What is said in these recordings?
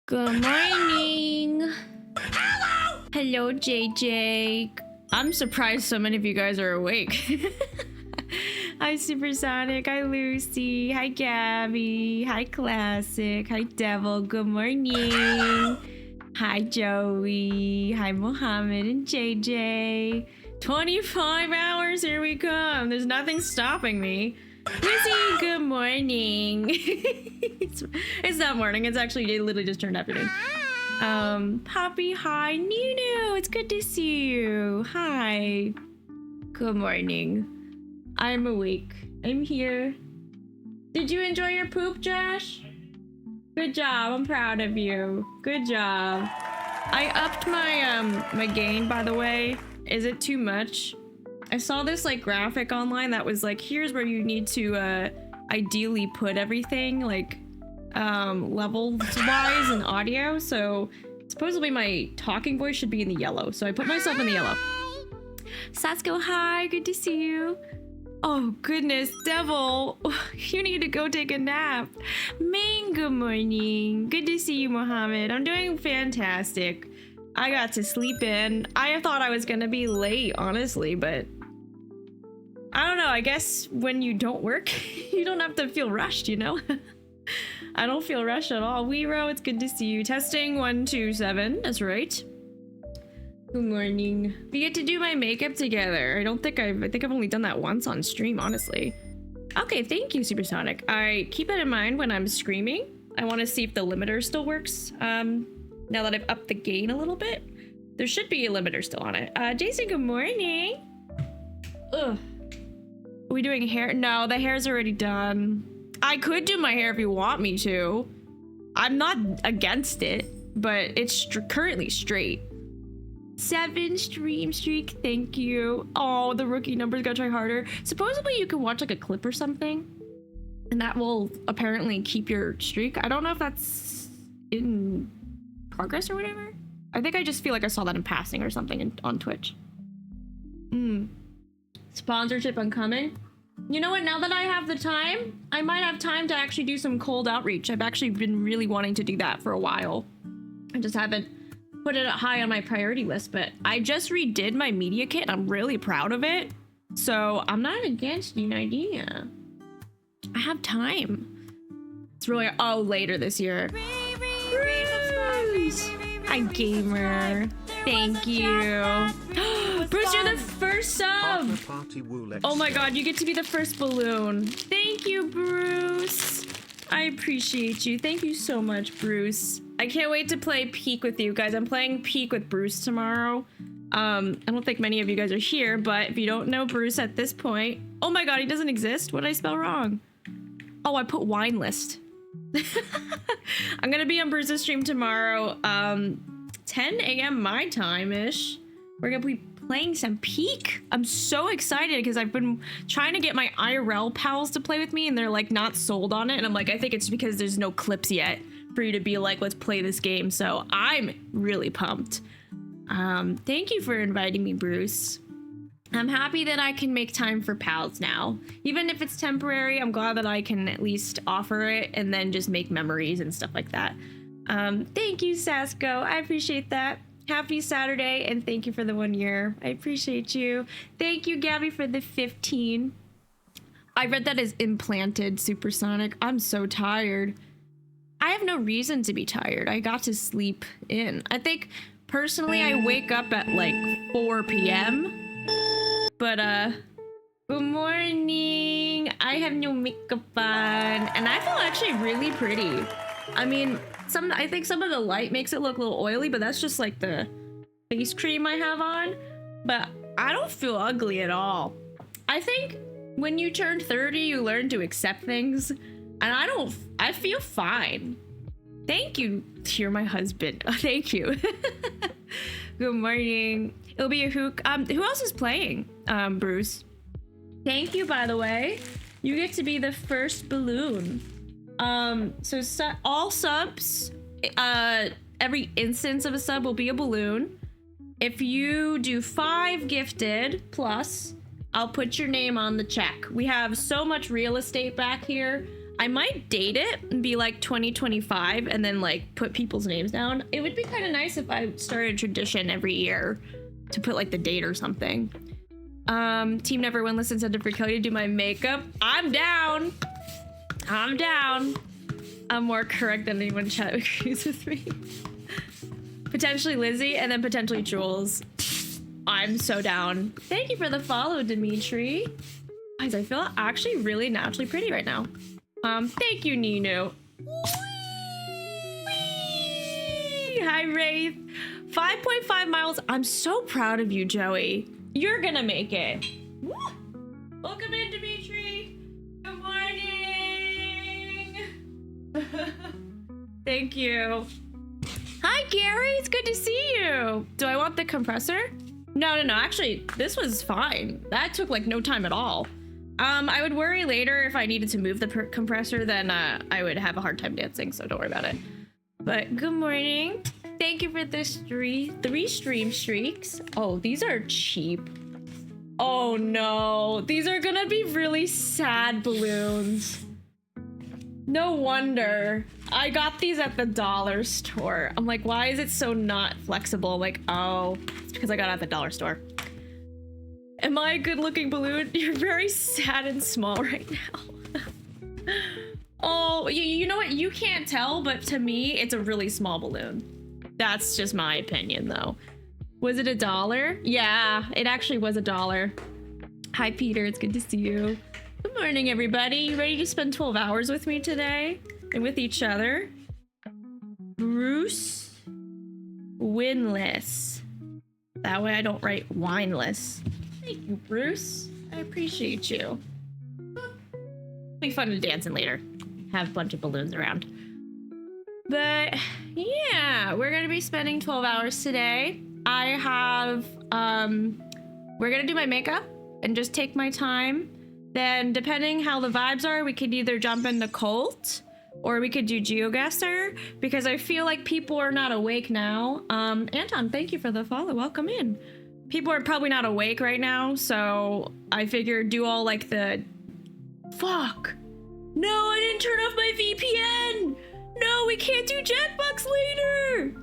Good morning. Hello, JJ. I'm surprised so many of you guys are awake. Hi, Supersonic. Hi, Lucy. Hi, Gabby. Hi, Classic. Hi, Devil. Good morning. Hi, Joey. Hi, Mohammed and JJ. 25 hours, here we come. There's nothing stopping me. Lizzie, good morning. it's not morning. It's actually, it literally just turned afternoon. Poppy, hi. Nunu, it's good to see you. Hi. Good morning. I'm awake. I'm here. Did you enjoy your poop, Josh? Good job. I'm proud of you. Good job. I upped my my gain, by the way. Is it too much? I saw this like graphic online that was like, here's where you need to ideally put everything, like levels wise and audio. So supposedly my talking voice should be in the yellow. So I put myself in the yellow. Satsuko, hi, good to see you. Oh goodness, Devil, you need to go take a nap. Ming, good morning. Good to see you, Mohammed. I'm doing fantastic. I got to sleep in. I thought I was gonna be late, honestly, but I don't know. I guess when you don't work, you don't have to feel rushed, you know? I don't feel rushed at all. Weero, it's good to see you. Testing 1, 2, 7. That's right. Good morning. We get to do my makeup together. I think I've only done that once on stream, honestly. Okay, thank you, Supersonic. I keep that in mind when I'm screaming. I want to see if the limiter still works. Now that I've upped the gain a little bit, there should be a limiter still on it. Jason, good morning. Ugh. Are we doing hair? No, the hair's already done. I could do my hair if you want me to. I'm not against it, but it's currently straight. 7 stream streak, thank you. Oh, the rookie numbers, gotta try harder. Supposedly you can watch like a clip or something, and that will apparently keep your streak. I don't know if that's in progress or whatever. I think I just feel like I saw that in passing or something on Twitch. Sponsorship incoming. You know what, now that I have the time, I might have time to actually do some cold outreach. I've actually been really wanting to do that for a while. I just haven't put it high on my priority list, but I just redid my media kit and I'm really proud of it. So I'm not against the idea. I have time. It's really, oh, later this year. Bruce! Hi, gamer. Thank you. Bruce, you're the first sub. Oh my god, you get to be the first balloon. Thank you, Bruce. I appreciate you. Thank you so much, Bruce. I can't wait to play Peak with you guys. I'm playing Peak with Bruce tomorrow. I don't think many of you guys are here, but if you don't know Bruce at this point, oh my god, he doesn't exist. What did I spell wrong? Oh, I put wine list. I'm gonna be on Bruce's stream tomorrow, 10 a.m. my time-ish. We're gonna be playing some Peak. I'm so excited because I've been trying to get my IRL pals to play with me and they're like not sold on it, and I'm like, I think it's because there's no clips yet for you to be like, let's play this game. So I'm really pumped. Thank you for inviting me, Bruce. I'm happy that I can make time for pals now. Even if it's temporary, I'm glad that I can at least offer it and then just make memories and stuff like that. Thank you, Sasko. I appreciate that. Happy Saturday, and thank you for the 1 year. I appreciate you. Thank you, Gabby, for the 15. I read that as implanted, Supersonic. I'm so tired. I have no reason to be tired. I got to sleep in. I think, personally, I wake up at like 4 p.m. But, good morning. I have no makeup on, and I feel actually really pretty. I mean, I think some of the light makes it look a little oily, but that's just like the face cream I have on. But I don't feel ugly at all. I think when you turn 30, you learn to accept things, and I feel fine. Thank you. You're my husband. Oh, thank you. Good morning. It'll be a hook. Who else is playing? Bruce. Thank you, by the way. You get to be the first balloon. So all subs, every instance of a sub will be a balloon. If you do 5 gifted plus, I'll put your name on the check. We have so much real estate back here. I might date it and be like 2025 and then like put people's names down. It would be kind of nice if I started a tradition every year to put like the date or something. Team Never Win listens to for Cody to do my makeup. I'm down. I'm down. I'm more correct than anyone in chat agrees with me. Potentially Lizzie and then potentially Jules. I'm so down. Thank you for the follow, Dimitri. Guys, I feel actually really naturally pretty right now. Thank you, Ninu. Whee! Hi, Wraith. 5.5 miles. I'm so proud of you, Joey. You're gonna make it. Woo! Welcome in, Dimitri. Good morning. Thank you. Hi, Gary. It's good to see you. Do I want the compressor? No. Actually, this was fine. That took like no time at all. I would worry later if I needed to move the compressor, then I would have a hard time dancing, so don't worry about it. But good morning. Thank you for the three stream streaks. Oh, these are cheap. Oh no, these are gonna be really sad balloons. No wonder. I got these at the dollar store. I'm like, why is it so not flexible? I'm like, oh, it's because I got it at the dollar store. Am I a good looking balloon? You're very sad and small right now. Oh, you know what? You can't tell, but to me, it's a really small balloon. That's just my opinion though. Was it $1? Yeah, it actually was $1. Hi, Peter. It's good to see you. Good morning, everybody. You ready to spend 12 hours with me today and with each other? Bruce Winless. That way I don't write wineless. Thank you, Bruce. I appreciate you. It'll be fun to dance in later. Have a bunch of balloons around. But yeah, we're gonna be spending 12 hours today. I have, we're gonna do my makeup and just take my time. Then depending how the vibes are, we could either jump into Cult or we could do GeoGuessr because I feel like people are not awake now. Anton, thank you for the follow. Welcome in. People are probably not awake right now, so I figured do all like the... Fuck! No, I didn't turn off my VPN! No, we can't do Jackbox later!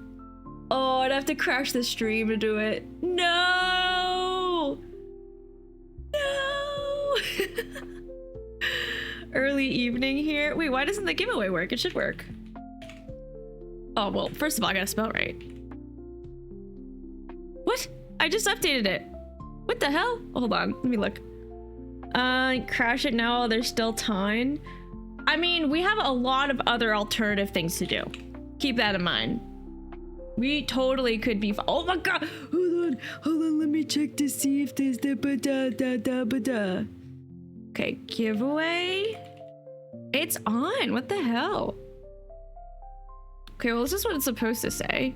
Oh, I'd have to crash the stream to do it. No! No! Early evening here. Wait, why doesn't the giveaway work? It should work. Oh, well, first of all, I gotta spell right. What? I just updated it. What the hell? Hold on, let me look. Crash it now while there's still time. I mean, we have a lot of other alternative things to do. Keep that in mind. We totally could be. Oh my god! Hold on. Let me check to see if there's the ba-da-da-da-ba-da. Okay, giveaway. It's on. What the hell? Okay, well, this is what it's supposed to say.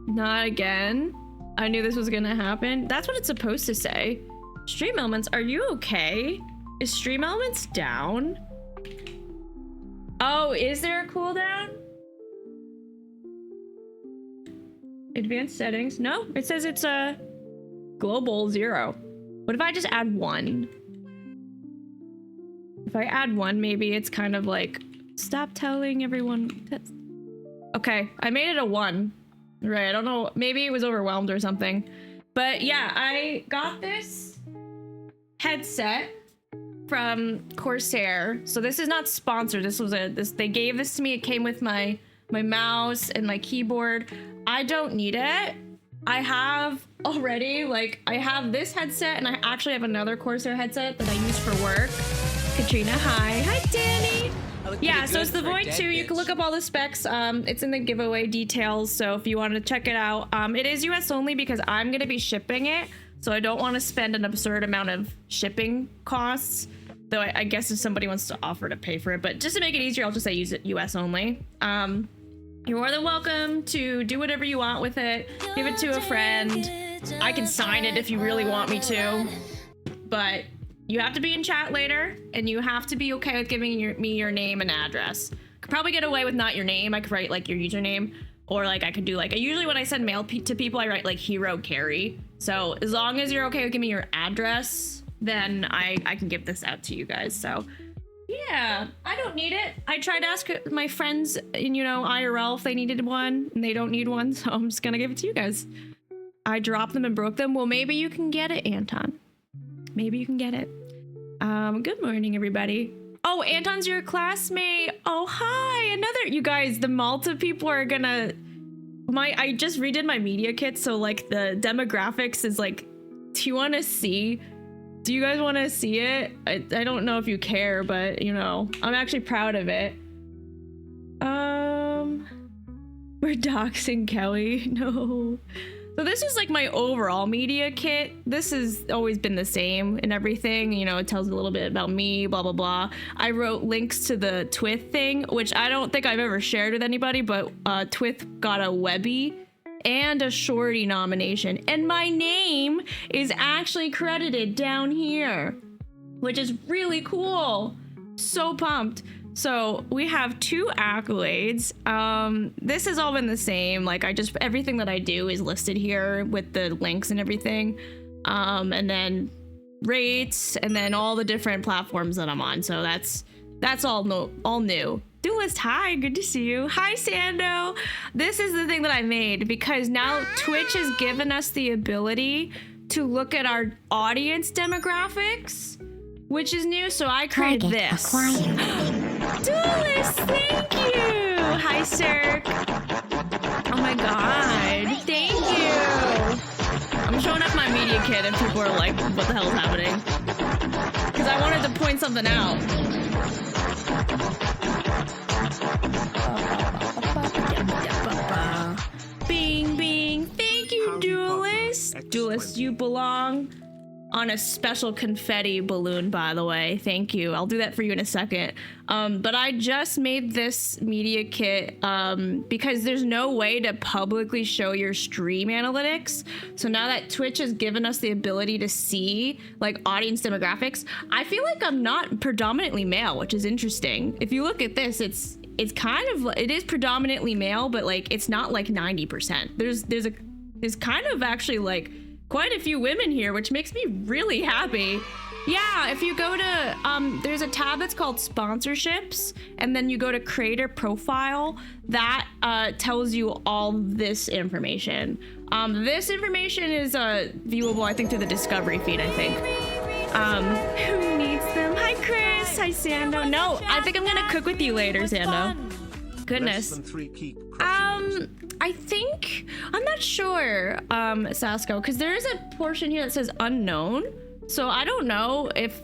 Not again. I knew this was gonna happen. That's what it's supposed to say. Stream Elements, are you okay? Is Stream Elements down? Oh, is there a cooldown? Advanced settings. No, it says it's a global 0. What if I just add 1? If I add 1, maybe it's kind of like, stop telling everyone. Okay, I made it a 1. Right, I don't know. Maybe it was overwhelmed or something. But yeah, I got this headset from Corsair. So this is not sponsored. This was they gave this to me. It came with my mouse and my keyboard. I don't need it. I have already, like, I have this headset and I actually have another Corsair headset that I use for work. Katrina, hi. Hi, Danny. Yeah, so it's the Void 2. You can look up all the specs. It's in the giveaway details, so if you want to check it out. It is US only because I'm going to be shipping it, so I don't want to spend an absurd amount of shipping costs, though I guess if somebody wants to offer to pay for it. But just to make it easier, I'll just say use it US only. You're more than welcome to do whatever you want with it. Give it to a friend. I can sign it if you really want me to, but you have to be in chat later, and you have to be okay with giving me your name and address. Could probably get away with not your name. I could write like your username, or like I could do like, usually when I send mail to people, I write like Hero Carry. So as long as you're okay with giving me your address, then I can give this out to you guys. So Yeah, I don't need it. I tried to ask my friends in, you know, IRL if they needed one, and they don't need one, so I'm just gonna give it to you guys. I dropped them and broke them. Well, maybe you can get it, Anton. Maybe you can get it. Good morning, everybody. Oh, Anton's your classmate. Oh, hi. You guys, the Malta people are gonna... I just redid my media kit, so like the demographics is like, do you want to see? Do you guys want to see it? I don't know if you care, but you know, I'm actually proud of it. We're doxing Kelly. No. So this is like my overall media kit. This has always been the same and everything. You know, it tells a little bit about me, blah, blah, blah. I wrote links to the Twith thing, which I don't think I've ever shared with anybody, but Twith got a Webby and a Shorty nomination. And my name is actually credited down here, which is really cool. So pumped. So we have 2 accolades. This has all been the same. Like everything that I do is listed here with the links and everything. And then rates and then all the different platforms that I'm on. So that's all new. Duelist, hi, good to see you. Hi, Sando. This is the thing that I made because now Twitch has given us the ability to look at our audience demographics, which is new. So I created this. Duelist, thank you. Hi, sir. Oh my god, thank you. I'm showing up my media kit and people are like, what the hell is happening? Because I wanted to point something out. Bing, bing. Thank you, Duelist. Duelist, you belong on a special confetti balloon, by the way. Thank you. I'll do that for you in a second. But I just made this media kit because there's no way to publicly show your stream analytics. So now that Twitch has given us the ability to see like audience demographics, I feel like I'm not predominantly male, which is interesting. If you look at this, it is predominantly male, but like it's not like 90%. There's kind of actually like quite a few women here, which makes me really happy. Yeah, if you go to, there's a tab that's called sponsorships, and then you go to creator profile, that tells you all this information. This information is viewable, I think, through the discovery feed, I think. Who needs them? Hi, Chris. Hi, Sando. No, I think I'm gonna cook with you later, Sando. Goodness. I think, I'm not sure, Sasko, because there is a portion here that says unknown. So I don't know if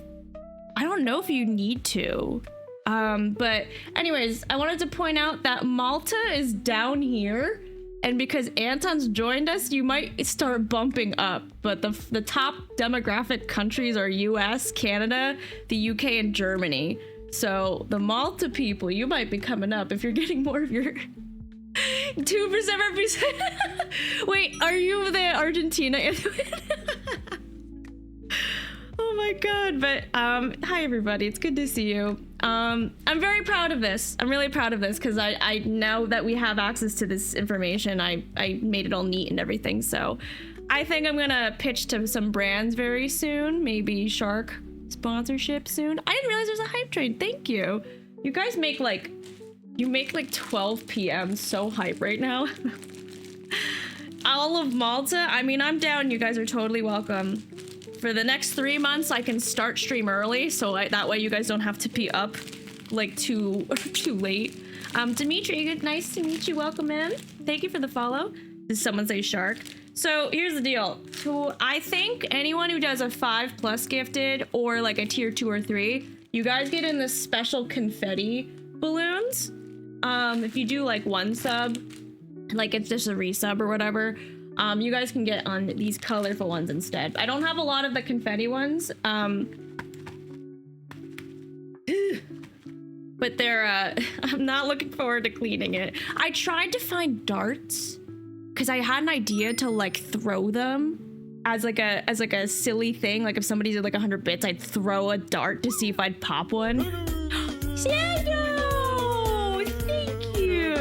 you need to. But anyways, I wanted to point out that Malta is down here. And because Anton's joined us, you might start bumping up. But the top demographic countries are US, Canada, the UK, and Germany. So the Malta people, you might be coming up if you're getting more of your 2% represent. Wait, are you the Argentina? Oh my god. But hi everybody, it's good to see you. I'm very proud of this. I'm really proud of this because I now that we have access to this information, I made it all neat and everything. So I think I'm gonna pitch to some brands very soon, maybe Shark sponsorship soon. I didn't realize there's a hype train. Thank you. You guys make like 12 p.m. so hype right now. All of Malta, I mean, I'm down. You guys are totally welcome. For the next 3 months, I can start stream early, so that way you guys don't have to be up like too late. Dimitri, nice to meet you. Welcome in. Thank you for the follow. Did someone say Shark? So here's the deal. So I think anyone who does a 5+ gifted or like a tier 2 or 3, you guys get in the special confetti balloons. If you do like 1 sub, like it's just a resub or whatever, you guys can get on these colorful ones instead. I don't have a lot of the confetti ones, but they're I'm not looking forward to cleaning it. I tried to find darts because I had an idea to like throw them as like a silly thing. Like if somebody did like 100 bits, I'd throw a dart to see if I'd pop one. Sando, thank you.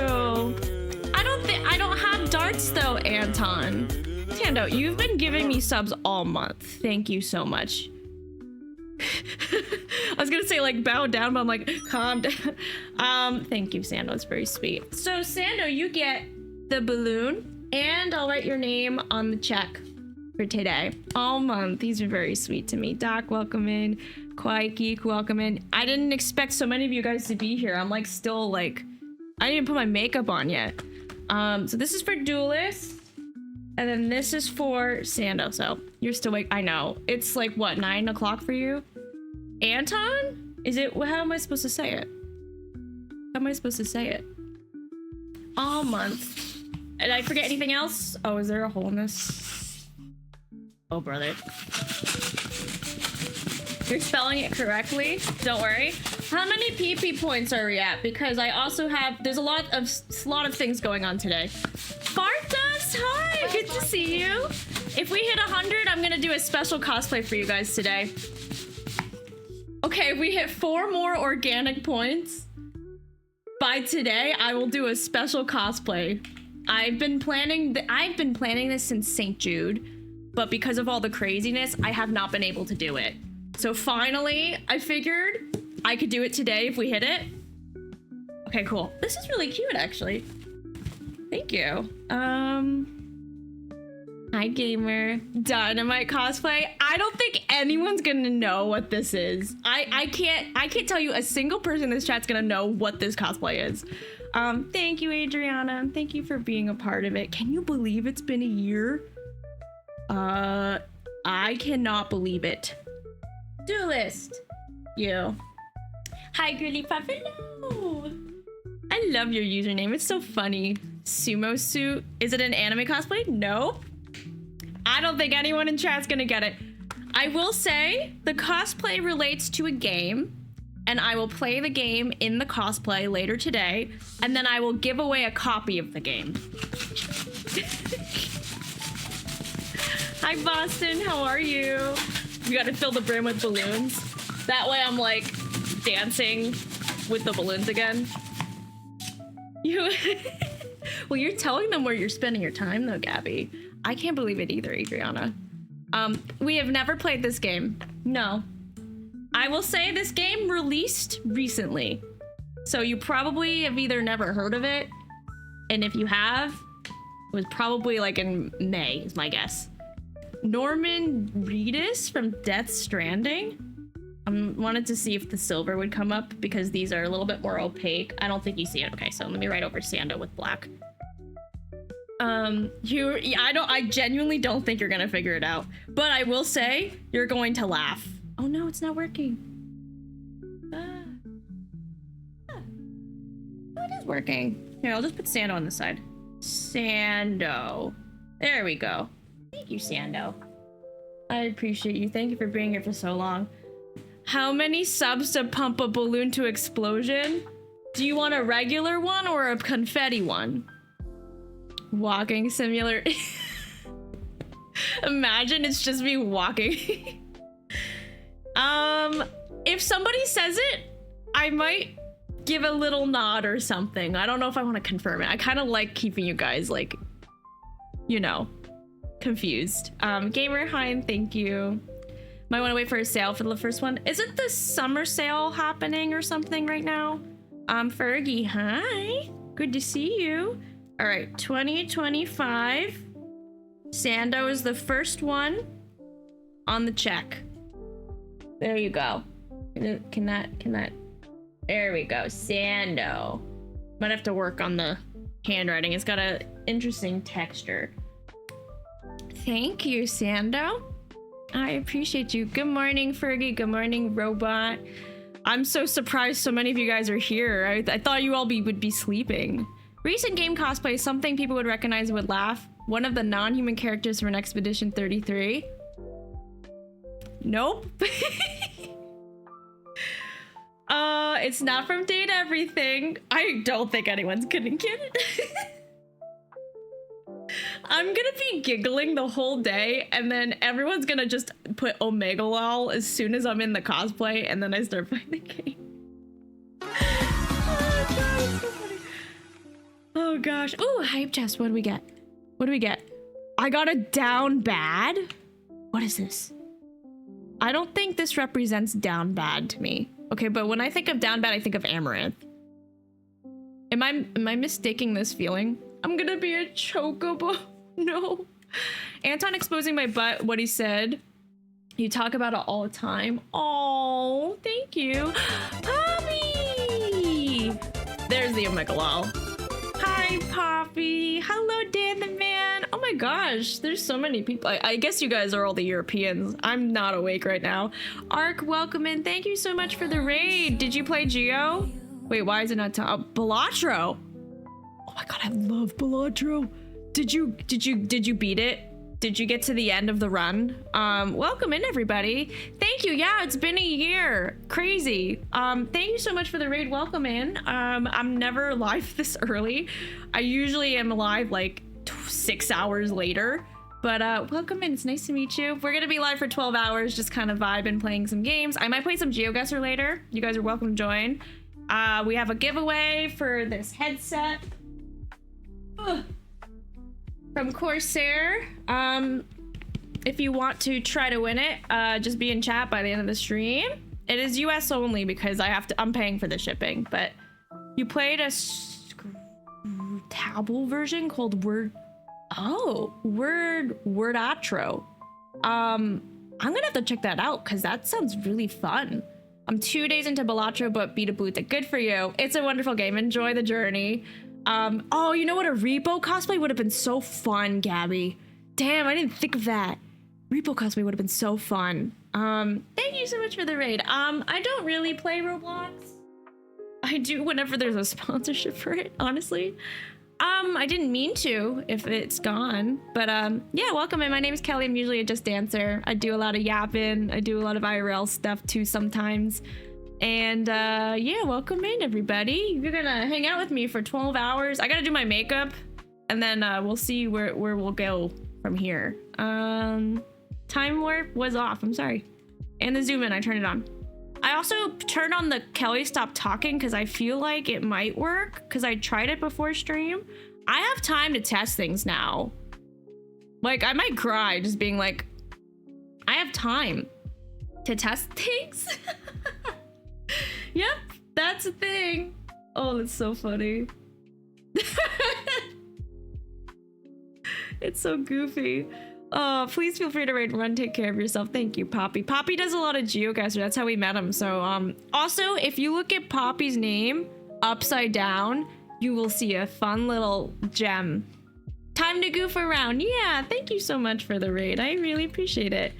I don't have darts though, Anton. Sando, you've been giving me subs all month. Thank you so much. was gonna say like bow down, but I'm like, calm down. Thank you, Sando. It's very sweet. So Sando, you get the balloon, and I'll write your name on the check for today. All month. These are very sweet to me. Doc, welcome in. Quiet Geek, welcome in. I didn't expect so many of you guys to be here. I'm like still like, I didn't even put my makeup on yet. So this is for Duelist. And then this is for Sando. So you're still awake. I know. It's like what, 9 o'clock for you? Anton? Is it, how am I supposed to say it? How am I supposed to say it? All month. Did I forget anything else? Oh, is there a hole in this? Oh, brother. You're spelling it correctly. Don't worry. How many PP points are we at? Because I also have, there's a lot of things going on today. Bartas, hi, good to see you. If we hit 100, I'm gonna do a special cosplay for you guys today. Okay, if we hit 4 more organic points by today, I will do a special cosplay. I've been planning this since St. Jude, but because of all the craziness, I have not been able to do it. So finally, I figured I could do it today if we hit it. Okay, cool. This is really cute, actually. Thank you. Hi, gamer. Dynamite cosplay. I don't think anyone's gonna know what this is. I can't tell you a single person in this chat's gonna know what this cosplay is. Thank you, Adriana. Thank you for being a part of it. Can you believe it's been a year? I cannot believe it. Duelist. You. Hi, Girly Puff. Hello. I love your username. It's so funny. Sumo suit. Is it an anime cosplay? No. I don't think anyone in chat's gonna get it. I will say the cosplay relates to a game, and I will play the game in the cosplay later today, and then I will give away a copy of the game. Hi, Boston. How are you? You gotta fill the brim with balloons. That way I'm like dancing with the balloons again. You. Well, you're telling them where you're spending your time though, Gabby. I can't believe it either, Adriana. We have never played this game. No. I will say this game released recently. So you probably have either never heard of it, and if you have, it was probably like in May, is my guess. Norman Reedus from Death Stranding. I wanted to see if the silver would come up because these are a little bit more opaque. I don't think you see it. Okay, so let me write over Sando with black. I genuinely don't think you're gonna figure it out, but I will say you're going to laugh. Oh no, it's not working. Oh, it is working. Here, I'll just put Sando on the side. Sando. There we go. Thank you, Sando. I appreciate you. Thank you for being here for so long. How many subs to pump a balloon to explosion? Do you want a regular one or a confetti one? Walking simulator. Imagine it's just me walking. If somebody says it, I might give a little nod or something. I don't know if I want to confirm it. I kind of like keeping you guys like, you know, confused. Gamer Hein, thank you. Might want to wait for a sale for the first one. Isn't the summer sale happening or something right now? Fergie, hi. Good to see you. All right, 2025. Sando is the first one on the check. There you go. Can that, there we go, Sando. Might have to work on the handwriting. It's got an interesting texture. Thank you, Sando. I appreciate you. Good morning, Fergie. Good morning, Robot. I'm so surprised so many of you guys are here. I thought you all would be sleeping. Recent game cosplay is something people would recognize and would laugh. One of the non-human characters from Expedition 33. Nope. It's not from Date Everything. I don't think anyone's gonna get it. I'm gonna be giggling the whole day, and then everyone's gonna just put Omega Lol as soon as I'm in the cosplay, and then I start playing the game. Oh, God, it's so funny. Oh gosh. Ooh, hype chest. What do we get? What do we get? I got a down bad. What is this? I don't think this represents down bad to me. Okay, but when I think of down bad, I think of amaranth. Am I mistaking this feeling? I'm gonna be a chocobo. No. Anton exposing my butt, what he said. You talk about it all the time. Oh, thank you. Poppy! There's the Omega Lol. Hi, Poppy. Hello, Dan the Man. Oh my gosh, there's so many people. I guess you guys are all the Europeans. I'm not awake right now. Ark, welcome in. Thank you so much for the raid. Did you play Geo? Wait, why is it not Balatro? Oh my god, I love Balatro. Did you beat it? Did you get to the end of the run? Welcome in, everybody. Thank you. Yeah, it's been a year. Crazy. Thank you so much for the raid. Welcome in. I'm never live this early. I usually am live like 6 hours later. But welcome in. It's nice to meet you. We're gonna be live for 12 hours, just kind of vibing, playing some games. I might play some GeoGuessr later. You guys are welcome to join. We have a giveaway for this headset. Ugh. From Corsair. If you want to try to win it, just be in chat by the end of the stream. It is US only because I'm paying for the shipping, but you played a Tabble version called Wordatro. I'm gonna have to check that out because that sounds really fun. I'm 2 days into Balatro, but beat a boot. Good for you. It's a wonderful game. Enjoy the journey. Oh, you know what? A repo cosplay would have been so fun, Gabby. Damn, I didn't think of that. Repo cosplay would have been so fun. Thank you so much for the raid. I don't really play Roblox. I do whenever there's a sponsorship for it, honestly. I didn't mean to if it's gone, but yeah, welcome in. My name is Kelly. I'm usually a Just Dancer. I do a lot of yapping. I do a lot of IRL stuff too sometimes. And yeah, welcome in, everybody. You're gonna hang out with me for 12 hours. I gotta do my makeup, and then we'll see where we'll go from here. Time warp was off. I'm sorry. And the zoom in, I turned it on. I also turned on the Kelly stop talking because I feel like it might work because I tried it before stream. I have time to test things now. Like, I might cry just being like, I have time to test things. Yep, that's a thing. Oh, that's so funny. It's so goofy. Oh, please feel free to raid, run, take care of yourself. Thank you, Poppy. Poppy does a lot of GeoGuessr. That's how we met him. So, also, if you look at Poppy's name upside down, you will see a fun little gem. Time to goof around. Yeah, thank you so much for the raid. I really appreciate it.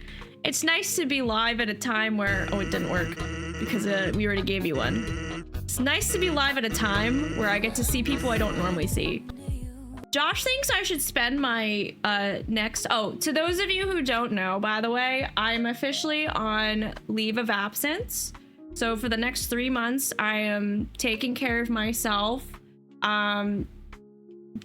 It's nice to be live at a time where... Oh, it didn't work because we already gave you one. It's nice to be live at a time where I get to see people I don't normally see. Josh thinks I should spend my next... Oh, to those of you who don't know, by the way, I'm officially on leave of absence. So for the next 3 months, I am taking care of myself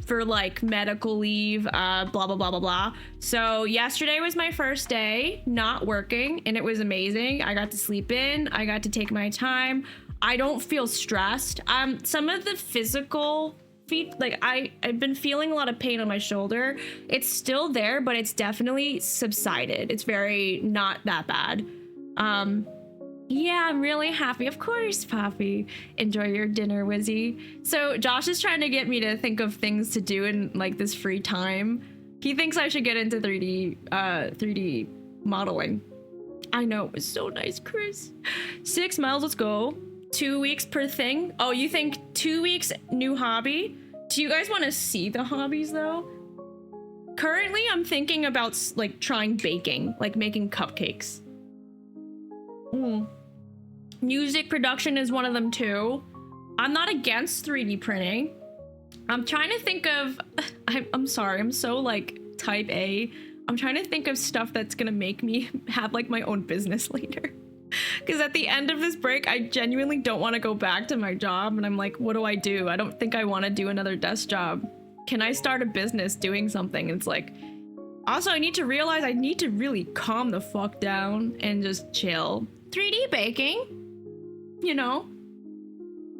for like medical leave, blah, blah, blah, blah, blah. So yesterday was my first day not working and it was amazing. I got to sleep in. I got to take my time. I don't feel stressed. Some of the physical feet, like I've been feeling a lot of pain on my shoulder. It's still there, but it's definitely subsided. It's very not that bad. Yeah, I'm really happy. Of course, Poppy. Enjoy your dinner, Wizzy. So Josh is trying to get me to think of things to do in like this free time. He thinks I should get into 3D modeling. I know, it was so nice, Chris. 6 miles, let's go. 2 weeks per thing. Oh, you think 2 weeks new hobby? Do you guys want to see the hobbies though? Currently, I'm thinking about like trying baking, like making cupcakes. Music production is one of them too. I'm not against 3D printing. I'm trying to think of, I'm sorry, I'm so like type A. I'm trying to think of stuff that's gonna make me have like my own business later. Because at the end of this break, I genuinely don't want to go back to my job. And I'm like, what do? I don't think I want to do another desk job. Can I start a business doing something? And it's like, also I need to realize I need to really calm the fuck down and just chill. 3D baking, you know,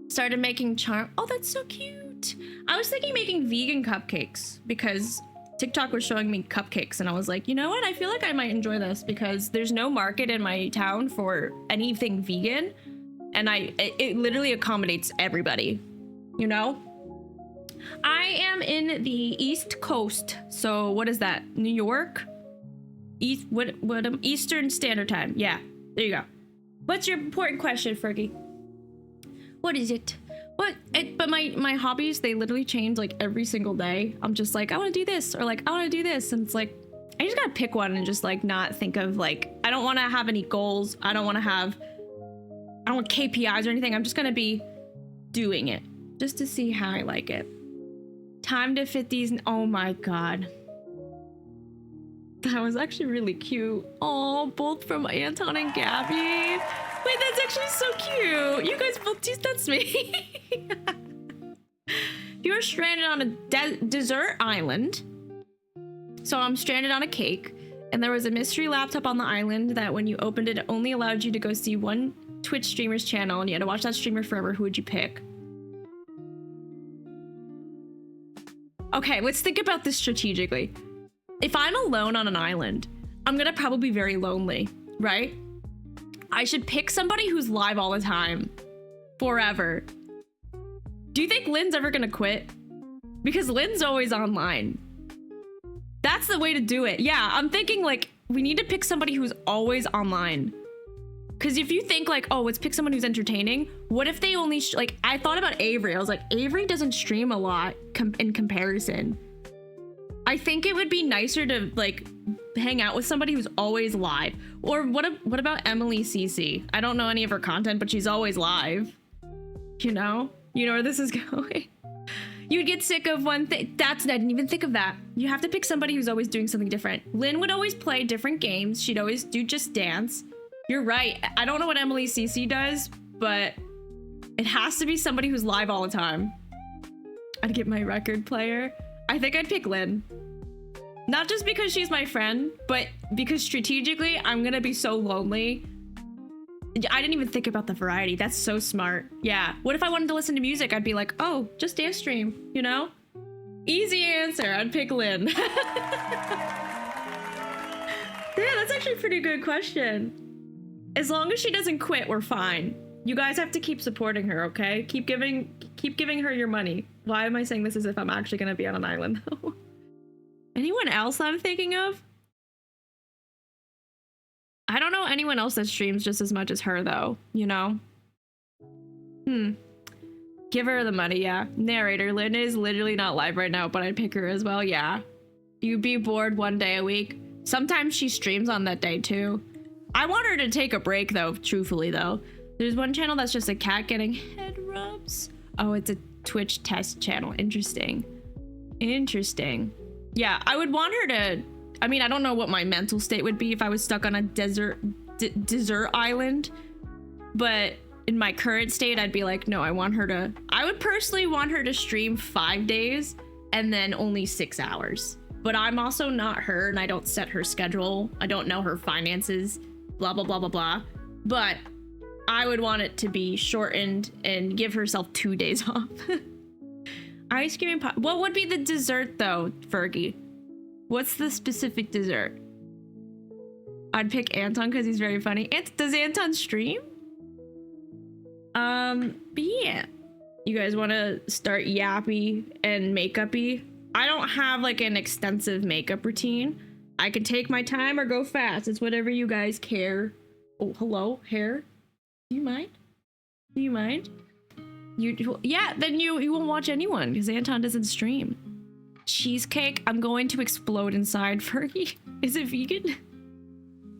started making charm. Oh, that's so cute. I was thinking making vegan cupcakes because TikTok was showing me cupcakes, and I was like, you know what? I feel like I might enjoy this because there's no market in my town for anything vegan, and it literally accommodates everybody, you know? I am in the East Coast, so what is that? New York? Eastern Standard Time. Yeah, there you go. What's your important question, Fergie? What is it? But my hobbies, they literally change like every single day. I'm just like, I want to do this, or like, I want to do this, and it's like, I just gotta pick one and just like not think of like, I don't want to have any goals. I don't want KPIs or anything. I'm just gonna be doing it just to see how I like it. Time to fit these. Oh my god, that was actually really cute. Oh, both from Anton and Gabby. Wait, that's actually so cute. You guys both teased, that's me. You're stranded on a desert island. So I'm stranded on a cake, and there was a mystery laptop on the island that when you opened it, it only allowed you to go see one Twitch streamer's channel, and you had to watch that streamer forever. Who would you pick? Okay, let's think about this strategically. If I'm alone on an island, I'm gonna probably be very lonely, right? I should pick somebody who's live all the time, forever. Do you think Lynn's ever gonna quit? Because Lynn's always online. That's the way to do it. Yeah, I'm thinking like, we need to pick somebody who's always online. Because if you think like, oh, let's pick someone who's entertaining, what if they only, like, I thought about Avery. I was like, Avery doesn't stream a lot in comparison. I think it would be nicer to like hang out with somebody who's always live. Or what about Emily CC? I don't know any of her content, but she's always live. You know where this is going. You'd get sick of one thing. I didn't even think of that. You have to pick somebody who's always doing something different. Lynn would always play different games. She'd always do Just Dance. You're right. I don't know what Emily CC does, but it has to be somebody who's live all the time. I'd get my record player. I think I'd pick Lynn. Not just because she's my friend, but because strategically, I'm gonna be so lonely. I didn't even think about the variety. That's so smart. Yeah. What if I wanted to listen to music? I'd be like, oh, Just Dance stream, you know? Easy answer. I'd pick Lynn. Yeah, that's actually a pretty good question. As long as she doesn't quit, we're fine. You guys have to keep supporting her, okay? Keep giving her your money. Why am I saying this as if I'm actually gonna be on an island though? Anyone else I'm thinking of? I don't know anyone else that streams just as much as her though, you know? Give her the money, yeah. Narrator, Lynn is literally not live right now, but I'd pick her as well, yeah. You'd be bored one day a week. Sometimes she streams on that day too. I want her to take a break though, truthfully though. There's one channel that's just a cat getting head rubs. Oh, it's a Twitch test channel. Interesting. Yeah, I would want her to, I mean, I don't know what my mental state would be if I was stuck on a desert island, but in my current state, I'd be like, no, I would personally want her to stream 5 days and then only 6 hours. But I'm also not her, and I don't set her schedule. I don't know her finances, blah, blah, blah, blah, blah. But I would want it to be shortened and give herself 2 days off. Ice cream and pop. What would be the dessert though, Fergie? What's the specific dessert? I'd pick Anton because he's very funny. Does Anton stream? But yeah. You guys want to start yappy and makeup-y? I don't have like an extensive makeup routine. I can take my time or go fast. It's whatever you guys care. Oh, hello, hair. Do you mind? Yeah, then you won't watch anyone because Anton doesn't stream. Cheesecake, I'm going to explode inside. Fergie, is it vegan?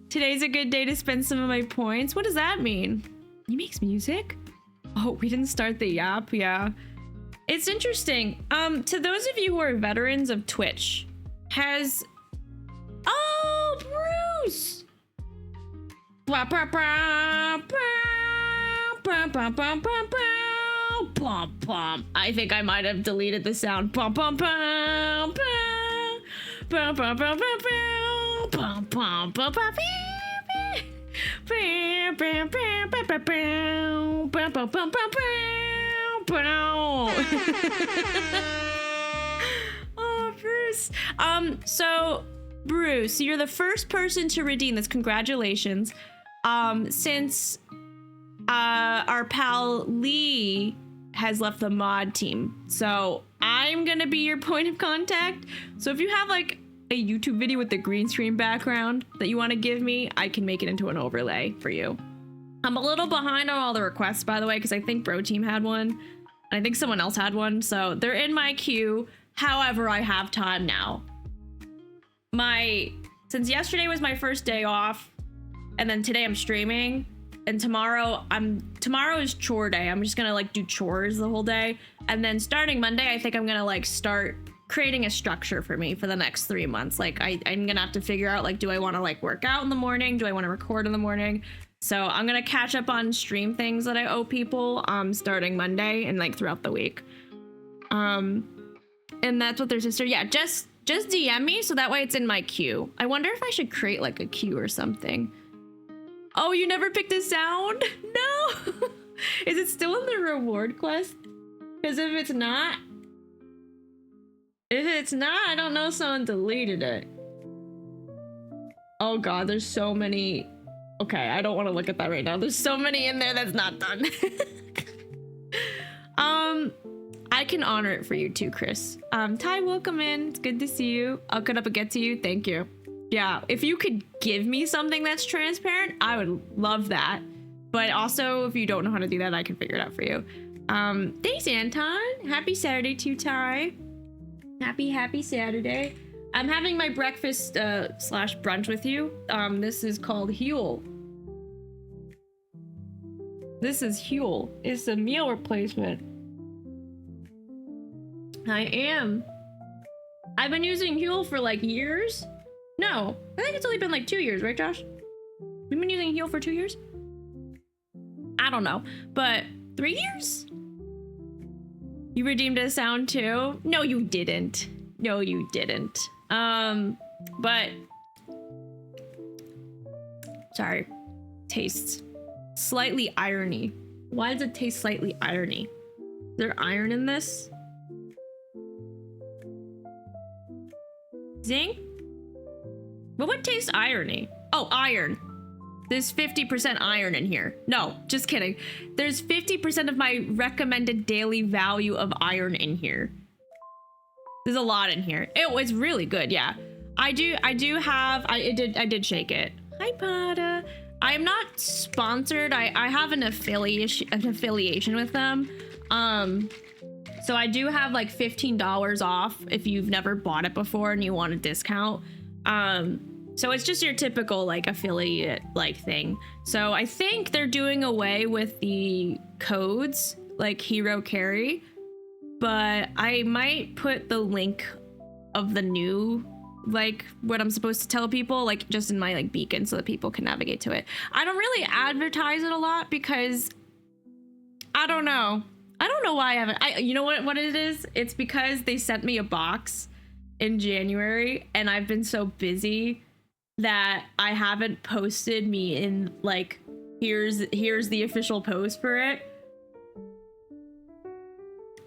Today's a good day to spend some of my points. What does that mean? He makes music? Oh, we didn't start the yap, yeah. It's interesting. To those of you who are veterans of Twitch, oh, Bruce! Blah, blah, blah, blah, blah, blah, blah, blah, blah. Bum, bum. I think I might have deleted the sound. Bum, bum, bum, bum. Bum, bum, bum, bum, bum. Bum, bum, bum, bum, bum. Bum, bum, bum, bum, bum, bum. Bum, bum, bum, bum, bum. Bum. Oh, Bruce. Bruce. So Bruce, you're the first person to redeem this. Congratulations. Since our pal Lee has left the mod team, so I'm gonna be your point of contact. So if you have like a YouTube video with the green screen background that you want to give me, I can make it into an overlay for you. I'm a little behind on all the requests, by the way, because I think Bro Team had one, and I think someone else had one, so they're in my queue. However, I have time now. Since yesterday was my first day off, and then today I'm streaming, and tomorrow is chore day. I'm just gonna like do chores the whole day, and then starting Monday, I think I'm gonna like start creating a structure for me for the next 3 months. Like I'm gonna have to figure out, like, do I want to like work out in the morning? Do I want to record in the morning? So I'm gonna catch up on stream things that I owe people starting Monday and like throughout the week. And that's what their sister. Yeah, just DM me so that way it's in my queue. I wonder if I should create like a queue or something. Oh, you never picked a sound? No. Is it still in the reward quest? Because if it's not, I don't know, someone deleted it. Oh god, there's so many. Okay, I don't want to look at that right now. There's so many in there that's not done. I can honor it for you too, Chris. Ty, welcome in. It's good to see you. I'll cut up and get to you. Thank you. Yeah, if you could give me something that's transparent, I would love that. But also, if you don't know how to do that, I can figure it out for you. Thanks, Anton. Happy Saturday to you, Ty. Happy Saturday. I'm having my breakfast slash brunch with you. This is called Huel. This is Huel. It's a meal replacement. I am. I've been using Huel for like years. No, I think it's only been like 2 years, right, Josh? We've been using Huel for 2 years? I don't know, but 3 years? You redeemed a sound too? No, you didn't. No, you didn't. But sorry. Tastes slightly irony. Why does it taste slightly irony? Is there iron in this? Zinc? What would taste irony? Oh, iron. There's 50% iron in here. No, just kidding. There's 50% of my recommended daily value of iron in here. There's a lot in here. It was really good, yeah. I did shake it. Hi, Pada. I am not sponsored. I have an affiliation with them. So I do have like $15 off if you've never bought it before and you want a discount. So it's just your typical like affiliate like thing. So I think they're doing away with the codes like hero carry, but I might put the link of the new, like what I'm supposed to tell people, like just in my like beacon so that people can navigate to it. I don't really advertise it a lot because I don't know why I haven't. You know what it is? It's because they sent me a box in January and I've been so busy that I haven't posted me in like here's the official post for it.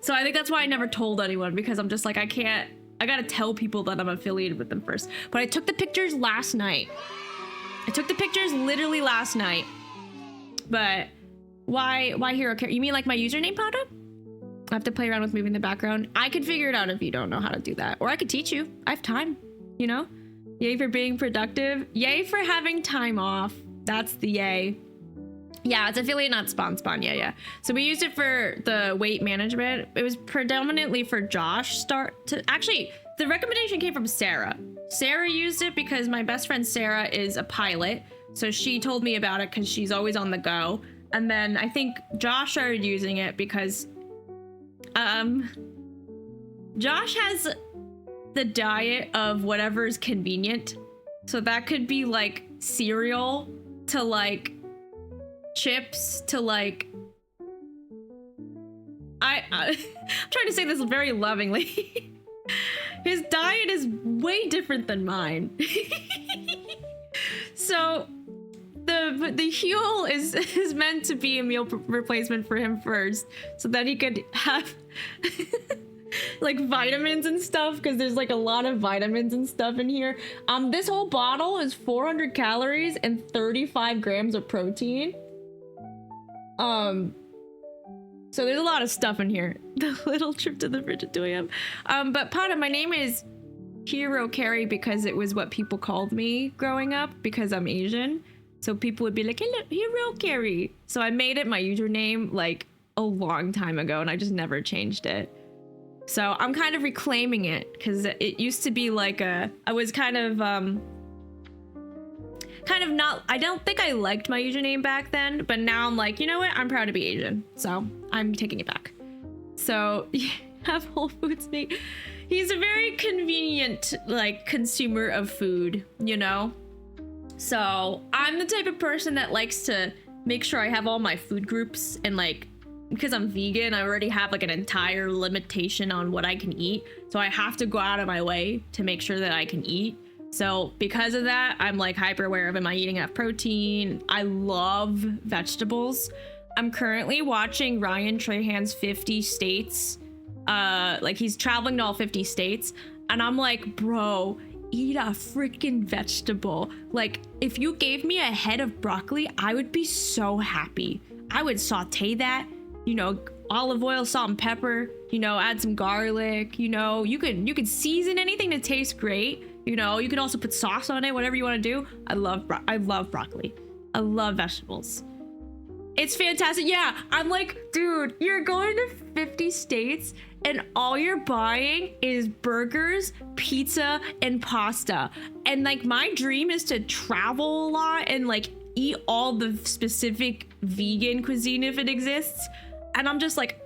So I think that's why I never told anyone, because I'm just like, I gotta tell people that I'm affiliated with them first. But I took the pictures last night. I took the pictures literally last night. But why hero care? You mean like my username, Pada? I have to play around with moving the background. I could figure it out if you don't know how to do that. Or I could teach you. I have time, you know? Yay for being productive. Yay for having time off. That's the yay. Yeah, it's affiliate, not spawn. Yeah. So we used it for the weight management. It was predominantly for Josh actually, the recommendation came from Sarah. Sarah used it because my best friend Sarah is a pilot. So she told me about it because she's always on the go. And then I think Josh started using it because Josh has the diet of whatever's convenient. So that could be like cereal to like chips to like I'm trying to say this very lovingly. His diet is way different than mine. So the Huel is meant to be a meal replacement for him first, so that he could have like vitamins and stuff, because there's like a lot of vitamins and stuff in here. This whole bottle is 400 calories and 35 grams of protein. So there's a lot of stuff in here. The little trip to the fridge at 2 a.m. But Pada, my name is Hero Carrie because it was what people called me growing up because I'm Asian. So people would be like, hello, Hero Carrie. So I made it my username like a long time ago and I just never changed it. So I'm kind of reclaiming it because it used to be like I was kind of not, I don't think I liked my username back then, but now I'm like, you know what? I'm proud to be Asian. So I'm taking it back. So yeah, have Whole Foods meat. He's a very convenient like consumer of food, you know? So I'm the type of person that likes to make sure I have all my food groups, and like, because I'm vegan, I already have like an entire limitation on what I can eat. So I have to go out of my way to make sure that I can eat. So because of that, I'm like hyper aware of, am I eating enough protein? I love vegetables. I'm currently watching Ryan Trahan's 50 states. Like he's traveling to all 50 states. And I'm like, bro, eat a freaking vegetable. Like if you gave me a head of broccoli, I would be so happy. I would saute that, you know, olive oil, salt and pepper, you know, add some garlic, you know, you could season anything to taste great. You know, you can also put sauce on it, whatever you want to do. I love broccoli. I love vegetables. It's fantastic. Yeah, I'm like, dude, you're going to 50 states and all you're buying is burgers, pizza, and pasta. And like my dream is to travel a lot and like eat all the specific vegan cuisine if it exists. And I'm just like,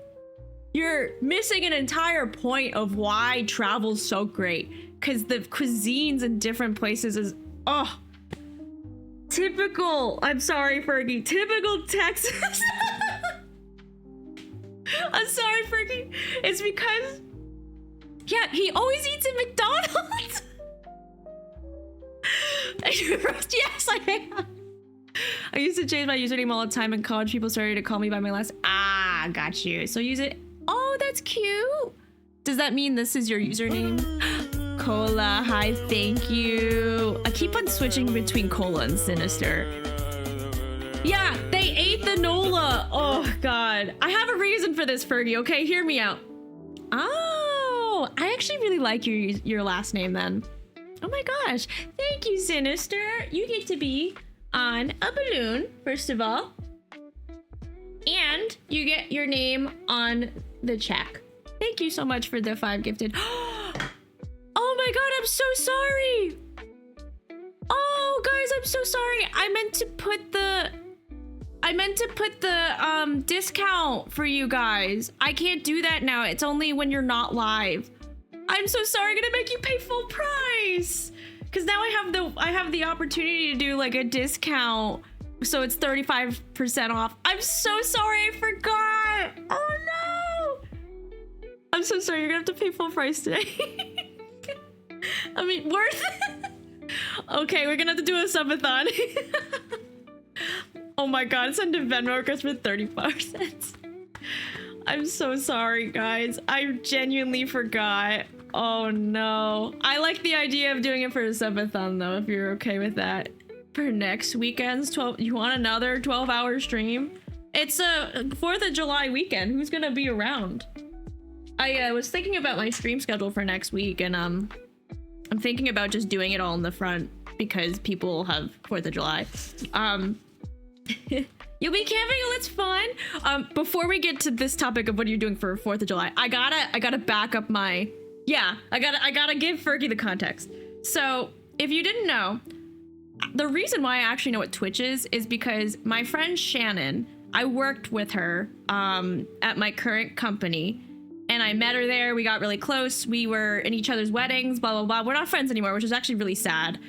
you're missing an entire point of why travel's so great. Because the cuisines in different places is, oh, typical, I'm sorry, Fergie, typical Texas. I'm sorry, Fergie. It's because, yeah, he always eats at McDonald's. Yes, I am. I used to change my username all the time in college. People started to call me by my last, got you. So use it. Oh, that's cute. Does that mean this is your username? Cola, hi, thank you. I keep on switching between Cola and Sinister. Yeah, they ate the Nola. Oh, God. I have a reason for this, Fergie, okay? Hear me out. Oh, I actually really like your last name then. Oh my gosh. Thank you, Sinister. You get to be on a balloon, first of all. And you get your name on the check. Thank you so much for the 5 gifted. Oh my god, I'm so sorry. Oh guys, I'm so sorry. I meant to put the discount for you guys. I can't do that now. It's only when you're not live. I'm so sorry. I'm gonna make you pay full price. Cause now I have the opportunity to do like a discount. So it's 35% off. I'm so sorry, I forgot. Oh no. I'm so sorry, you're gonna have to pay full price today. I mean, worth it. Okay, we're gonna have to do a subathon. Oh my god, send a Venmo request for 35 cents. I'm so sorry, guys. I genuinely forgot. Oh no. I like the idea of doing it for a subathon though, if you're okay with that. For next weekend's 12, you want another 12-hour stream? It's a 4th of July weekend. Who's gonna be around? I was thinking about my stream schedule for next week, and I'm thinking about just doing it all in the front because people have 4th of July. You'll be camping. It's fun. Before we get to this topic of what are you doing for 4th of July, I gotta back up my. Yeah, I gotta give Fergie the context. So if you didn't know, the reason why I actually know what Twitch is because my friend Shannon, I worked with her at my current company, and I met her there. We got really close. We were in each other's weddings, blah, blah, blah. We're not friends anymore, which is actually really sad.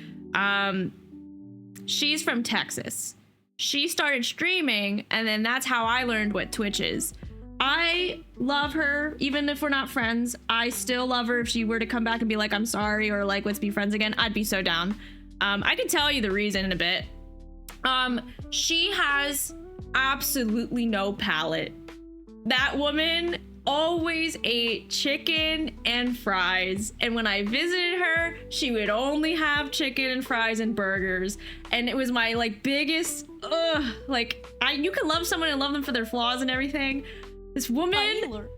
She's from Texas. She started streaming, and then that's how I learned what Twitch is. I love her, even if we're not friends. I still love her. If she were to come back and be like, I'm sorry, or like, let's be friends again, I'd be so down. I can tell you the reason in a bit. She has absolutely no palate. That woman always ate chicken and fries. And when I visited her, she would only have chicken and fries and burgers. And it was my like biggest, like you can love someone and love them for their flaws and everything. This woman,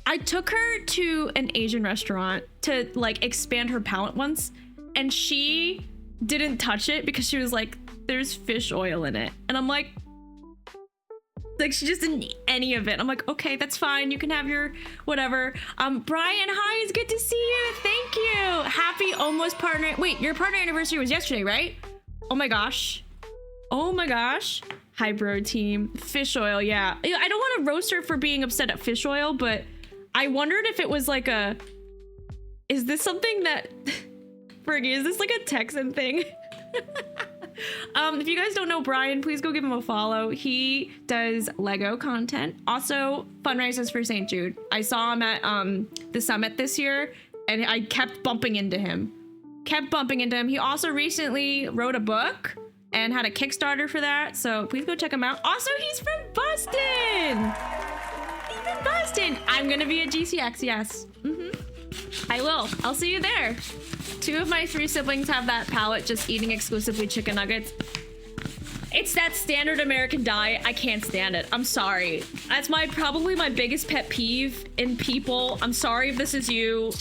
I took her to an Asian restaurant to like expand her palate once, and she didn't touch it because she was like, there's fish oil in it. And I'm like she just didn't eat any of it. I'm like, okay, that's fine. You can have your whatever. Brian, hi, it's good to see you. Thank you. Happy almost partner. Wait, your partner anniversary was yesterday, right? Oh my gosh. Oh my gosh. Hi, bro team. Fish oil, yeah. I don't want to roast her for being upset at fish oil, but I wondered if it was like a, is this something that, Fergie, is this like a Texan thing? If you guys don't know Brian, please go give him a follow. He does Lego content, also fundraisers for St. Jude. I saw him at the summit this year, and I kept bumping into him. He also recently wrote a book and had a Kickstarter for that, so please go check him out. Also, he's from Boston. I'm gonna be at GCX, yes. I will. I'll see you there. 2 of my 3 siblings have that palate, just eating exclusively chicken nuggets. It's that standard American diet. I can't stand it. I'm sorry. That's probably my biggest pet peeve in people. I'm sorry if this is you.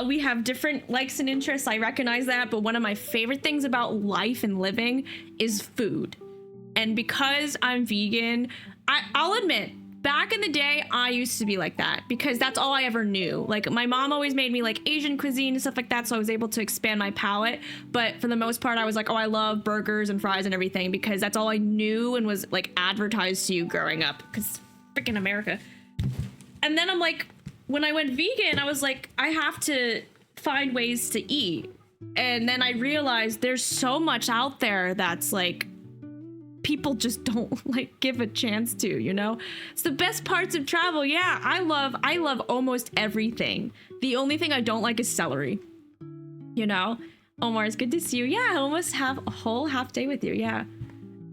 We have different likes and interests. I recognize that. But one of my favorite things about life and living is food. And because I'm vegan, I'll admit, back in the day, I used to be like that because that's all I ever knew. Like my mom always made me like Asian cuisine and stuff like that, so I was able to expand my palate. But for the most part, I was like, oh, I love burgers and fries and everything because that's all I knew and was like advertised to you growing up because freaking America. And then I'm like, when I went vegan, I was like, I have to find ways to eat. And then I realized there's so much out there that's like, people just don't like give a chance to, you know? It's the best parts of travel. Yeah, I love almost everything. The only thing I don't like is celery, you know? Omar, it's good to see you. Yeah, I almost have a whole half day with you. Yeah.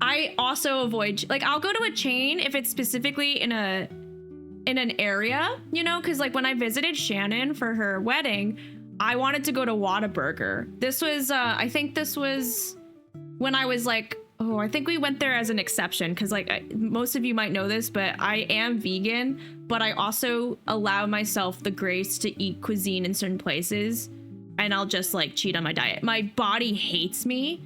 I also avoid, like, I'll go to a chain if it's specifically in an area, you know? Because like when I visited Shannon for her wedding, I wanted to go to Whataburger. This was, I think this was when I was like, oh, I think we went there as an exception because like most of you might know this, but I am vegan, but I also allow myself the grace to eat cuisine in certain places, and I'll just like cheat on my diet. My body hates me,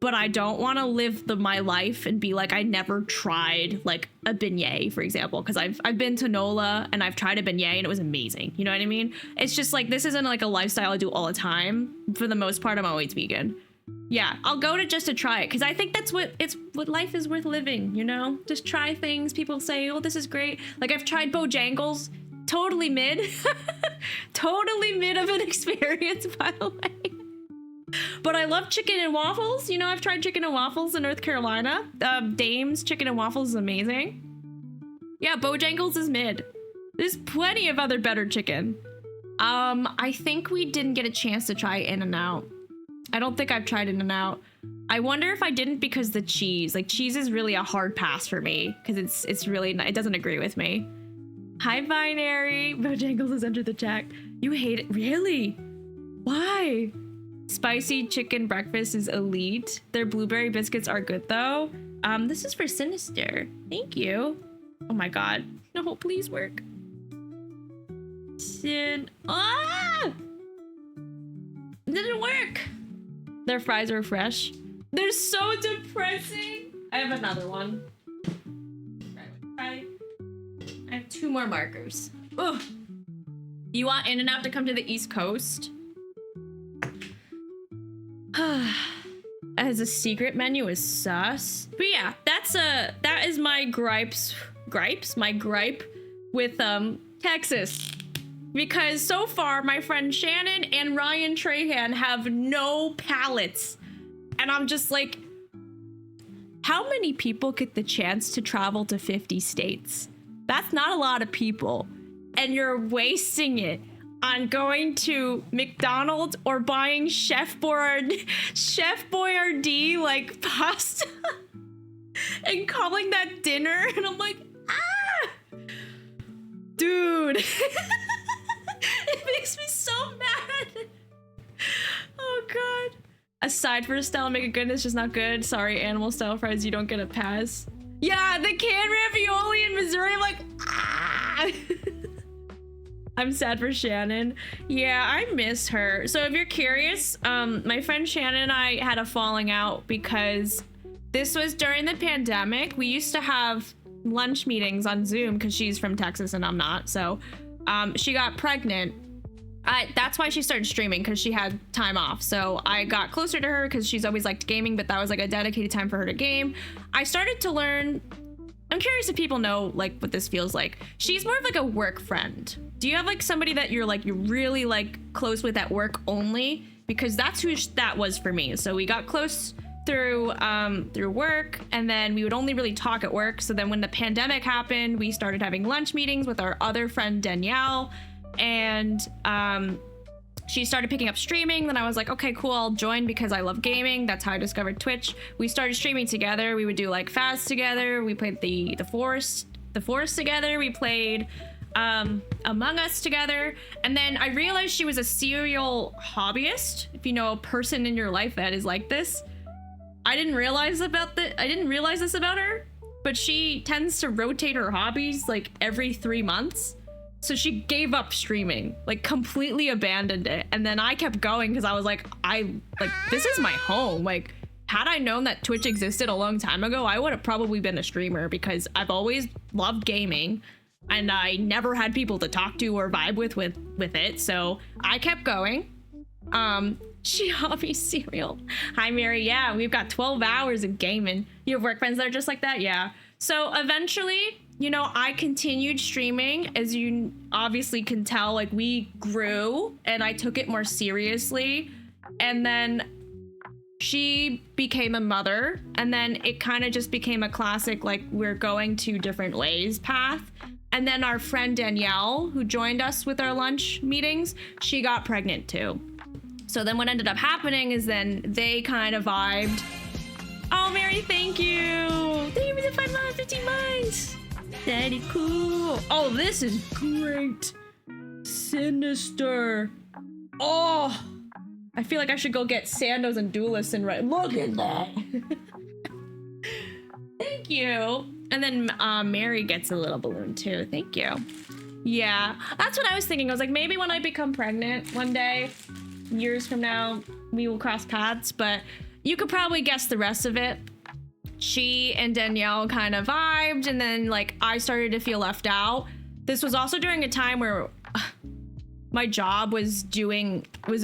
but I don't want to live my life and be like, I never tried like a beignet, for example, because I've been to NOLA and I've tried a beignet and it was amazing. You know what I mean? It's just like, this isn't like a lifestyle I do all the time. For the most part, I'm always vegan. Yeah, I'll go to just to try it because I think that's what life is worth living, you know? Just try things. People say, oh, this is great. Like I've tried Bojangles, totally mid. Totally mid of an experience, by the way. But I love chicken and waffles. You know, I've tried chicken and waffles in North Carolina. Dame's chicken and waffles is amazing. Yeah, Bojangles is mid. There's plenty of other better chicken. I think we didn't get a chance to try In-N-Out. I don't think I've tried In-N-Out. I wonder if I didn't because the cheese. Like cheese is really a hard pass for me because it's really it doesn't agree with me. Hi Binary. Bojangles is under the chat. You hate it? Really? Why? Spicy chicken breakfast is elite. Their blueberry biscuits are good though. This is for Sinister. Thank you. Oh my god. No, please work. Ah! It didn't work. Their fries are fresh. They're so depressing. I have another one. I have 2 more markers. Ugh. You want In-N-Out to come to the East Coast? As a secret menu is sus. But yeah, that is my my gripe with Texas. Because so far, my friend Shannon and Ryan Trahan have no palates. And I'm just like, how many people get the chance to travel to 50 states? That's not a lot of people. And you're wasting it on going to McDonald's or buying Chef Boyardee like pasta and calling that dinner. And I'm like, ah! Dude. It makes me so mad. Oh god. Aside for style make it good, it's just not good. Sorry, animal style fries, you don't get a pass. Yeah, the canned ravioli in Missouri, I'm like, ah. I'm sad for Shannon. Yeah, I miss her. So if you're curious, my friend Shannon and I had a falling out because this was during the pandemic. We used to have lunch meetings on Zoom because she's from Texas and I'm not. So she got pregnant. That's why she started streaming, because she had time off. So I got closer to her because she's always liked gaming, but that was like a dedicated time for her to game. I started to learn. I'm curious if people know like what this feels like. She's more of like a work friend. Do you have like somebody that you're really like close with at work only? Because that's who that was for me. So we got close through work, and then we would only really talk at work. So then when the pandemic happened, we started having lunch meetings with our other friend Danielle, and she started picking up streaming. Then I was like, okay, cool, I'll join because I love gaming. That's how I discovered Twitch. We started streaming together. We would do like Faz together. We played the forest together. We played Among Us together. And then I realized she was a serial hobbyist. If you know a person in your life that is like this. I didn't realize this about her, but she tends to rotate her hobbies like every 3 months. So she gave up streaming, like completely abandoned it. And then I kept going because I was like, this is my home. Like, had I known that Twitch existed a long time ago, I would have probably been a streamer, because I've always loved gaming and I never had people to talk to or vibe with it. So I kept going. She hobby cereal. Hi, Mary. Yeah, we've got 12 hours of gaming. You have work friends that are just like that? Yeah. So eventually, you know, I continued streaming. As you obviously can tell, like, we grew and I took it more seriously. And then she became a mother, and then it kind of just became a classic, like, we're going two different ways path. And then our friend Danielle, who joined us with our lunch meetings, she got pregnant too. So then what ended up happening is then they kind of vibed. Oh, Mary, thank you. Thank you for the 5 months, 15 months. Daddy, cool. Oh, this is great. Sinister. Oh, I feel like I should go get Sandoz and Duelist and write. Look at that. Thank you. And then Mary gets a little balloon too. Thank you. Yeah, that's what I was thinking. I was like, maybe when I become pregnant one day, years from now, we will cross paths, but you could probably guess the rest of it. She and Danielle kind of vibed, and then like I started to feel left out. This was also during a time where my job was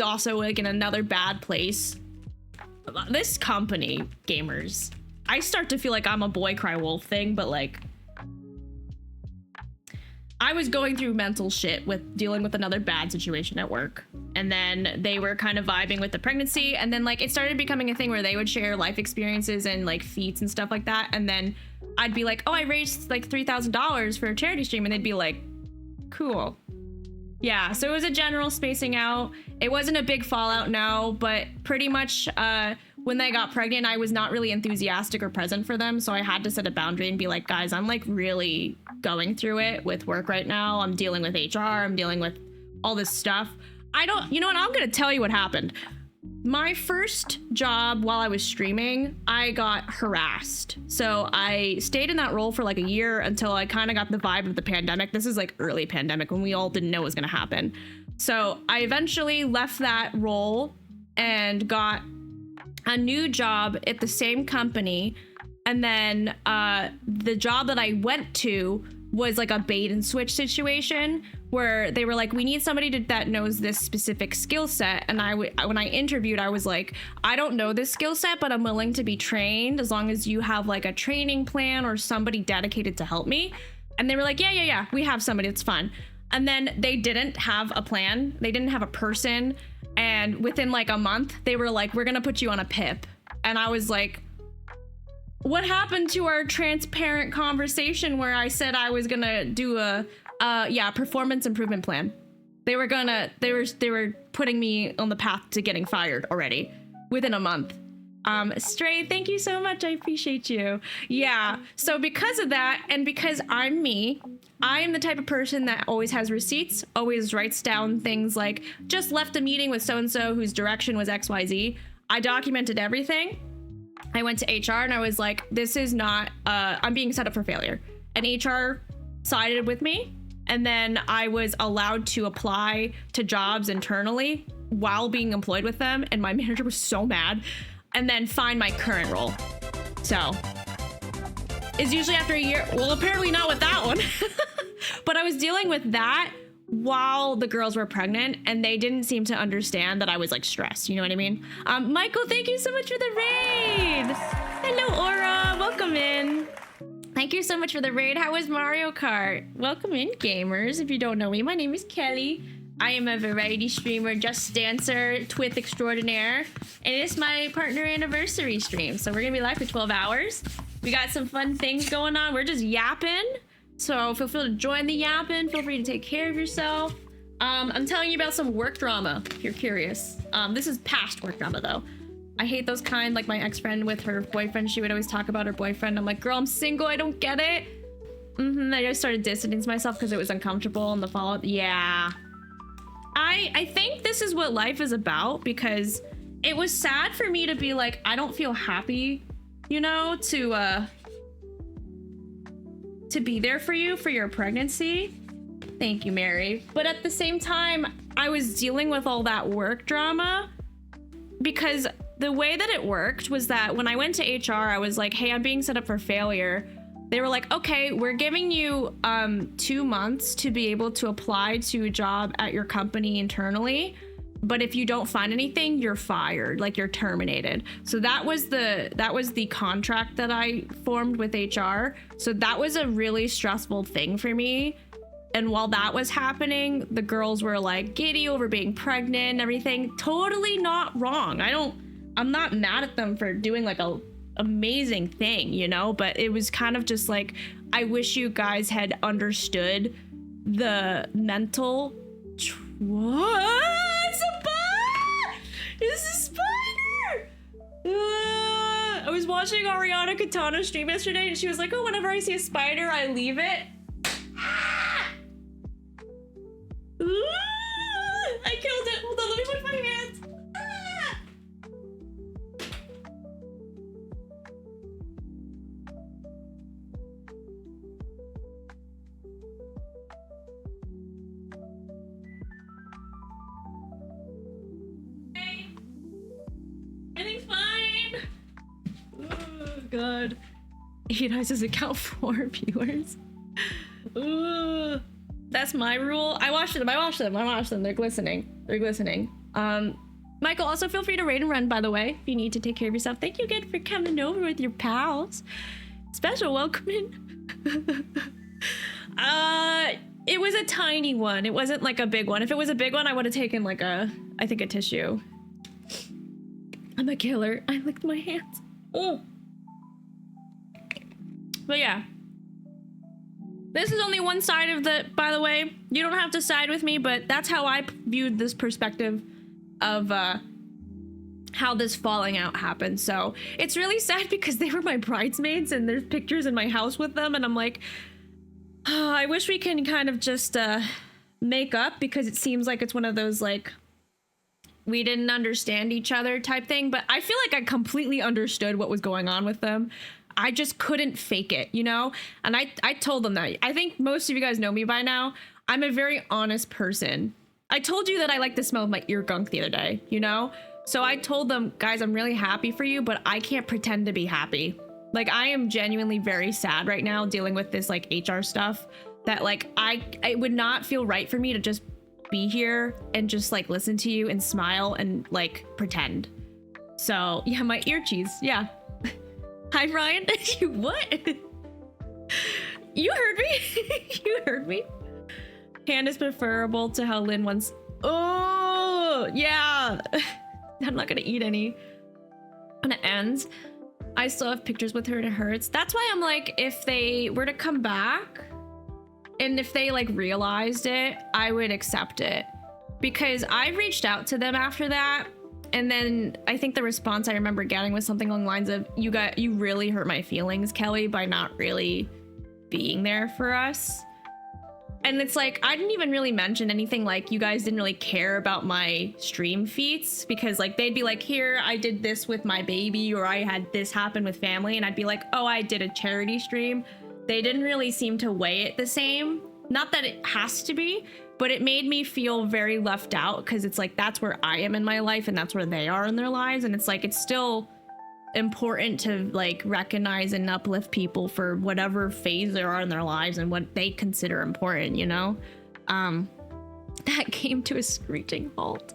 also like in another bad place. This company, gamers, I start to feel like I'm a boy cry wolf thing, but like I was going through mental shit with dealing with another bad situation at work. And then they were kind of vibing with the pregnancy. And then like it started becoming a thing where they would share life experiences and like feats and stuff like that. And then I'd be like, oh, I raised like $3,000 for a charity stream. And they'd be like, cool. Yeah, so it was a general spacing out. It wasn't a big fallout, no, but pretty much when they got pregnant, I was not really enthusiastic or present for them. So I had to set a boundary and be like, guys, I'm like really going through it with work right now. I'm dealing with HR. I'm dealing with all this stuff. You know what? I'm going to tell you what happened. My first job while I was streaming, I got harassed. So I stayed in that role for like a year until I kind of got the vibe of the pandemic. This is like early pandemic when we all didn't know what was going to happen. So I eventually left that role and got a new job at the same company. And then the job that I went to was like a bait and switch situation where they were like, we need somebody that knows this specific skill set. And when I interviewed, I was like, I don't know this skill set, but I'm willing to be trained as long as you have like a training plan or somebody dedicated to help me. And they were like, yeah, we have somebody, it's fun. And then they didn't have a plan. They didn't have a person. And within like a month, they were like, we're gonna put you on a PIP. And I was like, what happened to our transparent conversation where I said I was gonna do a performance improvement plan? They were putting me on the path to getting fired already within a month. Stray, thank you so much. I appreciate you. Yeah. So because of that, and because I'm me, I am the type of person that always has receipts, always writes down things like, just left a meeting with so-and-so whose direction was XYZ. I documented everything. I went to HR and I was like, this is not, I'm being set up for failure. And HR sided with me. And then I was allowed to apply to jobs internally while being employed with them. And my manager was so mad. And then find my current role. So it's usually after a year. Well, apparently not with that one. But I was dealing with that while the girls were pregnant, and they didn't seem to understand that I was like stressed. You know what I mean? Michael, thank you so much for the raid. Hello, Aura. Welcome in. Thank you so much for the raid. How was Mario Kart? Welcome in, gamers. If you don't know me, my name is Kelly. I am a variety streamer, just dancer, twith extraordinaire, and it's my partner anniversary stream. So we're gonna be live for 12 hours. We got some fun things going on. We're just yapping. So feel free to join the yapping. Feel free to take care of yourself. I'm telling you about some work drama, if you're curious. This is past work drama though. I hate those kind, like my ex-friend with her boyfriend. She would always talk about her boyfriend. I'm like, girl, I'm single, I don't get it. I just started distancing myself because it was uncomfortable and the follow-up, yeah. I think this is what life is about, because it was sad for me to be like, I don't feel happy, you know, to be there for you for your pregnancy. Thank you, Mary. But at the same time, I was dealing with all that work drama, because the way that it worked was that when I went to HR, I was like, hey, I'm being set up for failure. They were like, okay, we're giving you 2 months to be able to apply to a job at your company internally. But if you don't find anything, you're fired, like you're terminated. So that was the contract that I formed with HR. So that was a really stressful thing for me. And while that was happening, the girls were like giddy over being pregnant and everything. Totally not wrong. I'm not mad at them for doing like a amazing thing, you know, but it was kind of just like, I wish you guys had understood the mental what? It's a spider! I was watching Ariana Katana stream yesterday and she was like, oh, whenever I see a spider, I leave it. I killed it. Hold on, let me put my hands. Everything's fine. Oh, God. 8 eyes doesn't count 4 viewers. Ooh. That's my rule. I watched them. They're glistening. Michael, also feel free to raid and run, by the way, if you need to take care of yourself. Thank you again for coming over with your pals. Special welcome in. It was a tiny one. It wasn't like a big one. If it was a big one, I would have taken like I think a tissue. I'm a killer. I licked my hands. Oh. But yeah. This is only one side of the, by the way, you don't have to side with me, but that's how I viewed this perspective of how this falling out happened. So it's really sad because they were my bridesmaids and there's pictures in my house with them. And I'm like, oh, I wish we can kind of just make up, because it seems like it's one of those like, we didn't understand each other type thing. But I feel like I completely understood what was going on with them. I just couldn't fake it, you know? And I told them that. I think most of you guys know me by now. I'm a very honest person. I told you that I like the smell of my ear gunk the other day, you know? So I told them, guys, I'm really happy for you, but I can't pretend to be happy. Like, I am genuinely very sad right now dealing with this like HR stuff that like, it would not feel right for me to just be here and just like listen to you and smile and like pretend. So yeah, my ear cheese, yeah. Hi, Ryan. What? You heard me. You heard me. Hand is preferable to how Lynn once. Oh, yeah. I'm not gonna eat any. When it ends, I still have pictures with her and it hurts. That's why I'm like, if they were to come back and if they like realized it, I would accept it. Because I reached out to them after that And then I think the response I remember getting was something along the lines of, you really hurt my feelings, Kelly, by not really being there for us. And it's like, I didn't even really mention anything like you guys didn't really care about my stream feats, because like they'd be like, here, I did this with my baby, or I had this happen with family, and I'd be like, oh, I did a charity stream. They didn't really seem to weigh it the same. Not that it has to be, but it made me feel very left out, because it's like, that's where I am in my life and that's where they are in their lives. And it's like, it's still important to like recognize and uplift people for whatever phase they are in their lives and what they consider important, you know? That came to a screeching halt.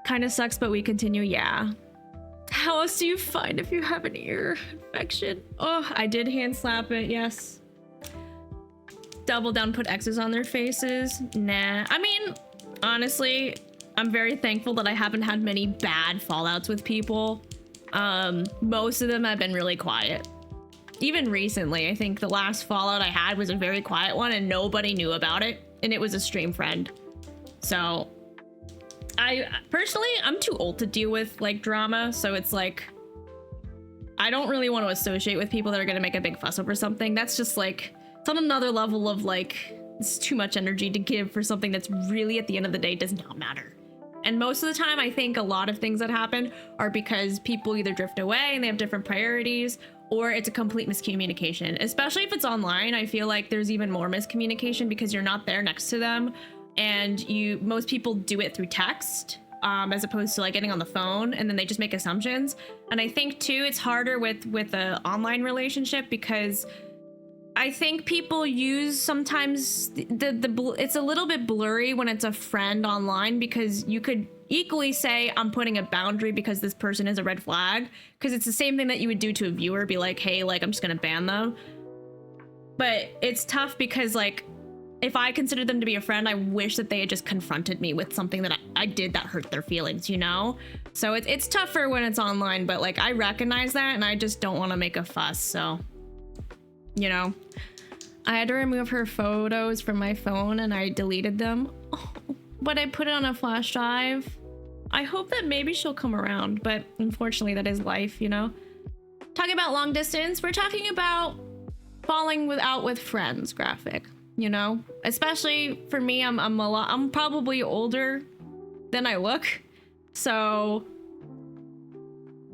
Kind of sucks, but we continue. Yeah. How else do you find if you have an ear infection? Oh, I did hand slap it. Yes. Double down, put X's on their faces. Nah. I mean, honestly, I'm very thankful that I haven't had many bad fallouts with people. Most of them have been really quiet. Even recently, I think the last fallout I had was a very quiet one and nobody knew about it, and it was a stream friend. So I personally, I'm too old to deal with like drama, so it's like I don't really want to associate with people that are going to make a big fuss over something. That's just like, it's on another level of like, it's too much energy to give for something that's really at the end of the day does not matter. And most of the time, I think a lot of things that happen are because people either drift away and they have different priorities, or it's a complete miscommunication. Especially if it's online, I feel like there's even more miscommunication because you're not there next to them, and most people do it through text, as opposed to like getting on the phone, and then they just make assumptions. And I think too, it's harder with an online relationship because I think people use sometimes it's a little bit blurry when it's a friend online, because you could equally say I'm putting a boundary because this person is a red flag, because it's the same thing that you would do to a viewer, be like, hey, like I'm just gonna ban them. But it's tough because like if I considered them to be a friend, I wish that they had just confronted me with something that I did that hurt their feelings, you know? So it's tougher when it's online, but like I recognize that and I just don't want to make a fuss, so you know. I had to remove her photos from my phone and I deleted them. Oh, but I put it on a flash drive. I hope that maybe she'll come around, but unfortunately that is life, you know. Talking about long distance, we're talking about falling out with friends graphic, you know. Especially for me, I'm probably older than I look, so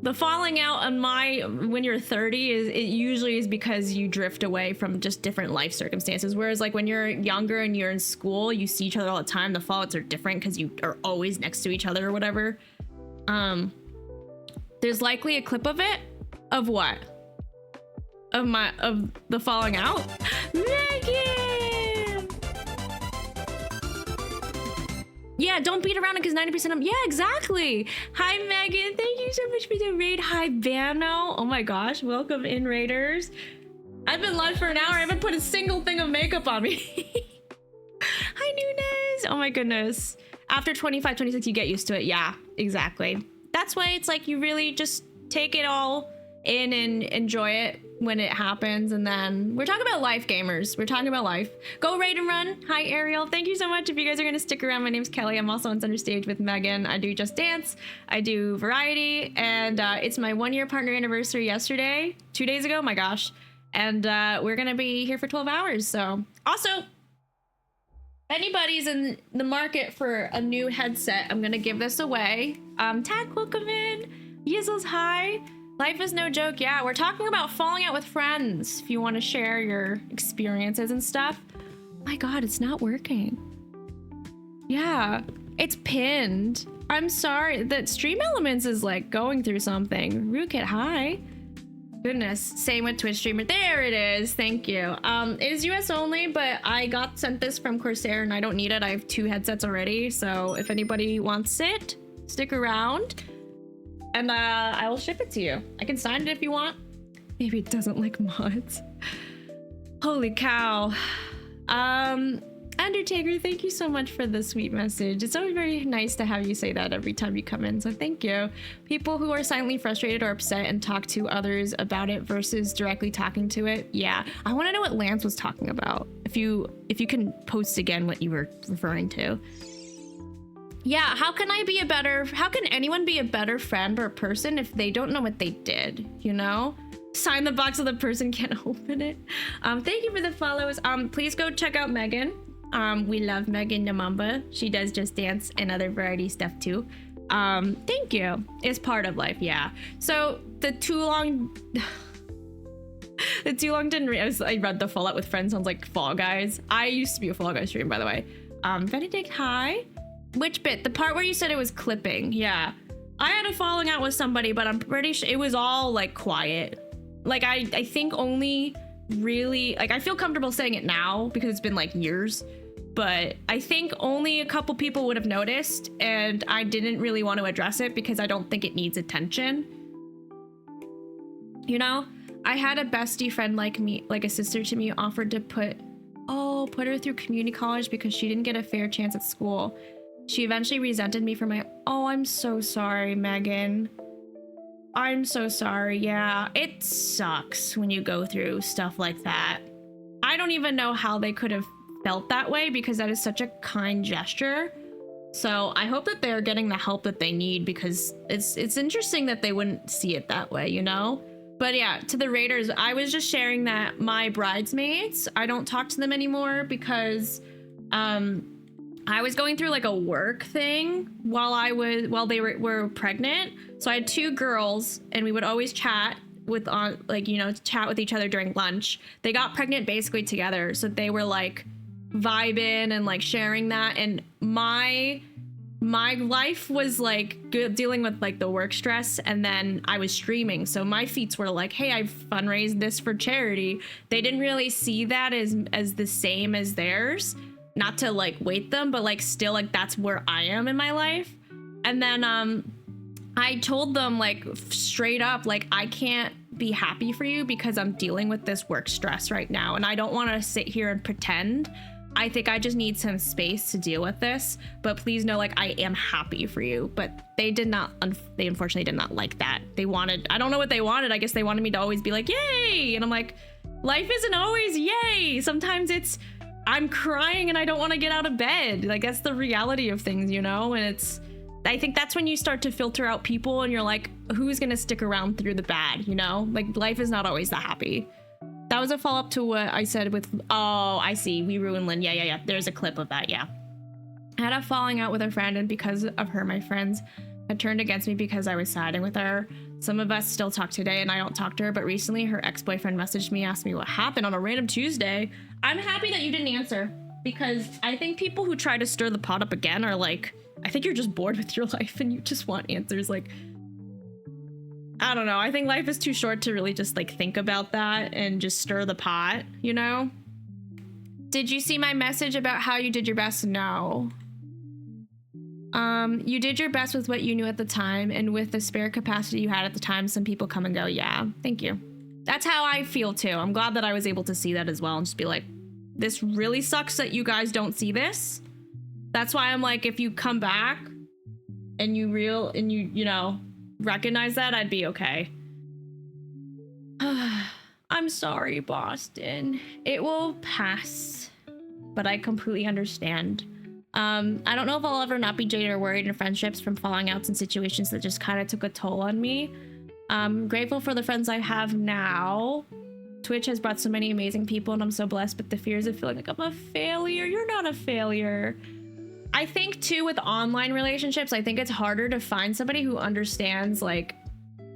the falling out on when you're 30 it usually is because you drift away from just different life circumstances. Whereas like when you're younger and you're in school, you see each other all the time. The fallouts are different because you are always next to each other or whatever. There's likely a clip of it. Of what? Of the falling out? Megan! Yeah, don't beat around it because 90% of... Yeah, exactly. Hi, Megan. Thank you so much for the raid. Hi, Bano. Oh my gosh. Welcome in, raiders. I've been live for an hour. I haven't put a single thing of makeup on me. Hi, Nunes. Oh my goodness. After 25, 26, you get used to it. Yeah, exactly. That's why it's like you really just take it all in and enjoy it when it happens. And then we're talking about life, gamers. We're talking about life. Go raid and run. Hi, Ariel. Thank you so much. If you guys are going to stick around, my name's Kelly. I'm also on Center Stage with Megan. I do Just Dance. I do Variety. And it's my 1-year partner anniversary yesterday. 2 days ago. My gosh. And we're going to be here for 12 hours. So also, anybody's in the market for a new headset, I'm going to give this away. Tack, welcome in. Yizzles, hi. Life is no joke. Yeah, we're talking about falling out with friends. If you want to share your experiences and stuff. My God, it's not working. Yeah, it's pinned. I'm sorry. That Stream Elements is like going through something. Rootkit, hi. Goodness, same with Twitch streamer. There it is. Thank you. It is US only, but I got sent this from Corsair and I don't need it. I have 2 headsets already. So if anybody wants it, stick around. And I will ship it to you. I can sign it if you want. Maybe it doesn't like mods. Holy cow. Undertaker, thank you so much for the sweet message. It's always very nice to have you say that every time you come in, so thank you. People who are silently frustrated or upset and talk to others about it versus directly talking to it. Yeah, I want to know what Lance was talking about. If you can post again what you were referring to. Yeah, how can anyone be a better friend or person if they don't know what they did, you know? Sign the box so the person can't open it. Thank you for the follows. Please go check out Megan. We love Megan Namamba. She does Just Dance and other variety stuff too. Thank you. It's part of life, yeah. So the too long didn't I read the Fallout with Friends sounds like Fall Guys. I used to be a Fall Guys streamer, by the way. Benedict, hi. Which bit? The part where you said it was clipping. Yeah. I had a falling out with somebody, but I'm pretty sure it was all like quiet. Like I think only really, like I feel comfortable saying it now because it's been like years, but I think only a couple people would have noticed, and I didn't really want to address it because I don't think it needs attention. You know, I had a bestie friend like me, like a sister to me, offered to put her through community college because she didn't get a fair chance at school. She eventually resented me for my, I'm so sorry, Megan. I'm so sorry. Yeah, it sucks when you go through stuff like that. I don't even know how they could have felt that way because that is such a kind gesture. So I hope that they're getting the help that they need because it's interesting that they wouldn't see it that way, you know? But yeah, to the Raiders, I was just sharing that my bridesmaids, I don't talk to them anymore because I was going through like a work thing while they were pregnant. So I had two girls and we would always chat with chat with each other during lunch. They got pregnant basically together. So they were like vibing and like sharing that. And my life was like dealing with like the work stress, and then I was streaming. So my feats were like, hey, I've fundraised this for charity. They didn't really see that as the same as theirs. Not to like weight them, but like still like that's where I am in my life. And then I told them like straight up, like I can't be happy for you because I'm dealing with this work stress right now, and I don't want to sit here and pretend. I think I just need some space to deal with this, but please know like I am happy for you. But they unfortunately did not like that. I don't know what they wanted. I guess they wanted me to always be like, yay. And I'm like, life isn't always yay. Sometimes it's I'm crying and I don't want to get out of bed. Like that's the reality of things, you know? And I think that's when you start to filter out people and you're like, who's going to stick around through the bad, you know? Like life is not always that happy. That was a follow-up to what I said with, I see, we ruined Lynn. Yeah. There's a clip of that, yeah. I had a falling out with a friend, and because of her, my friends had turned against me because I was siding with her. Some of us still talk today, and I don't talk to her, but recently her ex-boyfriend messaged me, asked me what happened on a random Tuesday. I'm happy that you didn't answer, because I think people who try to stir the pot up again are like, I think you're just bored with your life and you just want answers. Like, I don't know. I think life is too short to really just like think about that and just stir the pot, you know? Did you see my message about how you did your best? No. You did your best with what you knew at the time, and with the spare capacity you had at the time, some people come and go. Yeah, thank you. That's how I feel too. I'm glad that I was able to see that as well and just be like, this really sucks that you guys don't see this. That's why I'm like, if you come back and you know, recognize that, I'd be okay. I'm sorry, Boston. It will pass, but I completely understand. I don't know if I'll ever not be jaded or worried in friendships from falling outs and situations that just kind of took a toll on me. I'm grateful for the friends I have now. Twitch has brought so many amazing people and I'm so blessed, but the fears of feeling like I'm a failure. You're not a failure. I think too with online relationships, I think it's harder to find somebody who understands like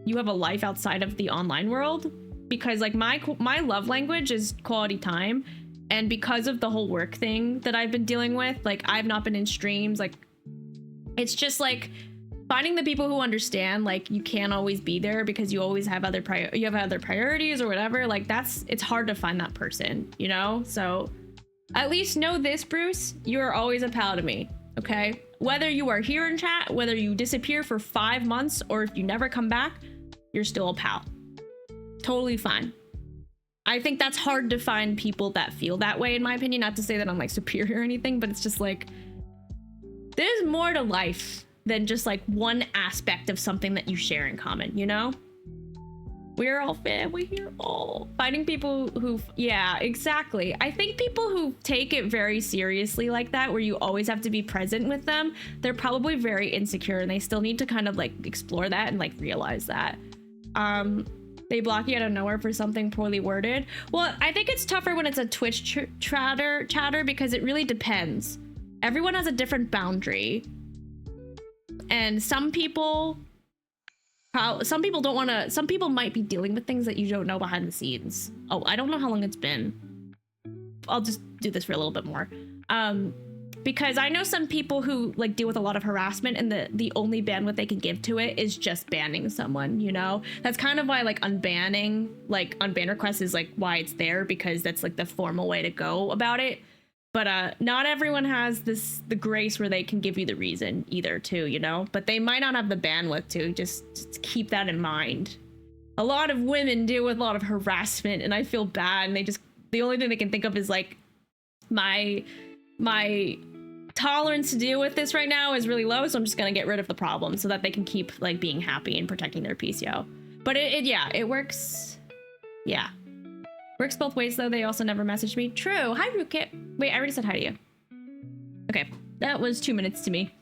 you have a life outside of the online world, because like my love language is quality time. And because of the whole work thing that I've been dealing with, like I've not been in streams, like it's just like finding the people who understand, like you can't always be there because you always have other priorities or whatever. Like it's hard to find that person, you know? So at least know this, Bruce, you are always a pal to me, okay? Whether you are here in chat, whether you disappear for 5 months, or if you never come back, you're still a pal. Totally fine. I think that's hard to find people that feel that way, in my opinion. Not to say that I'm like superior or anything, but it's just like, there's more to life than just like one aspect of something that you share in common, you know? We're all family here. Oh, finding people who, yeah, exactly. I think people who take it very seriously like that, where you always have to be present with them, they're probably very insecure and they still need to kind of like explore that and like realize that. They block you out of nowhere for something poorly worded. Well, I think it's tougher when it's a Twitch chatter because it really depends. Everyone has a different boundary. And some people don't want to, some people might be dealing with things that you don't know behind the scenes. Oh, I don't know how long it's been. I'll just do this for a little bit more. Because I know some people who like deal with a lot of harassment and the only bandwidth they can give to it is just banning someone, you know? That's kind of why like unbanning, like unban requests is like why it's there, because that's like the formal way to go about it. But not everyone has the grace where they can give you the reason either too, you know? But they might not have the bandwidth to just keep that in mind. A lot of women deal with a lot of harassment and I feel bad, and the only thing they can think of is like my tolerance to deal with this right now is really low, so I'm just gonna get rid of the problem so that they can keep like being happy and protecting their PCO. But it works. Yeah. Works both ways though. They also never messaged me. True. Hi, Rootkit. Wait, I already said hi to you. Okay, that was 2 minutes to me.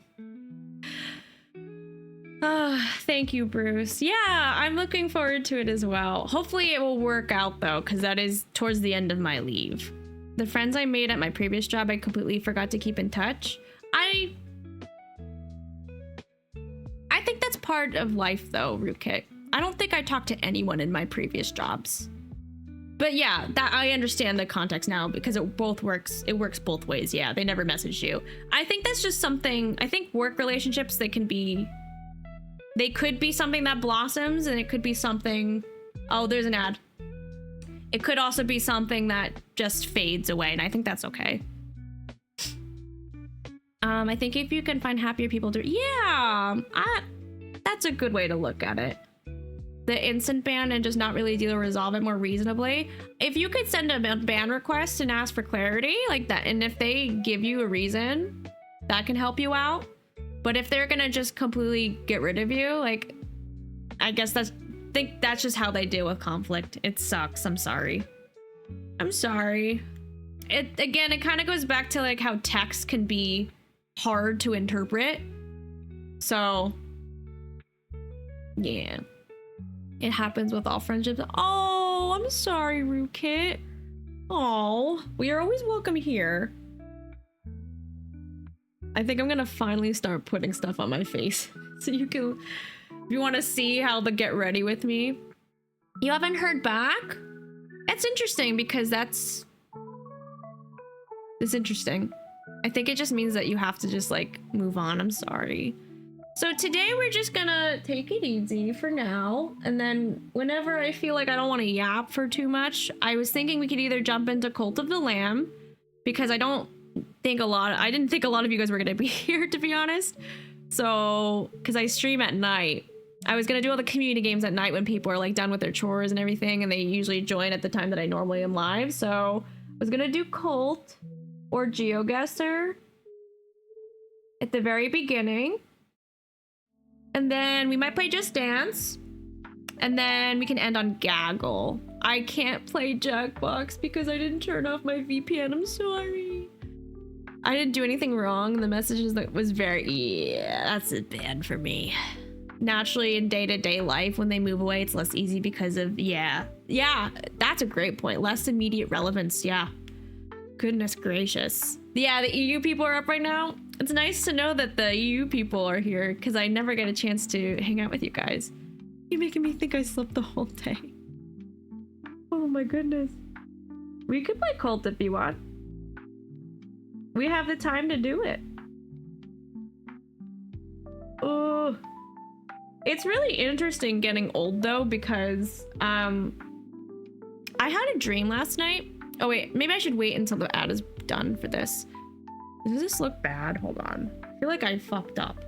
Thank you, Bruce. Yeah, I'm looking forward to it as well. Hopefully it will work out though, because that is towards the end of my leave. The friends I made at my previous job, I completely forgot to keep in touch. I think that's part of life though, Rootkit. I don't think I talked to anyone in my previous jobs. But yeah, that I understand the context now because it works both ways. Yeah, they never messaged you. I think that's just something, I think work relationships, they could be something that blossoms, and it could be something, oh, there's an ad. It could also be something that just fades away, and I think that's okay. I think if you can find happier people to, yeah, that's a good way to look at it. The instant ban and just not really deal or resolve it more reasonably. If you could send a ban request and ask for clarity like that, and if they give you a reason, that can help you out. But if they're gonna just completely get rid of you, like, I guess that's just how they deal with conflict. It sucks. I'm sorry. I'm sorry. Again, it kind of goes back to like how text can be hard to interpret. So yeah, it happens with all friendships. Oh, I'm sorry, Rootkit. Oh, we are always welcome here. I think I'm gonna finally start putting stuff on my face so you can, if you want to see how the get ready with me. You haven't heard back? That's interesting because it's interesting. I think it just means that you have to just like move on. I'm sorry. So today we're just gonna take it easy for now, and then whenever I feel like I don't want to yap for too much, I was thinking we could either jump into Cult of the Lamb, because I didn't think a lot of you guys were gonna be here, to be honest. So because I stream at night, I was gonna do all the community games at night when people are like done with their chores and everything, and they usually join at the time that I normally am live. So I was gonna do Cult or GeoGuessr at the very beginning. And then we might play Just Dance. And then we can end on Gaggle. I can't play Jackbox because I didn't turn off my VPN. I'm sorry. I didn't do anything wrong. The messages that was very, yeah, that's bad for me. Naturally, in day-to-day life, when they move away, it's less easy because of, yeah, that's a great point. Less immediate relevance, yeah. Goodness gracious. Yeah, the EU people are up right now. It's nice to know that the EU people are here because I never get a chance to hang out with you guys. You're making me think I slept the whole day. Oh my goodness. We could play Cult if you want. We have the time to do it. Oh, it's really interesting getting old though, because I had a dream last night. Oh wait, maybe I should wait until the ad is done for this. Does this look bad? Hold on. I feel like I fucked up.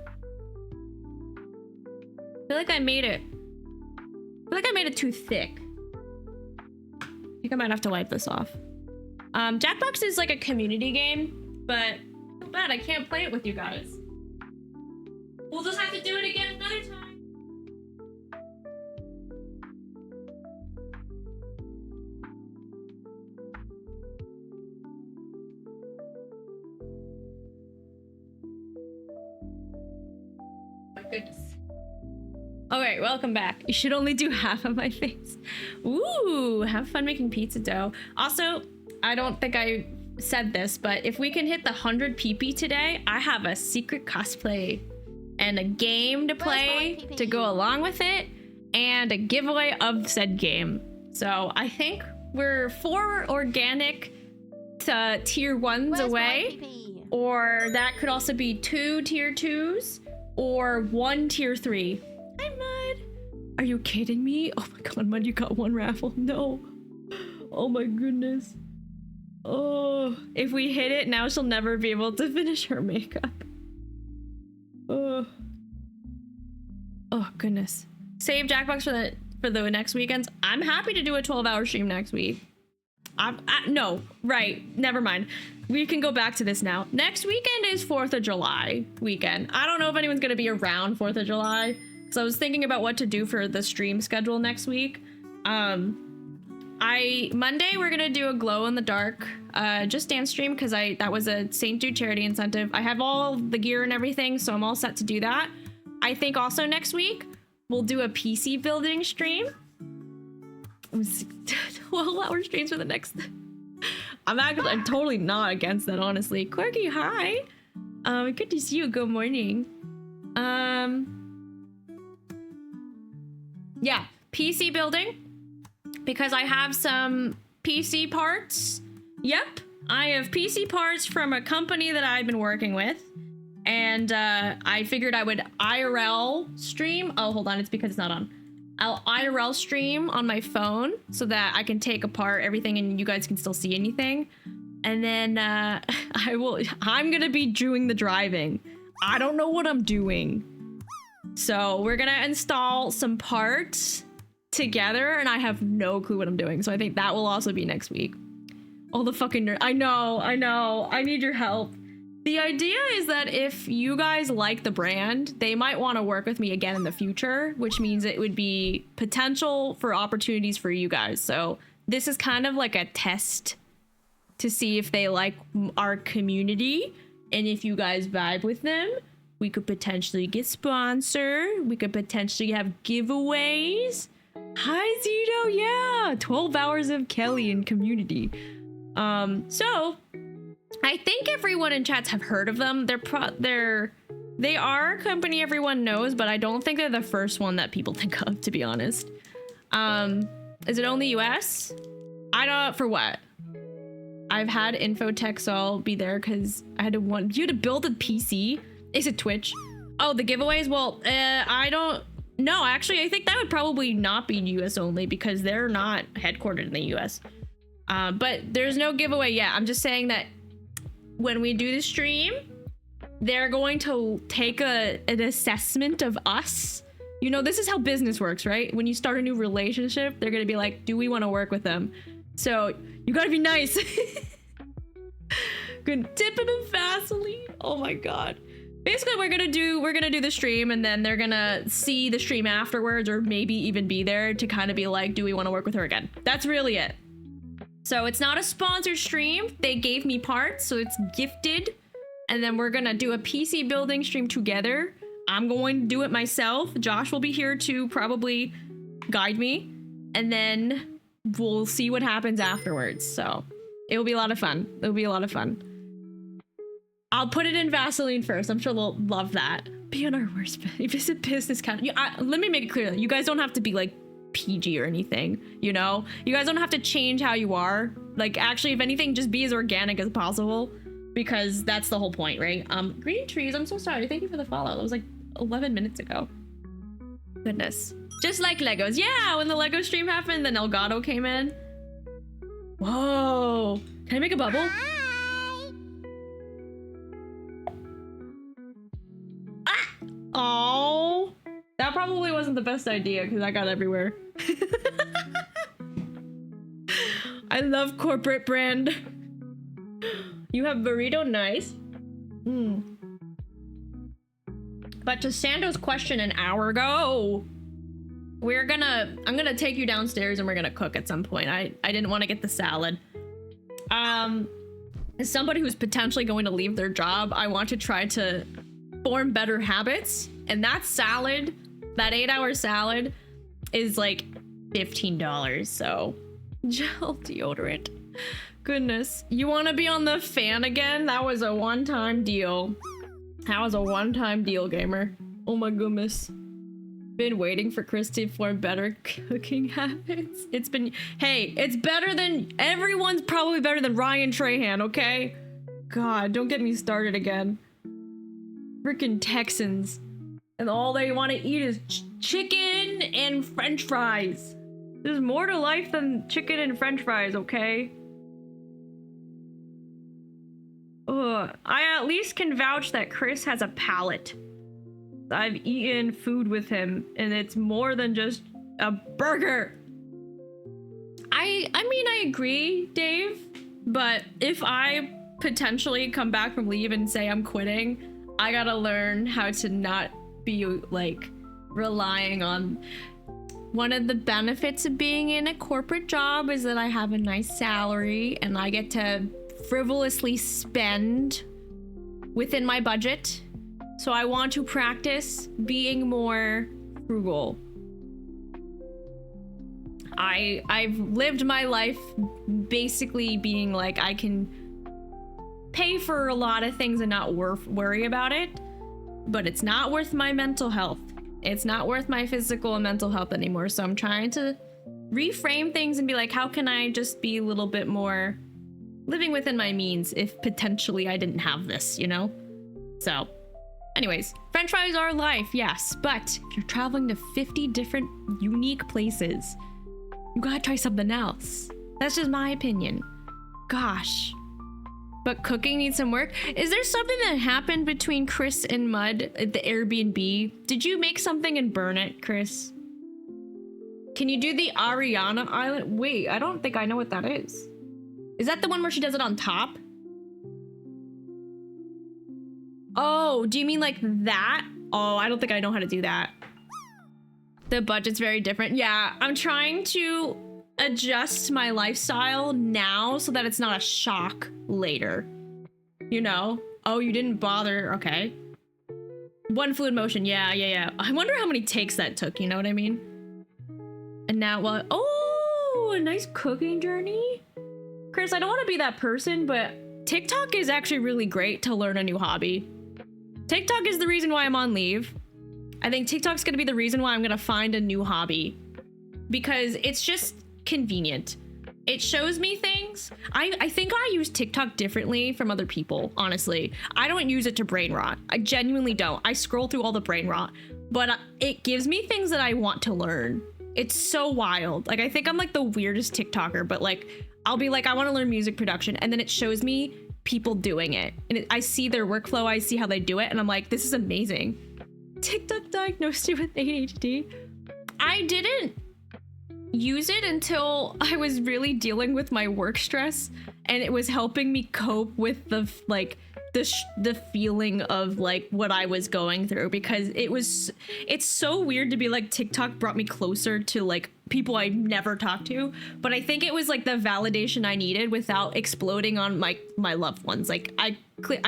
I feel like I made it too thick. I think I might have to wipe this off. Jackbox is like a community game, but too bad I can't play it with you guys. We'll just have to do it again another time. goodness. Okay, welcome back. You should only do half of my face. Ooh, have fun making pizza dough. Also, I don't think I said this, but if we can hit the 100 PP today, I have a secret cosplay and a game to play to go along with it, and a giveaway of said game. So I think we're 4 organic to tier 1s away, or that could also be 2 tier 2s or 1 tier 3. Hi, Mud. Are you kidding me? Oh my god, Mud, you got 1 raffle. No. Oh my goodness. Oh, if we hit it, now she'll never be able to finish her makeup. Oh goodness. Save Jackbox for the next weekends. I'm happy to do a 12-hour stream next week. No, right, never mind. We can go back to this now. Next weekend is 4th of July weekend. I don't know if anyone's gonna be around 4th of July, because I was thinking about what to do for the stream schedule next week. Monday we're gonna do a glow in the dark just dance stream, because that was a St. Jude charity incentive. I have all the gear and everything, so I'm all set to do that. I think also next week we'll do a PC building stream. 12-hour streams for the next. I'm totally not against that, honestly. Quirky, hi. Good to see you. Good morning. Yeah, PC building, because I have some PC parts. Yep, I have PC parts from a company that I've been working with, and I figured I would IRL stream. Oh, hold on, it's because it's not on. I'll IRL stream on my phone so that I can take apart everything and you guys can still see anything. And then I'm gonna be doing the driving. I don't know what I'm doing. So we're gonna install some parts together and I have no clue what I'm doing. So I think that will also be next week. All the fucking nerd. I know. I need your help. The idea is that if you guys like the brand, they might want to work with me again in the future, which means it would be potential for opportunities for you guys. So this is kind of like a test to see if they like our community, and if you guys vibe with them, we could potentially get sponsored. We could potentially have giveaways. Hi, Zito. Yeah, 12 hours of Kelly and community. So I think everyone in chats have heard of them. They are a company everyone knows, but I don't think they're the first one that people think of, to be honest. Is it only US? I don't, for what? I've had Infotexol be there because you had to build a PC. Is it Twitch? Oh, the giveaways? Well, I don't know. Actually, I think that would probably not be US only because they're not headquartered in the US. But there's no giveaway yet. I'm just saying that when we do the stream, they're going to take an assessment of us. You know, this is how business works, right? When you start a new relationship, they're gonna be like, do we want to work with them? So you gotta be nice. Good. Dip him in Vaseline. Oh my god. Basically, we're gonna do the stream, and then they're gonna see the stream afterwards, or maybe even be there to kind of be like, do we want to work with her again? That's really it. So it's not a sponsored stream. They gave me parts, so it's gifted. And then we're gonna do a PC building stream together. I'm going to do it myself. Josh will be here to probably guide me. And then we'll see what happens afterwards. So it will be a lot of fun. It'll be a lot of fun. I'll put it in Vaseline first. I'm sure they'll love that. Be on our worst visit business count. Let me make it clear. You guys don't have to be like PG or anything, you know? You guys don't have to change how you are. Like, actually, if anything, just be as organic as possible, because that's the whole point, right? Green trees, I'm so sorry. Thank you for the follow. That was like 11 minutes ago. Goodness. Just like Legos. Yeah, when the Lego stream happened, then Elgato came in. Whoa. Can I make a bubble? Ah! Oh. That probably wasn't the best idea because I got everywhere. I love corporate brand. You have burrito, nice. But to Sando's question an hour ago, I'm gonna take you downstairs and we're gonna cook at some point. I didn't want to get the salad. As somebody who's potentially going to leave their job, I want to try to form better habits. And that salad, that 8-hour salad is like $15. So gel deodorant. Goodness. You want to be on the fan again? That was a one-time deal. That was a one-time deal, gamer. Oh my goodness. Been waiting for Chris to form better cooking habits. It's been, hey, it's better than, everyone's probably better than Ryan Trahan, okay? God, don't get me started again. Freaking Texans. And all they want to eat is chicken and French fries. There's more to life than chicken and French fries, okay? Ugh. I at least can vouch that Chris has a palate. I've eaten food with him, and it's more than just a burger. I mean, I agree, Dave, but if I potentially come back from leave and say I'm quitting, I gotta learn how to not be like relying on. One of the benefits of being in a corporate job is that I have a nice salary and I get to frivolously spend within my budget. So I want to practice being more frugal. I've lived my life basically being like, I can pay for a lot of things and not worry about it, but it's not worth my mental health. It's not worth my physical and mental health anymore. So I'm trying to reframe things and be like, how can I just be a little bit more living within my means if potentially I didn't have this, you know? So anyways, French fries are life, yes, but if you're traveling to 50 different unique places, you gotta try something else. That's just my opinion. Gosh. But cooking needs some work. Is there something that happened between Chris and Mud at the Airbnb? Did you make something and burn it, Chris? Can you do the Ariana Island? Wait, I don't think I know what that is. Is that the one where she does it on top? Oh, do you mean like that? Oh, I don't think I know how to do that. The budget's very different. Yeah, I'm trying to adjust my lifestyle now so that it's not a shock later. You know? Oh, you didn't bother. Okay. One fluid motion. Yeah. I wonder how many takes that took. You know what I mean? And now, well, oh, a nice cooking journey. Chris, I don't want to be that person, but TikTok is actually really great to learn a new hobby. TikTok is the reason why I'm on leave. I think TikTok's gonna be the reason why I'm gonna find a new hobby, because it's just convenient. It shows me things. I think I use TikTok differently from other people, honestly. I don't use it to brain rot. I genuinely don't. I scroll through all the brain rot, but it gives me things that I want to learn. It's so wild. Like, I think I'm like the weirdest TikToker, but like, I'll be like, I want to learn music production, and then it shows me people doing it, and I see their workflow, I see how they do it, and I'm like, this is amazing. TikTok diagnosed you with ADHD. I didn't use it until I was really dealing with my work stress, and it was helping me cope with the the feeling of like what I was going through, because it's so weird to be like, TikTok brought me closer to like people I never talked to, but I think it was like the validation I needed without exploding on my loved ones. Like I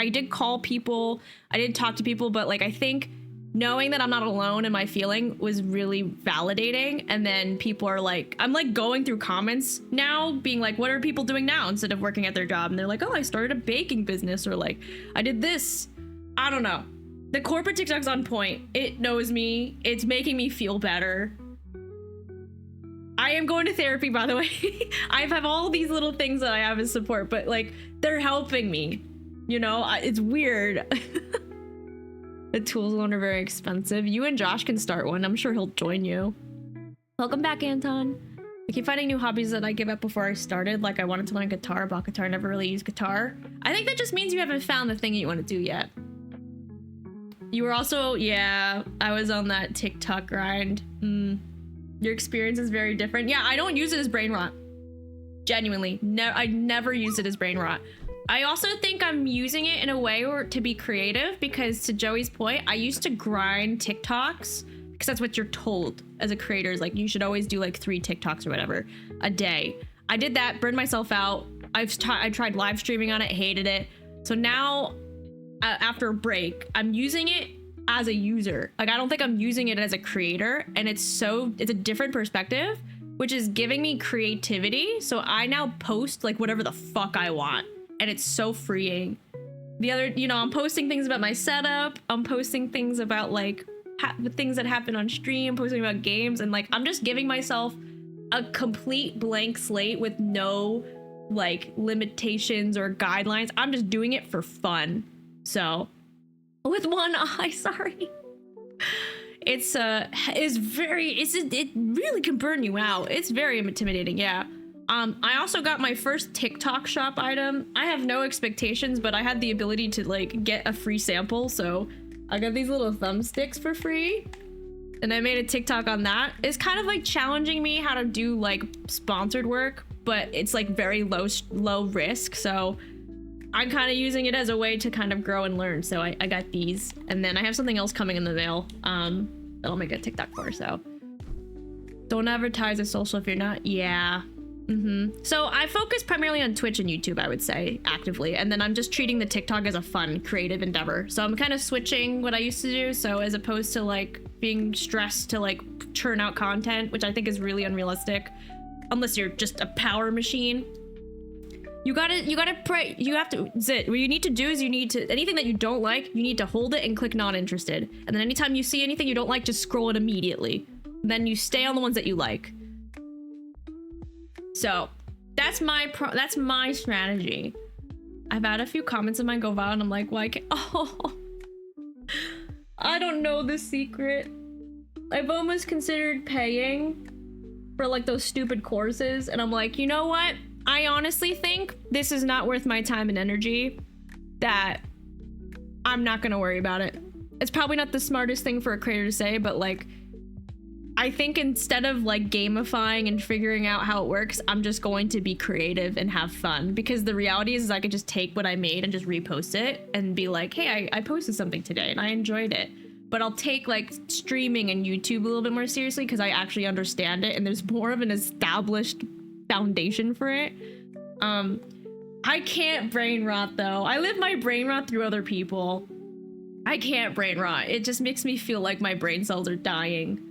did call people, I did talk to people, but like I think knowing that I'm not alone in my feeling was really validating. And then people are like, I'm like going through comments now being like, what are people doing now instead of working at their job? And they're like, oh, I started a baking business, or like I did this. I don't know. The corporate TikTok's on point. It knows me. It's making me feel better. I am going to therapy, by the way. I have all these little things that I have as support, but like they're helping me, you know. It's weird. The tools alone are very expensive. You and Josh can start one. I'm sure he'll join you. Welcome back, Anton. I keep finding new hobbies that I give up before I started. Like I wanted to learn guitar, bought guitar, never really used guitar. I think that just means you haven't found the thing you want to do yet. You were also, yeah, I was on that TikTok grind. Your experience is very different. Yeah, I don't use it as brain rot. Genuinely, I never used it as brain rot. I also think I'm using it in a way to be creative, because to Joey's point, I used to grind TikToks because that's what you're told as a creator, is like you should always do like 3 TikToks or whatever a day. I did that, burned myself out. I tried live streaming on it, hated it. So now after a break, I'm using it as a user. Like, I don't think I'm using it as a creator, and it's a different perspective, which is giving me creativity. So I now post like whatever the fuck I want, and it's so freeing. The other, you know, I'm posting things about my setup. I'm posting things about like the things that happen on stream, posting about games, and like I'm just giving myself a complete blank slate with no like limitations or guidelines. I'm just doing it for fun. So with one eye, sorry. It really can burn you out. It's very intimidating, yeah. I also got my first TikTok shop item. I have no expectations, but I had the ability to like get a free sample, so I got these little thumbsticks for free, and I made a TikTok on that. It's kind of like challenging me how to do like sponsored work, but it's like very low risk, so I'm kind of using it as a way to kind of grow and learn. So I got these, and then I have something else coming in the mail that I'll make a TikTok for. So don't advertise a social if you're not. Yeah. So I focus primarily on Twitch and YouTube, I would say, actively, and then I'm just treating the TikTok as a fun creative endeavor. So I'm kind of switching what I used to do, so as opposed to like being stressed to like churn out content, which I think is really unrealistic unless you're just a power machine. You gotta pray. You have to, what you need to do is anything that you don't like, you need to hold it and click not interested, and then anytime you see anything you don't like, just scroll it immediately. Then you stay on the ones that you like. So that's my strategy. I've had a few comments of mine go viral, and I'm like, why can't, oh, I don't know the secret. I've almost considered paying for like those stupid courses, and I'm like, you know what? I honestly think this is not worth my time and energy, that I'm not gonna worry about it. It's probably not the smartest thing for a creator to say, but like, I think instead of like gamifying and figuring out how it works, I'm just going to be creative and have fun, because the reality is I could just take what I made and just repost it and be like, hey, I posted something today and I enjoyed it. But I'll take like streaming and YouTube a little bit more seriously because I actually understand it and there's more of an established foundation for it. I can't brain rot though. I live my brain rot through other people. I can't brain rot. It just makes me feel like my brain cells are dying.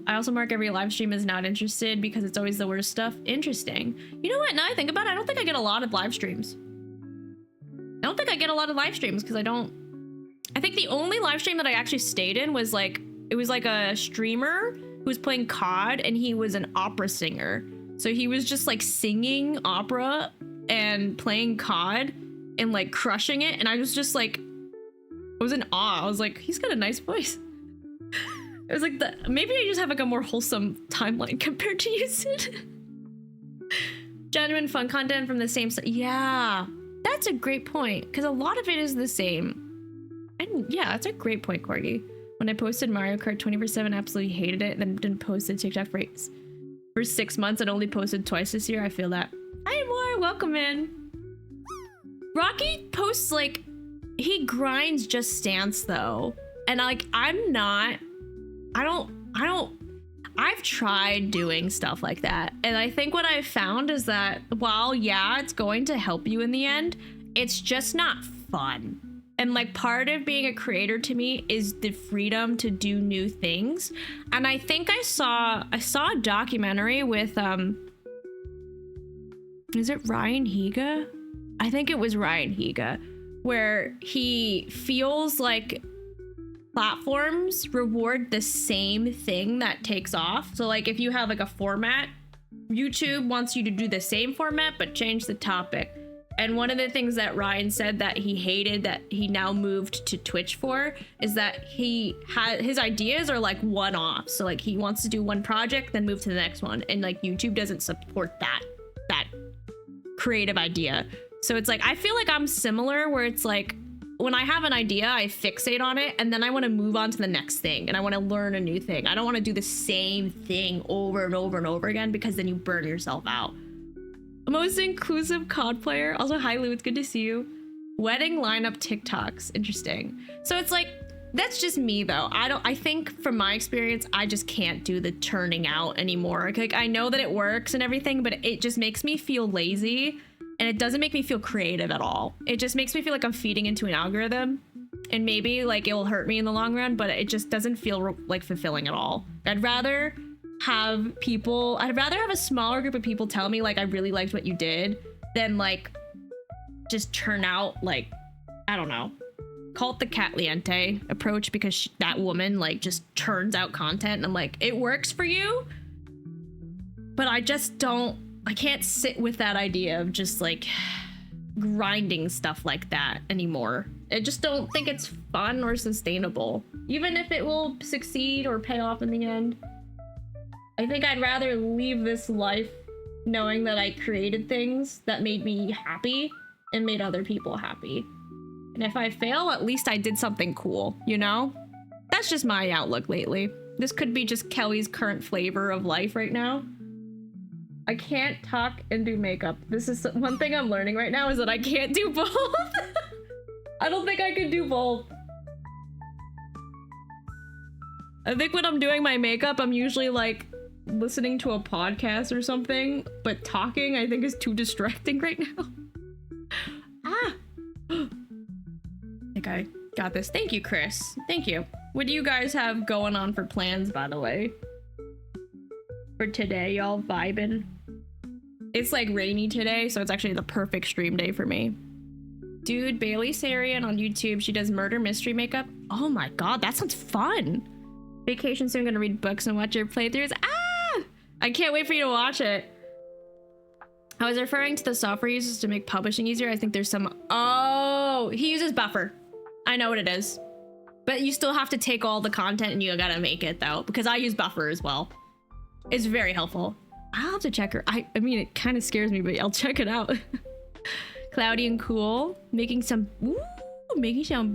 I also mark every live stream as not interested because it's always the worst stuff. Interesting. You know what? Now I think about it, I don't think I get a lot of live streams. Because I think the only live stream that I actually stayed in was like, it was like a streamer who was playing COD and he was an opera singer. So he was just like singing opera and playing COD and like crushing it. And I was just like, I was in awe. I was like, he's got a nice voice. It was like maybe I just have like a more wholesome timeline compared to you, Sid. Genuine fun content from the same site. Yeah, that's a great point, because a lot of it is the same. And yeah, that's a great point, Corgi. When I posted Mario Kart 24/7, absolutely hated it, and then didn't post it TikTok for 6 months and only posted twice this year. I feel that. Hi, Moore, welcome in. Rocky posts like, he grinds just stance though, and like I've tried doing stuff like that, and I think what I've found is that while yeah, it's going to help you in the end, it's just not fun. And like part of being a creator to me is the freedom to do new things. And I think I saw a documentary with is it Ryan Higa? I think it was Ryan Higa, where he feels like platforms reward the same thing that takes off. So like if you have like a format, YouTube wants you to do the same format but change the topic. And one of the things that Ryan said that he hated that he now moved to Twitch for is that his ideas are like one-off. So like he wants to do one project then move to the next one, and like YouTube doesn't support that creative idea. So it's like I feel like I'm similar, where it's like when I have an idea, I fixate on it, and then I want to move on to the next thing, and I want to learn a new thing. I don't want to do the same thing over and over and over again, because then you burn yourself out. Most inclusive COD player. Also, hi Lou, it's good to see you. Wedding lineup TikToks. Interesting. So it's like, that's just me though. I think from my experience, I just can't do the turning out anymore. Like I know that it works and everything, but it just makes me feel lazy. And it doesn't make me feel creative at all. It just makes me feel like I'm feeding into an algorithm. and maybe like it will hurt me in the long run, but it just doesn't feel like fulfilling at all. I'd rather have a smaller group of people tell me like I really liked what you did than like just turn out like, I don't know, call it the Catliente approach, because that woman like just churns out content and I'm like, it works for you, but I can't sit with that idea of just like grinding stuff like that anymore. I just don't think it's fun or sustainable, even if it will succeed or pay off in the end. I think I'd rather leave this life knowing that I created things that made me happy and made other people happy. And if I fail, at least I did something cool, you know? That's just my outlook lately. This could be just Kelly's current flavor of life right now. I can't talk and do makeup. This is one thing I'm learning right now, is that I can't do both. I don't think I could do both. I think when I'm doing my makeup, I'm usually like listening to a podcast or something, but talking I think is too distracting right now. Ah! I think I got this. Thank you, Chris. Thank you. What do you guys have going on for plans, by the way? For today, y'all vibing? It's like rainy today, so it's actually the perfect stream day for me. Dude, Bailey Sarian on YouTube. She does murder mystery makeup. Oh my god, that sounds fun. Vacation soon, gonna read books and watch your playthroughs. Ah! I can't wait for you to watch it. I was referring to the software uses to make publishing easier. I think there's some... Oh, he uses Buffer. I know what it is. But you still have to take all the content and you gotta make it though, because I use Buffer as well. It's very helpful. I'll have to check her. I mean, it kind of scares me, but I'll check it out. Cloudy and cool. Making some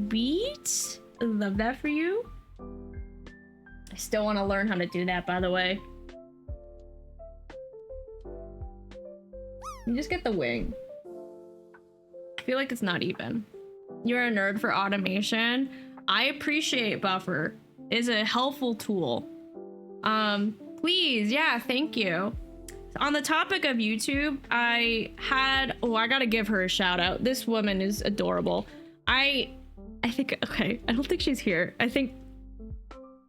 beats. I love that for you. I still want to learn how to do that, by the way. You just get the wing. I feel like it's not even. You're a nerd for automation. I appreciate Buffer. It's a helpful tool. Please, yeah, thank you. On the topic of YouTube, I gotta give her a shout out. This woman is adorable. I think, okay, I don't think she's here. I think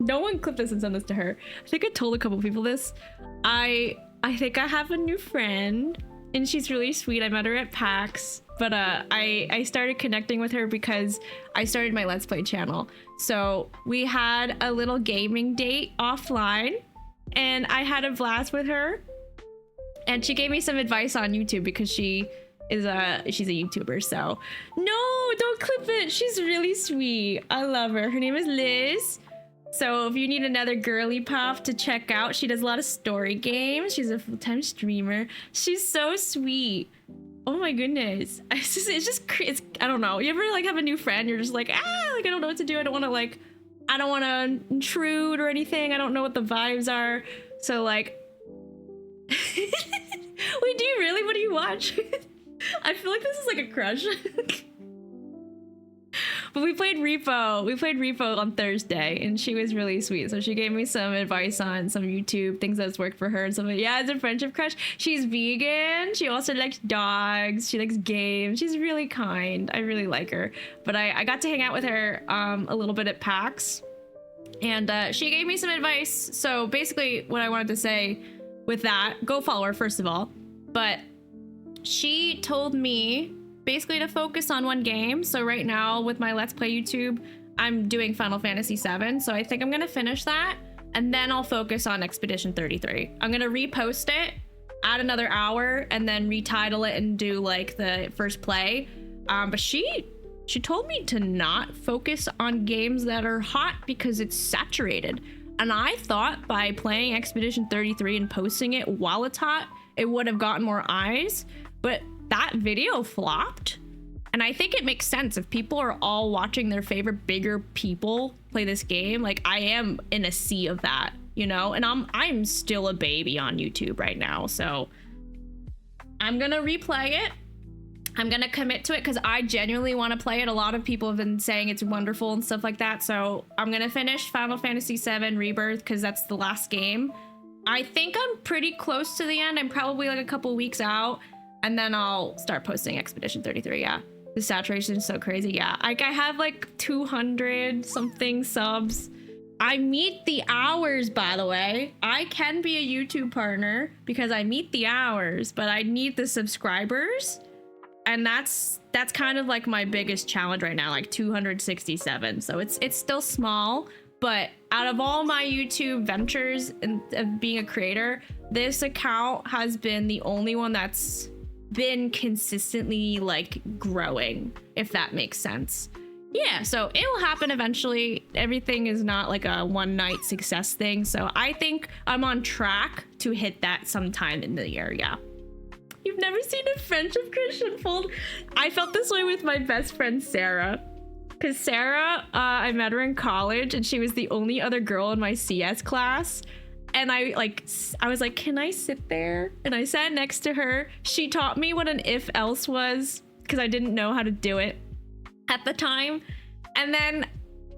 no one clip this and send this to her. I think I told a couple people this. I think I have a new friend and she's really sweet. I met her at PAX, but I started connecting with her because I started my Let's Play channel. So we had a little gaming date offline and I had a blast with her. And she gave me some advice on YouTube because she's a YouTuber, so no, don't clip it. She's really sweet. I love her. Her name is Liz. So if you need another girly pop to check out, she does a lot of story games. She's a full-time streamer. She's so sweet. Oh my goodness. It's I don't know. You ever like have a new friend? You're just like, like I don't know what to do. I don't want to intrude or anything. I don't know what the vibes are. So like, wait, do you really? What do you watch? I feel like this is like a crush. But we played Repo on Thursday and she was really sweet. So she gave me some advice on some YouTube things that's worked for her and something. Yeah, it's a friendship crush. She's vegan. She also likes dogs. She likes games. She's really kind. I really like her. But I got to hang out with her a little bit at PAX and she gave me some advice. So basically what I wanted to say with that, go follow her first of all, but she told me basically to focus on one game. So right now with my Let's Play YouTube, I'm doing Final Fantasy VII. So I think I'm gonna finish that and then I'll focus on Expedition 33. I'm gonna repost it, add another hour and then retitle it and do like the first play. But she told me to not focus on games that are hot because it's saturated. And I thought by playing Expedition 33 and posting it while it's hot, it would have gotten more eyes, but that video flopped. And I think it makes sense if people are all watching their favorite bigger people play this game. Like I am in a sea of that, you know, and I'm still a baby on YouTube right now. So I'm gonna replay it. I'm gonna commit to it because I genuinely want to play it. A lot of people have been saying it's wonderful and stuff like that. So I'm gonna finish Final Fantasy VII Rebirth because that's the last game. I think I'm pretty close to the end. I'm probably like a couple weeks out and then I'll start posting Expedition 33. Yeah, The saturation is so crazy. Yeah, like I have like 200 something subs. I meet the hours, by the way. I can be a YouTube partner because I meet the hours, but I need the subscribers. And that's kind of like my biggest challenge right now, like 267. So it's still small, but out of all my YouTube ventures and of being a creator, this account has been the only one that's been consistently like growing, if that makes sense. Yeah, so it will happen eventually. Everything is not like a one night success thing. So I think I'm on track to hit that sometime in the year. Yeah. You've never seen a friendship crush unfold? I felt this way with my best friend, Sarah. Because Sarah, I met her in college and she was the only other girl in my CS class. And I was like, can I sit there? And I sat next to her. She taught me what an if else was because I didn't know how to do it at the time. And then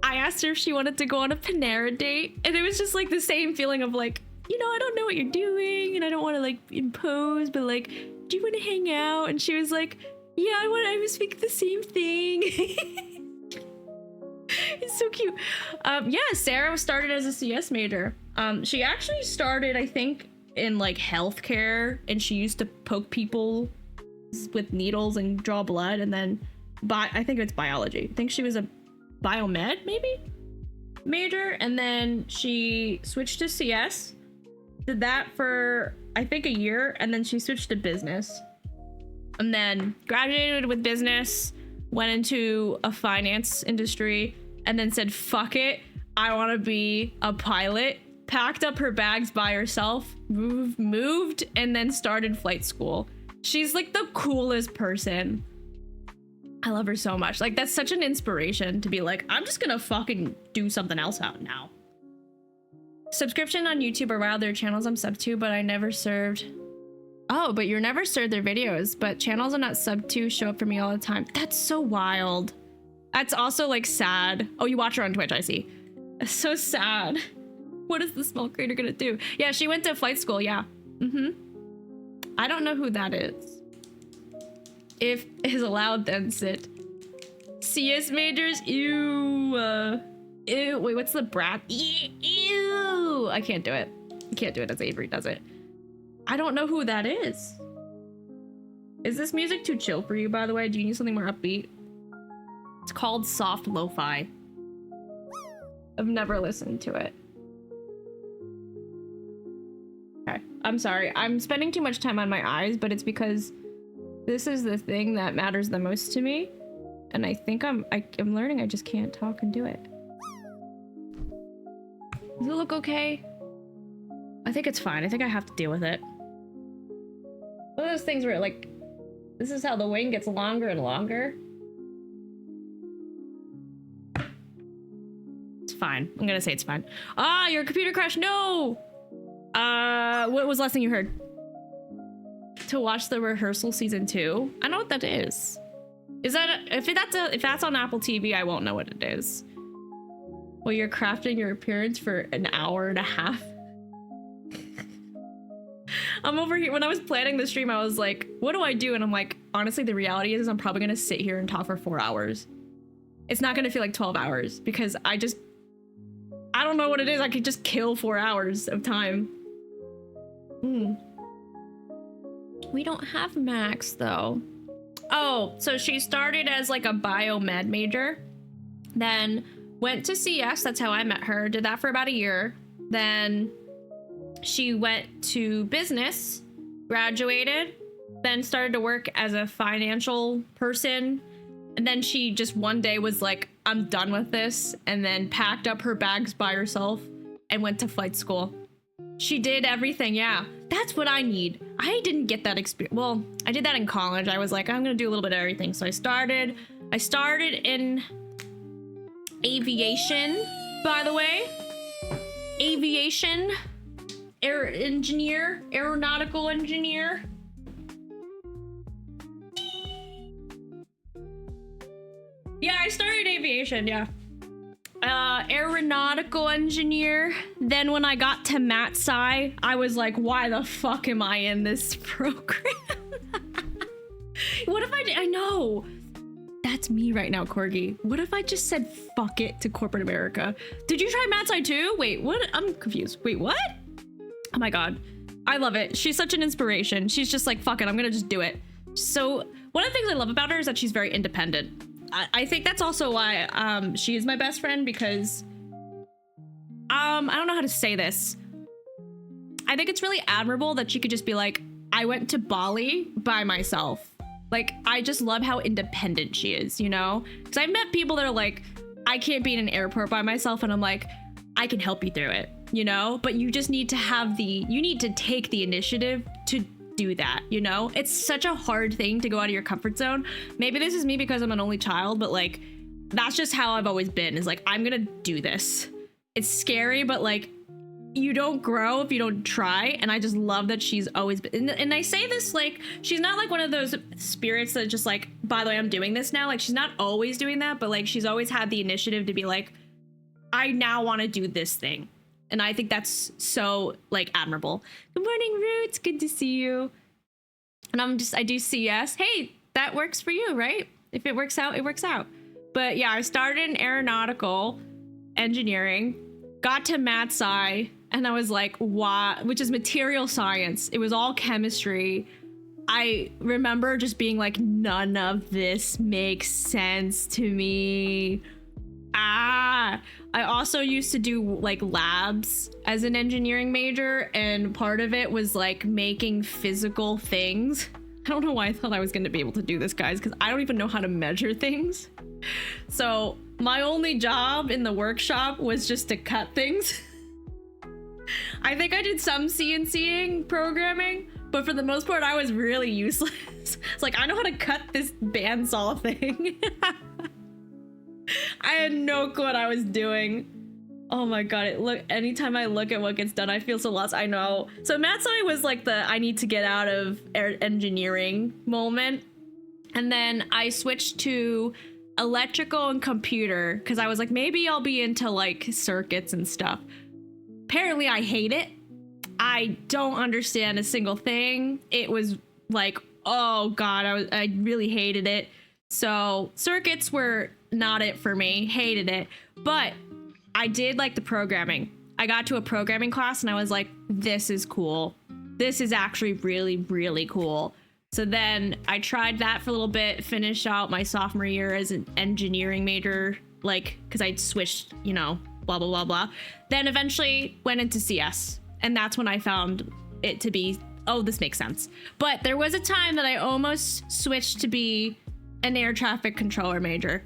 I asked her if she wanted to go on a Panera date. And it was just like the same feeling of like, you know, I don't know what you're doing and I don't want to like impose, but like, do you want to hang out? And she was like, yeah, I was thinking the same thing. It's so cute. Yeah, Sarah started as a CS major. She actually started, I think, in like healthcare, and she used to poke people with needles and draw blood, and then I think it's biology. I think she was a biomed maybe major, and then she switched to CS, did that for I think a year, and then she switched to business, and then graduated with business, went into a finance industry, and then said, fuck it, I want to be a pilot, packed up her bags by herself, moved, and then started flight school. She's like the coolest person. I love her so much. Like, that's such an inspiration to be like, I'm just gonna fucking do something else out now. Subscription on YouTube or wow, there are channels I'm sub to, but I never served. Oh, but you're never served their videos, but channels I'm not sub to show up for me all the time. That's so wild. That's also like sad. Oh, you watch her on Twitch, I see. That's so sad. What is the small creator gonna do? Yeah, she went to flight school, yeah. I don't know who that is. If is allowed, then sit. CS majors, ew. Ew, wait, what's the brat? Ew, I can't do it. I can't do it as Avery does it. I don't know who that is. Is this music too chill for you, by the way? Do you need something more upbeat? It's called soft lo-fi. I've never listened to it. Okay, I'm sorry. I'm spending too much time on my eyes, but it's because this is the thing that matters the most to me. And I think I'm learning I just can't talk and do it. Does it look okay? I think it's fine. I think I have to deal with it. One of those things where like, this is how the wing gets longer and longer. It's fine. I'm gonna say it's fine. Ah, your computer crashed. No. What was the last thing you heard? To watch the rehearsal season 2. I know what that is. Is that if that's on Apple TV? I won't know what it is. Well, you're crafting your appearance for an hour and a half. I'm over here. When I was planning the stream, I was like, what do I do? And I'm like, honestly, the reality is I'm probably gonna sit here and talk for 4 hours. It's not gonna feel like 12 hours because I don't know what it is. I could just kill 4 hours of time. We don't have Max though. Oh, so she started as like a biomed major, then went to CS. That's how I met her. Did that for about a year. Then she went to business, graduated, then started to work as a financial person. And then she just one day was like, I'm done with this. And then packed up her bags by herself and went to flight school. She did everything. Yeah, that's what I need. I didn't get that experience. Well, I did that in college. I was like, I'm going to do a little bit of everything. So I started in aviation, by the way. Aviation. Aeronautical engineer. Yeah, I started aviation, yeah. Aeronautical engineer. Then when I got to Mat Sci, I was like, why the fuck am I in this program? What if I know. That's me right now, Corgi. What if I just said fuck it to corporate America? Did you try Matt Sci too? Wait, what? I'm confused. Wait, what? Oh my God. I love it. She's such an inspiration. She's just like, fuck it, I'm gonna just do it. So one of the things I love about her is that she's very independent. I think that's also why she is my best friend, because I don't know how to say this. I think it's really admirable that she could just be like, I went to Bali by myself. Like, I just love how independent she is, you know? Because I've met people that are like, I can't be in an airport by myself, and I'm like, I can help you through it, you know? But you just need to have you need to take the initiative to do that, you know? It's such a hard thing to go out of your comfort zone. Maybe this is me because I'm an only child, but like, that's just how I've always been, is like, I'm gonna do this. It's scary, but like, you don't grow if you don't try. And I just love that she's always been, and I say this like, she's not like one of those spirits that just like, by the way, I'm doing this now. Like, she's not always doing that, but like, she's always had the initiative to be like, I now want to do this thing. And I think that's so like admirable. Good morning, Roots. Good to see you. And I do CS. Hey, that works for you, right? If it works out, it works out. But yeah, I started in aeronautical engineering, got to Matt Sci, and I was like, what? Which is material science. It was all chemistry. I remember just being like, none of this makes sense to me. I also used to do like labs as an engineering major, and part of it was like making physical things. I don't know why I thought I was going to be able to do this, guys, because I don't even know how to measure things. So my only job in the workshop was just to cut things. I think I did some CNCing programming, but for the most part, I was really useless. It's like, I know how to cut this bandsaw thing. I had no clue what I was doing. Oh my God, anytime I look at what gets done, I feel so lost. I know. So Matt Sci was like the I need to get out of engineering moment. And then I switched to electrical and computer because I was like, maybe I'll be into like circuits and stuff. Apparently I hate it. I don't understand a single thing. It was like, oh God, I really hated it. So circuits were not it for me. Hated it. But I did like the programming. I got to a programming class and I was like, this is cool. This is actually really, really cool. So then I tried that for a little bit, finished out my sophomore year as an engineering major, like, because I'd switched, you know, blah, blah, blah, blah. Then eventually went into CS. And that's when I found it to be, oh, this makes sense. But there was a time that I almost switched to be an air traffic controller major.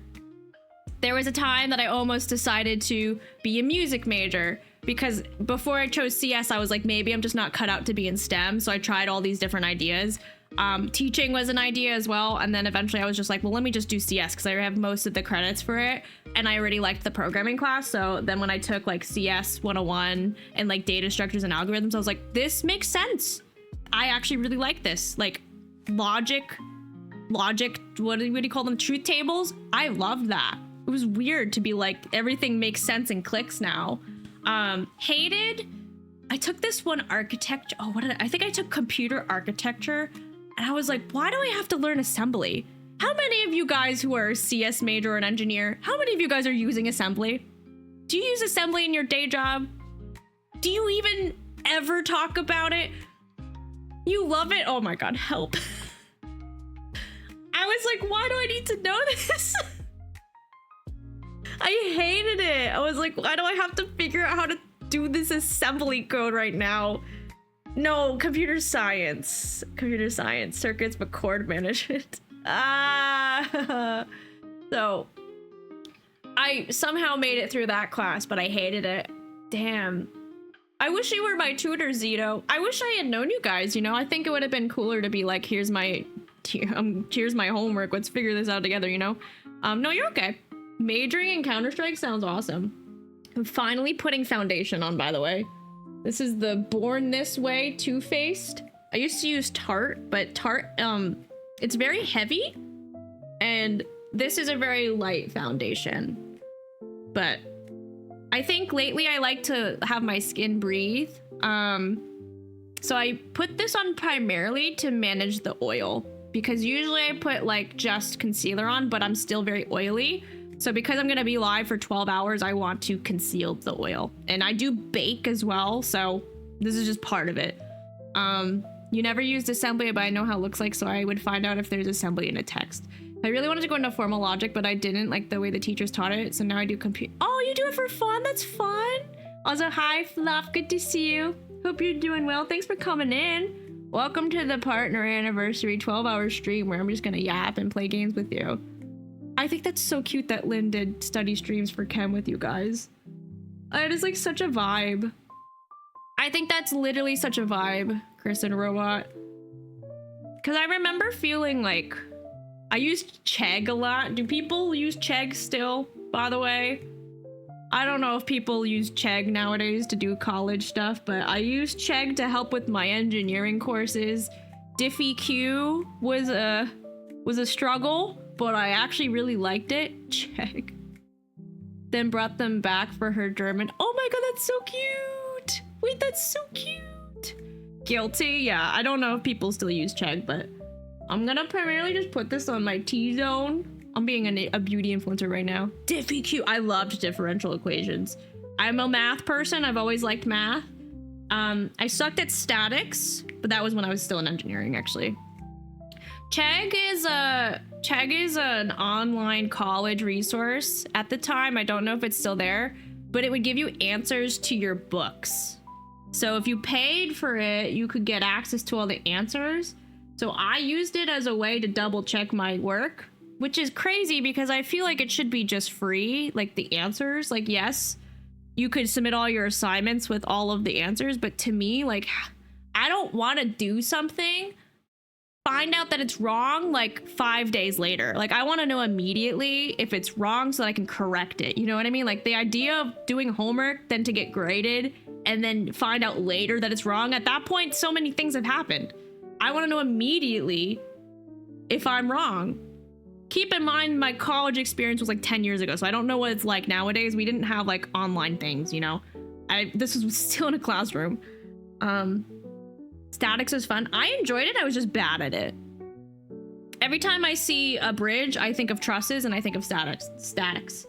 There was a time that I almost decided to be a music major, because before I chose CS, I was like, maybe I'm just not cut out to be in STEM. So I tried all these different ideas. Teaching was an idea as well. And then eventually I was just like, well, let me just do CS because I have most of the credits for it. And I already liked the programming class. So then when I took like CS 101 and like data structures and algorithms, I was like, this makes sense. I actually really like this. Like logic, what do you call them? Truth tables. I loved that. It was weird to be like, everything makes sense and clicks now. Hated, I took this one architecture. Oh, I think I took computer architecture. And I was like, why do I have to learn assembly? How many of you guys who are a CS major or an engineer, how many of you guys are using assembly? Do you use assembly in your day job? Do you even ever talk about it? You love it? Oh my God, help. I was like, why do I need to know this? I hated it. I was like, why do I have to figure out how to do this assembly code right now? No, computer science, circuits, but chord management. So I somehow made it through that class, but I hated it. Damn. I wish you were my tutor, Zito. I wish I had known you guys, you know? I think it would have been cooler to be like, here's my homework. Let's figure this out together, you know? No, you're okay. Majoring in Counter-Strike sounds awesome. I'm finally putting foundation on, by the way. This is the Born This Way Two-Faced. I used to use Tarte, but Tarte, it's very heavy. And this is a very light foundation. But I think lately I like to have my skin breathe. So I put this on primarily to manage the oil. because usually I put like just concealer on, but I'm still very oily. So because I'm gonna be live for 12 hours, I want to conceal the oil. And I do bake as well, so this is just part of it. You never used assembly, but I know how it looks like, so I would find out if there's assembly in a text. I really wanted to go into formal logic, but I didn't like the way the teachers taught it, so now I do compute. Oh, you do it for fun? That's fun. Also, hi, Fluff. Good to see you. Hope you're doing well. Thanks for coming in. Welcome to the partner anniversary 12-hour stream where I'm just gonna yap and play games with you. I think that's so cute that Lynn did study streams for chem with you guys. It is like such a vibe. I think that's literally such a vibe, Chris and Robot. Because I remember feeling like I used Chegg a lot. Do people use Chegg still, by the way? I don't know if people use Chegg nowadays to do college stuff, but I used Chegg to help with my engineering courses. DiffyQ was a struggle, but I actually really liked it. Chegg. Then brought them back for her German. Oh my god, that's so cute! Wait, that's so cute! Guilty? Yeah, I don't know if people still use Chegg, but I'm gonna primarily just put this on my T-zone. I'm being a beauty influencer right now. DiffyQ. I loved differential equations. I'm a math person. I've always liked math. I sucked at statics, but that was when I was still in engineering, actually. Chegg is an online college resource. At the time, I don't know if it's still there, but it would give you answers to your books. So if you paid for it, you could get access to all the answers. So I used it as a way to double check my work, which is crazy because I feel like it should be just free, like the answers. Like, yes, you could submit all your assignments with all of the answers, but to me, like, I don't want to do something, find out that it's wrong like 5 days later. Like, I want to know immediately if it's wrong so that I can correct it. You know what I mean? Like, the idea of doing homework, then to get graded, and then find out later that it's wrong, at that point, so many things have happened. I want to know immediately if I'm wrong. Keep in mind, my college experience was like 10 years ago, so I don't know what it's like nowadays. We didn't have like online things, you know? This was still in a classroom. Statics was fun. I enjoyed it, I was just bad at it. Every time I see a bridge, I think of trusses and I think of statics. Statics.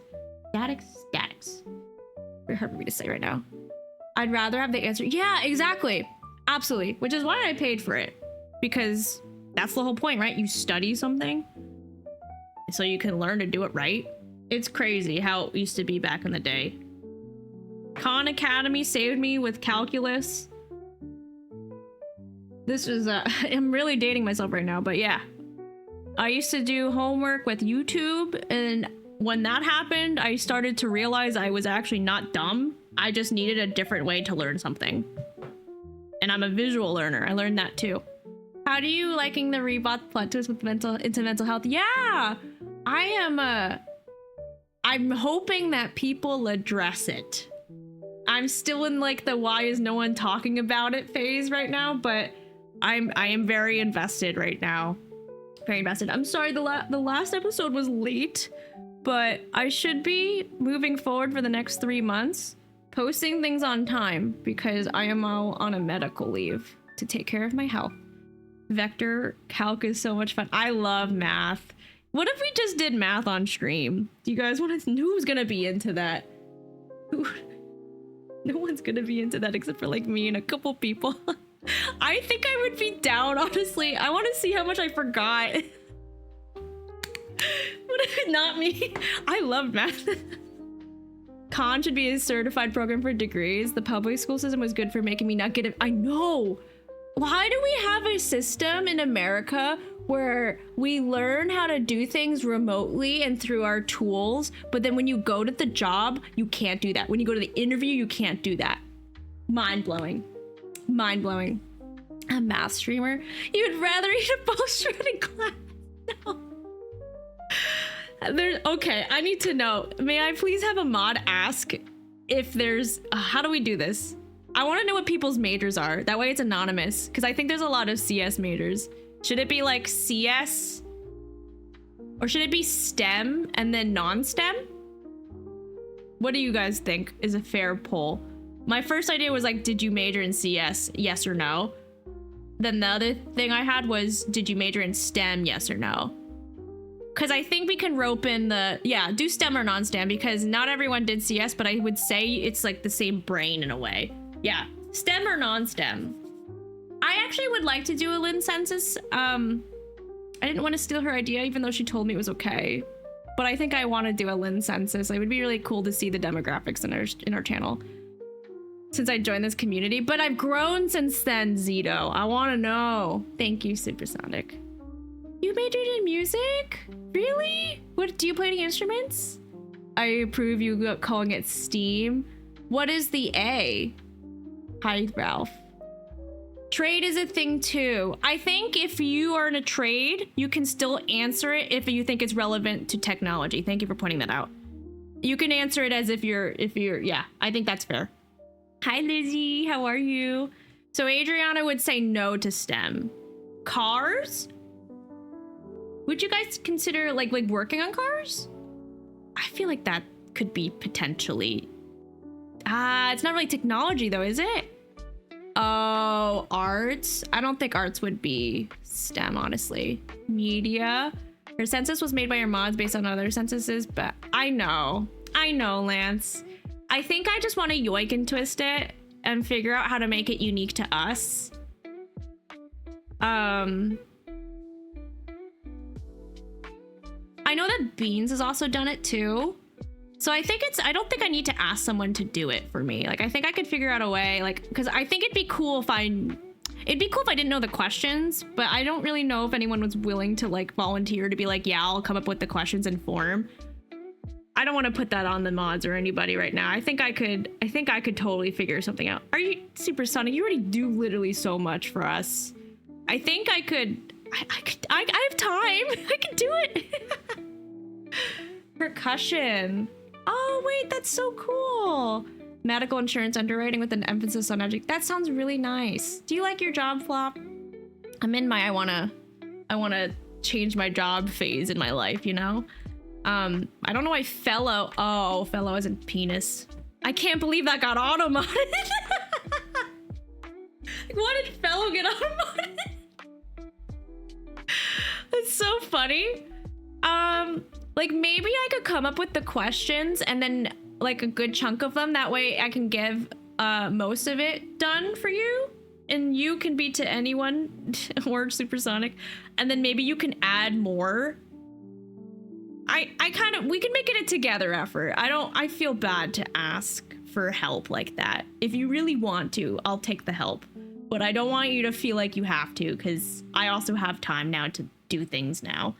Very hard for me to say right now. I'd rather have the answer. Yeah, exactly. Absolutely. Which is why I paid for it. Because that's the whole point, right? You study something so you can learn to do it right. It's crazy how it used to be back in the day. Khan Academy saved me with calculus. This is, I'm really dating myself right now, but yeah. I used to do homework with YouTube, and when that happened, I started to realize I was actually not dumb. I just needed a different way to learn something. And I'm a visual learner. I learned that too. How do you liking the Rebot plot twist with mental health? Yeah, I'm hoping that people address it. I'm still in like the why is no one talking about it phase right now, but I am very invested right now. Very invested. I'm sorry the last episode was late, but I should be moving forward for the next 3 months, posting things on time because I am all on a medical leave to take care of my health. Vector calc is so much fun. I love math. What if we just did math on stream? Do you guys want to? Who's gonna be into that? No one's gonna be into that except for like me and a couple people. I think I would be down, honestly. I want to see how much I forgot. Not me. I love math. Khan should be a certified program for degrees. The public school system was good for making me not get it. I know. Why do we have a system in America where we learn how to do things remotely and through our tools, but then when you go to the job, you can't do that. When you go to the interview, you can't do that. Mind-blowing. Mind-blowing. A math streamer? You'd rather eat a poster in class? No. Okay, I need to know. May I please have a mod ask if there's... how do we do this? I want to know what people's majors are. That way it's anonymous, because I think there's a lot of CS majors. Should it be like CS? Or should it be STEM and then non-STEM? What do you guys think is a fair poll? My first idea was like, did you major in CS? Yes or no? Then the other thing I had was, did you major in STEM, yes or no? Because I think we can rope in the, yeah, do STEM or non-STEM, because not everyone did CS, but I would say it's like the same brain in a way. Yeah, STEM or non-STEM. I actually would like to do a Lynn census. I didn't want to steal her idea, even though she told me it was okay. But I think I want to do a Lynn census. It would be really cool to see the demographics in our channel since I joined this community. But I've grown since then, Zito. I want to know. Thank you, Supersonic. You majored in music? Really? What, do you play any instruments? I approve you calling it STEAM. What is the A? Hi, Ralph. Trade is a thing too. I think if you are in a trade, you can still answer it if you think it's relevant to technology. Thank you for pointing that out. You can answer it as if you're, yeah, I think that's fair. Hi, Lizzie, how are you? So Adriana would say no to STEM. Cars? Would you guys consider like working on cars? I feel like that could be potentially. It's not really technology though, is it? Oh, arts? I don't think arts would be STEM, honestly. Media. Your census was made by your mods based on other censuses, but I know, Lance. I think I just want to yoink and twist it and figure out how to make it unique to us. I know that Beans has also done it too. So I think I don't think I need to ask someone to do it for me. Like, I think I could figure out a way, like, because I think it'd be cool if I didn't know the questions, but I don't really know if anyone was willing to like volunteer to be like, yeah, I'll come up with the questions and form. I don't want to put that on the mods or anybody right now. I think I could totally figure something out. Are you Supersonic? You already do literally so much for us. I think I have time. I can do it. Percussion. Oh, wait, that's so cool. Medical insurance underwriting with an emphasis on education. That sounds really nice. Do you like your job, Flop? I'm in my I wanna change my job phase in my life, you know? I don't know why fellow. Oh, fellow isn't penis. I can't believe that got auto-modded. Why did fellow get auto-modded? That's so funny. Like maybe I could come up with the questions and then like a good chunk of them. That way I can give most of it done for you. And you can be to anyone or Supersonic. And then maybe you can add more. We can make it a together effort. I feel bad to ask for help like that. If you really want to, I'll take the help. But I don't want you to feel like you have to, because I also have time now to do things now.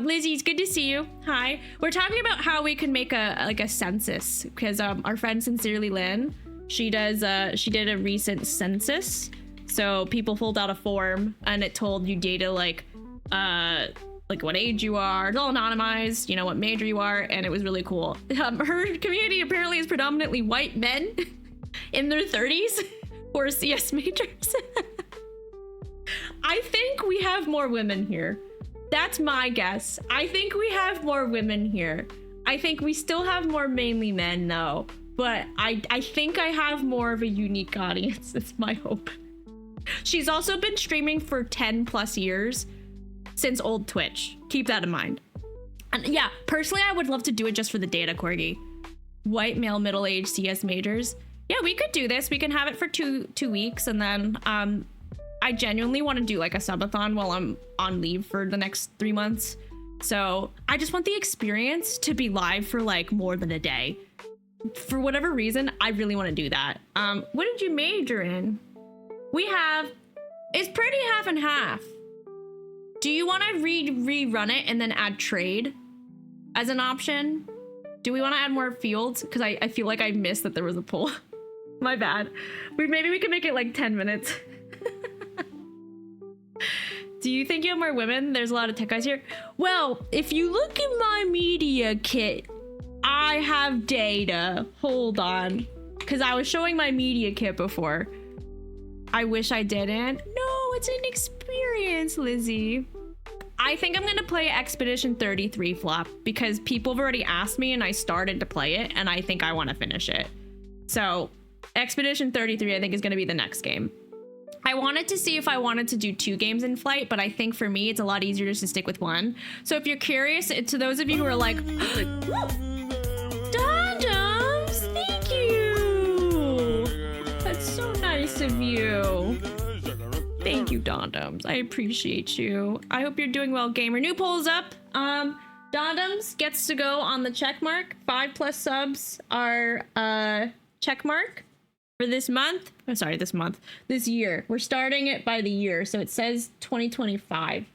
Lizzie, it's good to see you. Hi. We're talking about how we can make a census, because our friend Sincerely Lynn, she did a recent census. So people filled out a form and it told you data like what age you are. It's all anonymized, you know, what major you are, and it was really cool. Her community apparently is predominantly white men in their 30s who are CS majors. I think we have more women here. That's my guess. I think we have more women here. I think we still have more mainly men though, but I think I have more of a unique audience. It's my hope. She's also been streaming for 10 plus years since old Twitch. Keep that in mind. And yeah, personally, I would love to do it just for the data, Corgi. White male middle-aged CS majors. Yeah, we could do this. We can have it for two weeks, and then I genuinely want to do like a subathon while I'm on leave for the next 3 months. So I just want the experience to be live for like more than a day. For whatever reason, I really want to do that. What did you major in? It's pretty half and half. Do you want to rerun it and then add trade as an option? Do we want to add more fields? Because I feel like I missed that there was a poll. My bad. Maybe we can make it like 10 minutes. Do you think you have more women? There's a lot of tech guys here. Well, if you look at my media kit, I have data. Hold on. Because I was showing my media kit before. I wish I didn't. No, it's an experience, Lizzie. I think I'm gonna play Expedition 33 Flop because people have already asked me and I started to play it and I think I want to finish it. So Expedition 33 I think is gonna be the next game. I wanted to see if I wanted to do 2 games in flight, but I think for me, it's a lot easier just to stick with 1. So if you're curious, to those of you who are like, Dondoms, thank you. That's so nice of you. Thank you, Dondoms. I appreciate you. I hope you're doing well, gamer. New poll's up. Dondoms gets to go on the check mark. 5+ subs are check mark. For this month, oh, sorry, this year. We're starting it by the year, so it says 2025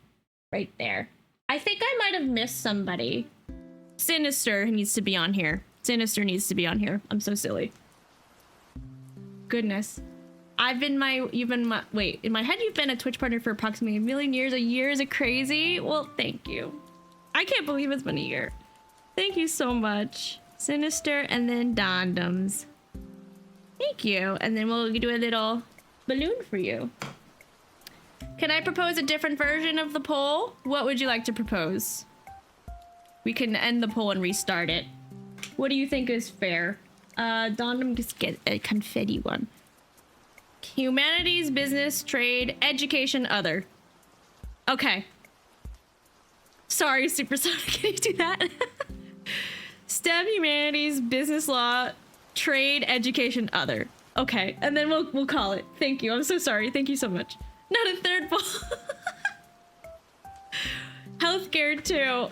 right there. I think I might have missed somebody. Sinister needs to be on here. Sinister needs to be on here. I'm so silly. Goodness. In my head, you've been a Twitch partner for approximately 1 million years. A year is crazy. Well, thank you. I can't believe it's been a year. Thank you so much. Sinister and then Dondoms. Thank you. And then we'll do a little balloon for you. Can I propose a different version of the poll? What would you like to propose? We can end the poll and restart it. What do you think is fair? Dondom, just get a confetti one. Humanities, business, trade, education, other. Okay. Sorry, Supersonic, can you do that? STEM, humanities, business, law, trade, education, other. Okay, and then we'll call it. Thank you. I'm so sorry. Thank you so much. Not a third poll. Healthcare too.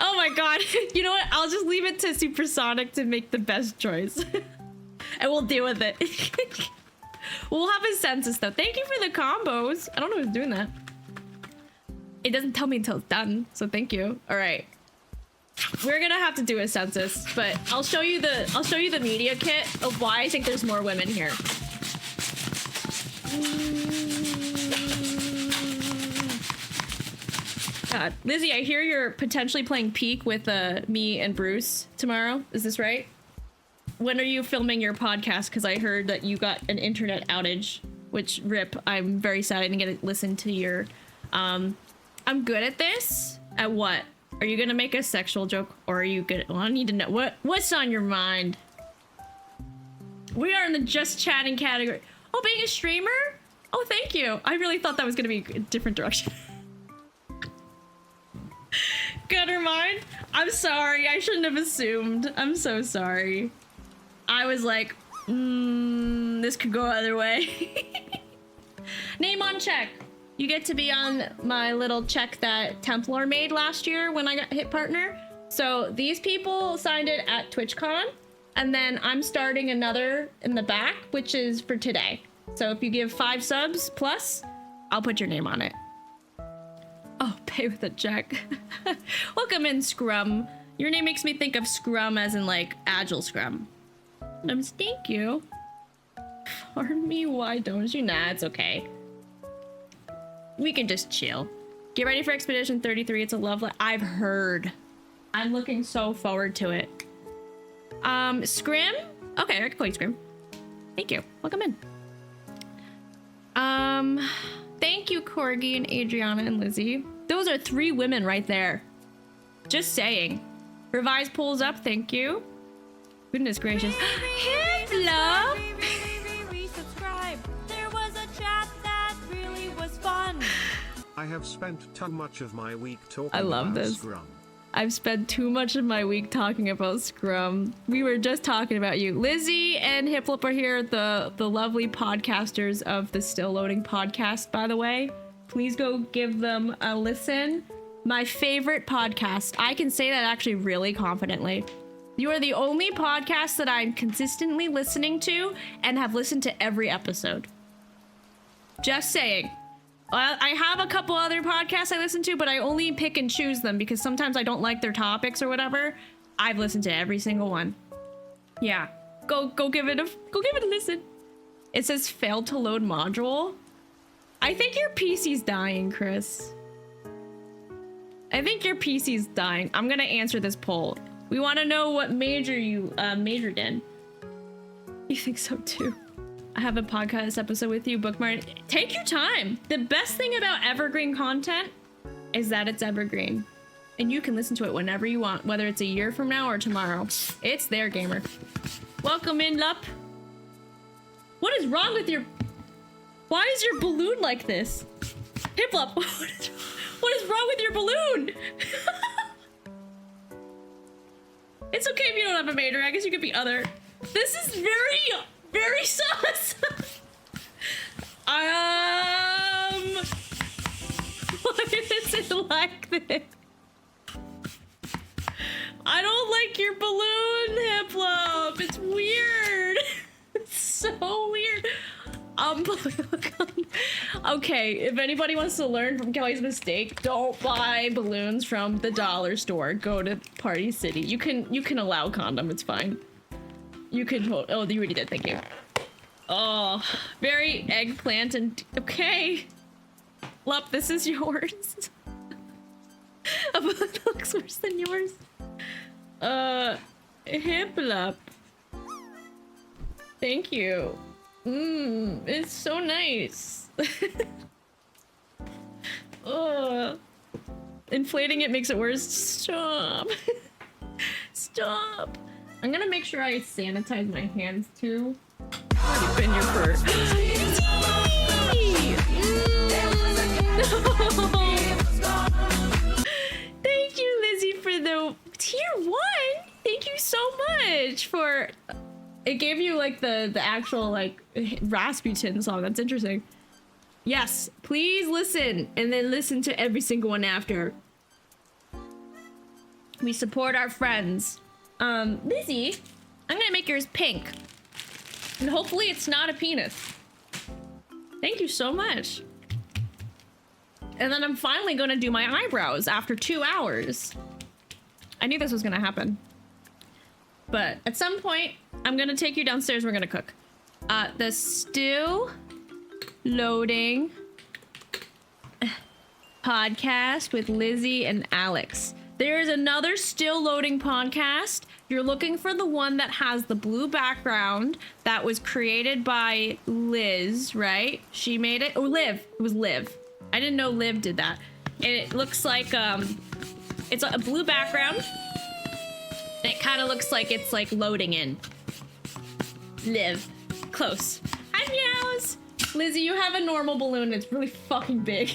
Oh my god. You know what? I'll just leave it to Supersonic to make the best choice. And we'll deal with it. We'll have a census though. Thank you for the combos. I don't know who's doing that. It doesn't tell me until it's done, so thank you. All right. We're gonna have to do a census, but I'll show you the media kit of why I think there's more women here. God, Lizzie, I hear you're potentially playing Peak with me and Bruce tomorrow. Is this right? When are you filming your podcast? Because I heard that you got an internet outage, which rip. I'm very sad I didn't get to listen to your. I'm good at this. At what? Are you gonna make a sexual joke, or are you good? Well, I need to know what's on your mind. We are in the just chatting category. Oh, being a streamer? Oh, thank you. I really thought that was gonna be a different direction. Gutter mind. I'm sorry. I shouldn't have assumed. I'm so sorry. I was like, this could go either way. Name on check. You get to be on my little check that Templar made last year when I got hit partner. So these people signed it at TwitchCon, and then I'm starting another in the back, which is for today. So if you give 5 subs plus, I'll put your name on it. Oh, pay with a check. Welcome in, Scrum. Your name makes me think of Scrum as in like Agile Scrum. Thank you. Pardon me, why don't you? Nah, it's okay. We can just chill. Get ready for Expedition 33. It's a lovely. I've heard. I'm looking so forward to it. Scrim? Okay, I can play Scrim. Thank you. Welcome in. Thank you, Corgi and Adriana and Lizzie. Those are 3 women right there. Just saying. Revised polls up. Thank you. Goodness gracious. Hello. Subscribe. There was a chat that really was fun. I have spent too much of my week talking I love about this. Scrum. I've spent too much of my week talking about Scrum. We were just talking about you. Lizzie and Hiplip are here, the lovely podcasters of the Still Loading podcast, by the way. Please go give them a listen. My favorite podcast. I can say that actually really confidently. You are the only podcast that I'm consistently listening to and have listened to every episode. Just saying. I have a couple other podcasts I listen to, but I only pick and choose them because sometimes I don't like their topics or whatever. I've listened to every single one. Yeah, go give it a listen. It says failed to load module. I think your PC's dying, Chris. I think your PC's dying. I'm gonna answer this poll. We want to know what major you majored in. You think so too? I have a podcast episode with you, bookmark. Take your time. The best thing about evergreen content is that it's evergreen. And you can listen to it whenever you want, whether it's a year from now or tomorrow. It's there, gamer. Welcome in, Lup. What is wrong with your... Why is your balloon like this? Hiplop, what is wrong with your balloon? It's okay if you don't have a major. I guess you could be other. This is very, very sus. Why is it like this? I don't like your balloon, Hiplop. It's weird. It's so weird. Okay, if anybody wants to learn from Kelly's mistake, don't buy balloons from the dollar store. Go to Party City. You can allow condom, it's fine. You can, oh, you already did, thank you. Oh, very eggplant and, okay. Lup, this is yours. A balloon that looks worse than yours. Hiplup. Thank you. It's so nice. Inflating it makes it worse. Stop. Stop. I'm gonna make sure I sanitize my hands too. I've been here for. Thank you, Lizzie, for the tier 1. Thank you so much for. It gave you like the actual like Rasputin song. That's interesting. Yes, please listen and then listen to every single one after. We support our friends. Lizzie, I'm gonna make yours pink. And hopefully it's not a penis. Thank you so much. And then I'm finally gonna do my eyebrows after 2 hours. I knew this was gonna happen. But at some point, I'm gonna take you downstairs, we're gonna cook. The still loading podcast with Lizzie and Alex. There's another still loading podcast. You're looking for the one that has the blue background that was created by Liz, right? She made it, or Liv, it was Liv. I didn't know Liv did that. And it looks like, it's a blue background. And it kind of looks like it's like loading in. Liv. Close. Hi, meows. Lizzie, you have a normal balloon. It's really fucking big.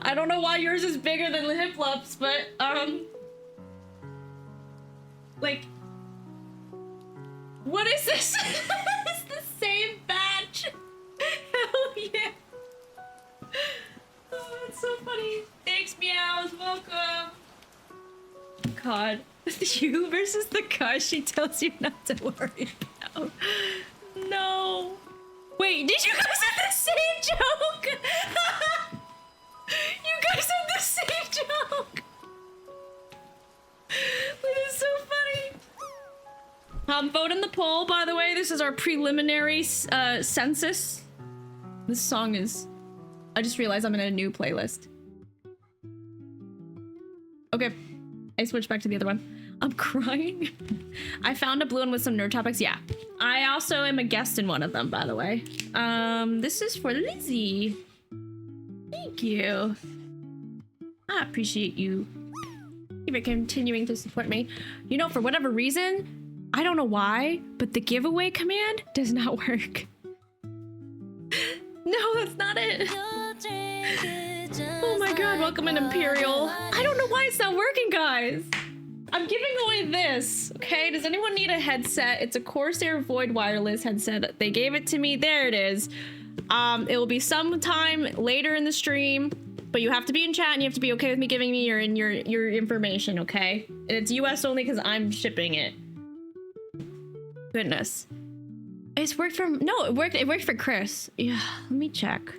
I don't know why yours is bigger than the Hiplop's, but, like, what is this? It's the same batch. Hell yeah. Oh, it's so funny. Thanks, meows. Welcome. God. You versus the car she tells you not to worry about. No. Wait, did you guys have the same joke? You guys have the same joke. That is so funny. Vote in the poll, by the way. This is our preliminary census. This song is... I just realized I'm in a new playlist. Okay. I switched back to the other one. I'm crying. I found a blue one with some nerd topics. Yeah. I also am a guest in one of them, by the way. This is for Lizzie. Thank you. I appreciate you. Keep it continuing to support me. You know, for whatever reason, I don't know why, but the giveaway command does not work. No, that's not it. Oh my god, welcome in Imperial. I don't know why it's not working, guys. I'm giving away this, okay? Does anyone need a headset? It's a Corsair Void wireless headset. They gave it to me. There it is. It will be sometime later in the stream, but you have to be in chat and you have to be okay with me giving me your information, okay? And it's US only because I'm shipping it. Goodness. It's worked for... No, it worked for Chris. Yeah, let me check.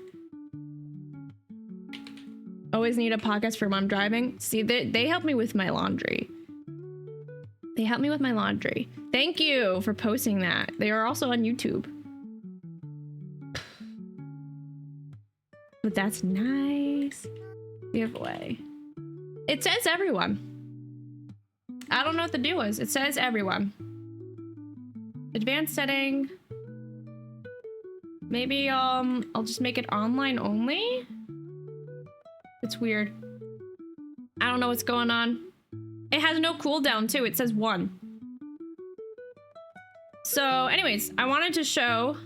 Always need a podcast for mom driving. See, they help me with my laundry. They help me with my laundry. Thank you for posting that. They are also on YouTube. But that's nice. Giveaway. It says everyone. I don't know what the deal is. It says everyone. Advanced setting. Maybe I'll just make it online only. It's weird. I don't know what's going on. It has no cooldown too. It says 1. So anyways, I wanted to show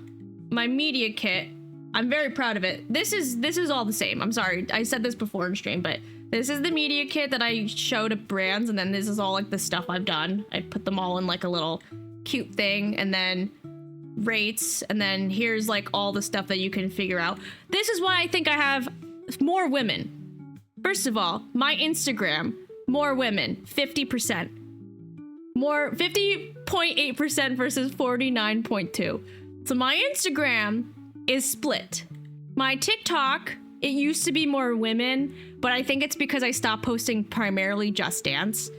my media kit, I'm very proud of it. This is all the same. I'm sorry, I said this before in stream, but this is the media kit that I show to brands, and then this is all like the stuff I've done. I put them all in like a little cute thing, and then rates, and then here's like all the stuff that you can figure out. This is why I think I have more women. First of all, my Instagram, more women, 50%. More, 50.8% versus 49.2. So my Instagram is split. My TikTok, it used to be more women, but I think it's because I stopped posting primarily Just Dance.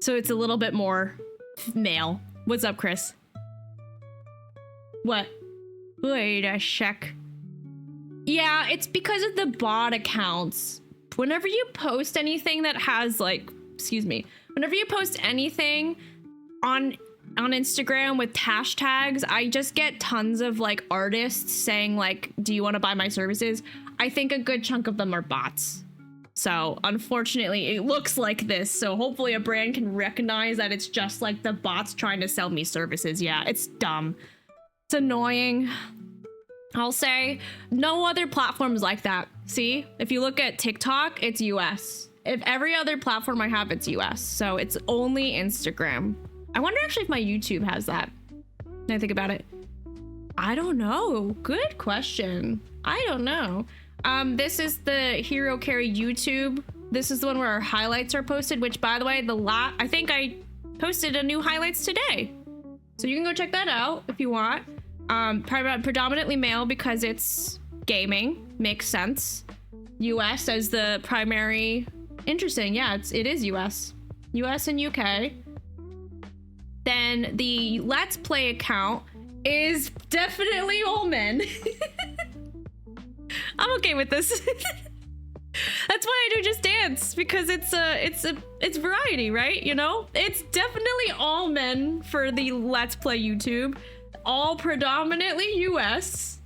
So it's a little bit more male. What's up, Chris? What? Wait a sec. Yeah, it's because of the bot accounts. Whenever you post anything that has like, excuse me, whenever you post anything on Instagram with hashtags, I just get tons of like artists saying like, do you want to buy my services? I think a good chunk of them are bots. So unfortunately, it looks like this. So hopefully a brand can recognize that it's just like the bots trying to sell me services. Yeah, it's dumb. It's annoying. I'll say no other platforms like that. See, if you look at TikTok, it's US. If every other platform I have, it's US. So it's only Instagram. I wonder actually if my YouTube has that. When I think about it. I don't know. Good question. I don't know. This is the Hero Carry YouTube. This is the one where our highlights are posted, which by the way, I think I posted a new highlights today. So you can go check that out if you want. Predominantly male because it's gaming. Makes sense. US as the primary. Interesting. Yeah, it is US. US and UK. Then the Let's Play account is definitely all men. I'm okay with this. That's why I do Just Dance, because it's variety, right? You know, it's definitely all men for the Let's Play YouTube, all predominantly US.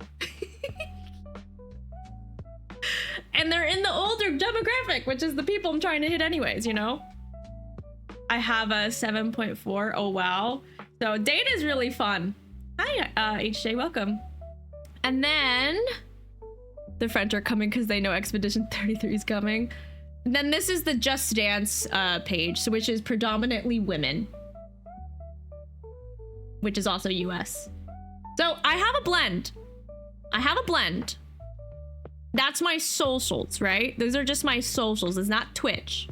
And they're in the older demographic, which is the people I'm trying to hit anyways, you know? I have a 7.4. Oh, wow. So data is really fun. Hi, HJ, welcome. And then the French are coming because they know Expedition 33 is coming. And then this is the Just Dance page, so which is predominantly women, which is also US. So I have a blend. That's my socials, right? Those are just my socials. It's not Twitch.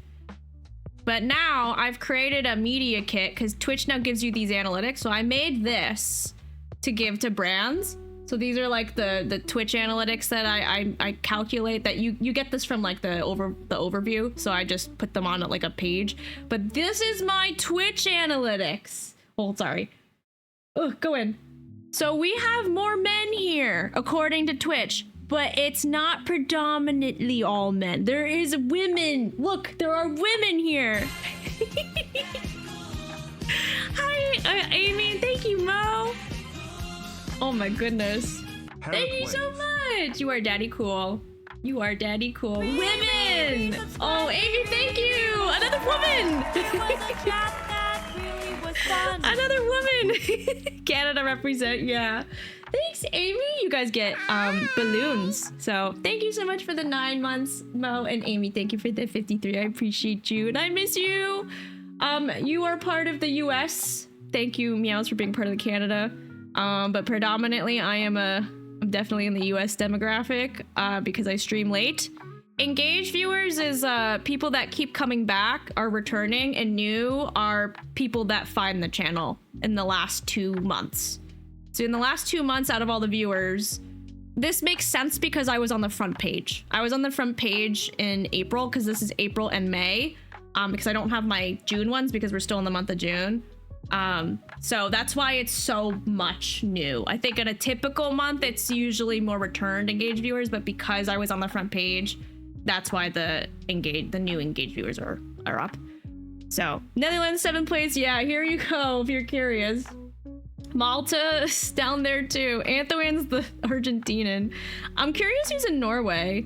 But now I've created a media kit because Twitch now gives you these analytics. So I made this to give to brands. So these are like the Twitch analytics that I calculate that you get this from like the overview. So I just put them on like a page. But this is my Twitch analytics. Oh, sorry. Oh, go in. So we have more men here according to Twitch. But it's not predominantly all men. There is women. Look, there are women here. Hi, Amy. Thank you, Mo. Oh my goodness. Thank you so much. You are daddy cool. You are daddy cool. Women. Oh, Amy, thank you. Another woman. Another woman. Canada represent, yeah. Thanks, Amy. You guys get balloons. So thank you so much for the 9 months, Mo, and Amy. Thank you for the 53. I appreciate you, and I miss you. You are part of the US. Thank you, Meows, for being part of the Canada. But predominantly, I'm definitely in the US demographic because I stream late. Engaged viewers is people that keep coming back, are returning, and new are people that find the channel in the last 2 months. So in the last 2 months out of all the viewers, this makes sense because I was on the front page. I was on the front page in April because this is April and May because I don't have my June ones because we're still in the month of June. So that's why it's so much new. I think in a typical month, it's usually more returned engaged viewers, but because I was on the front page, that's why the new engaged viewers are up. So Netherlands 7th place. Yeah, here you go if you're curious. Malta's down there too. Anthony's the Argentinian. I'm curious who's in Norway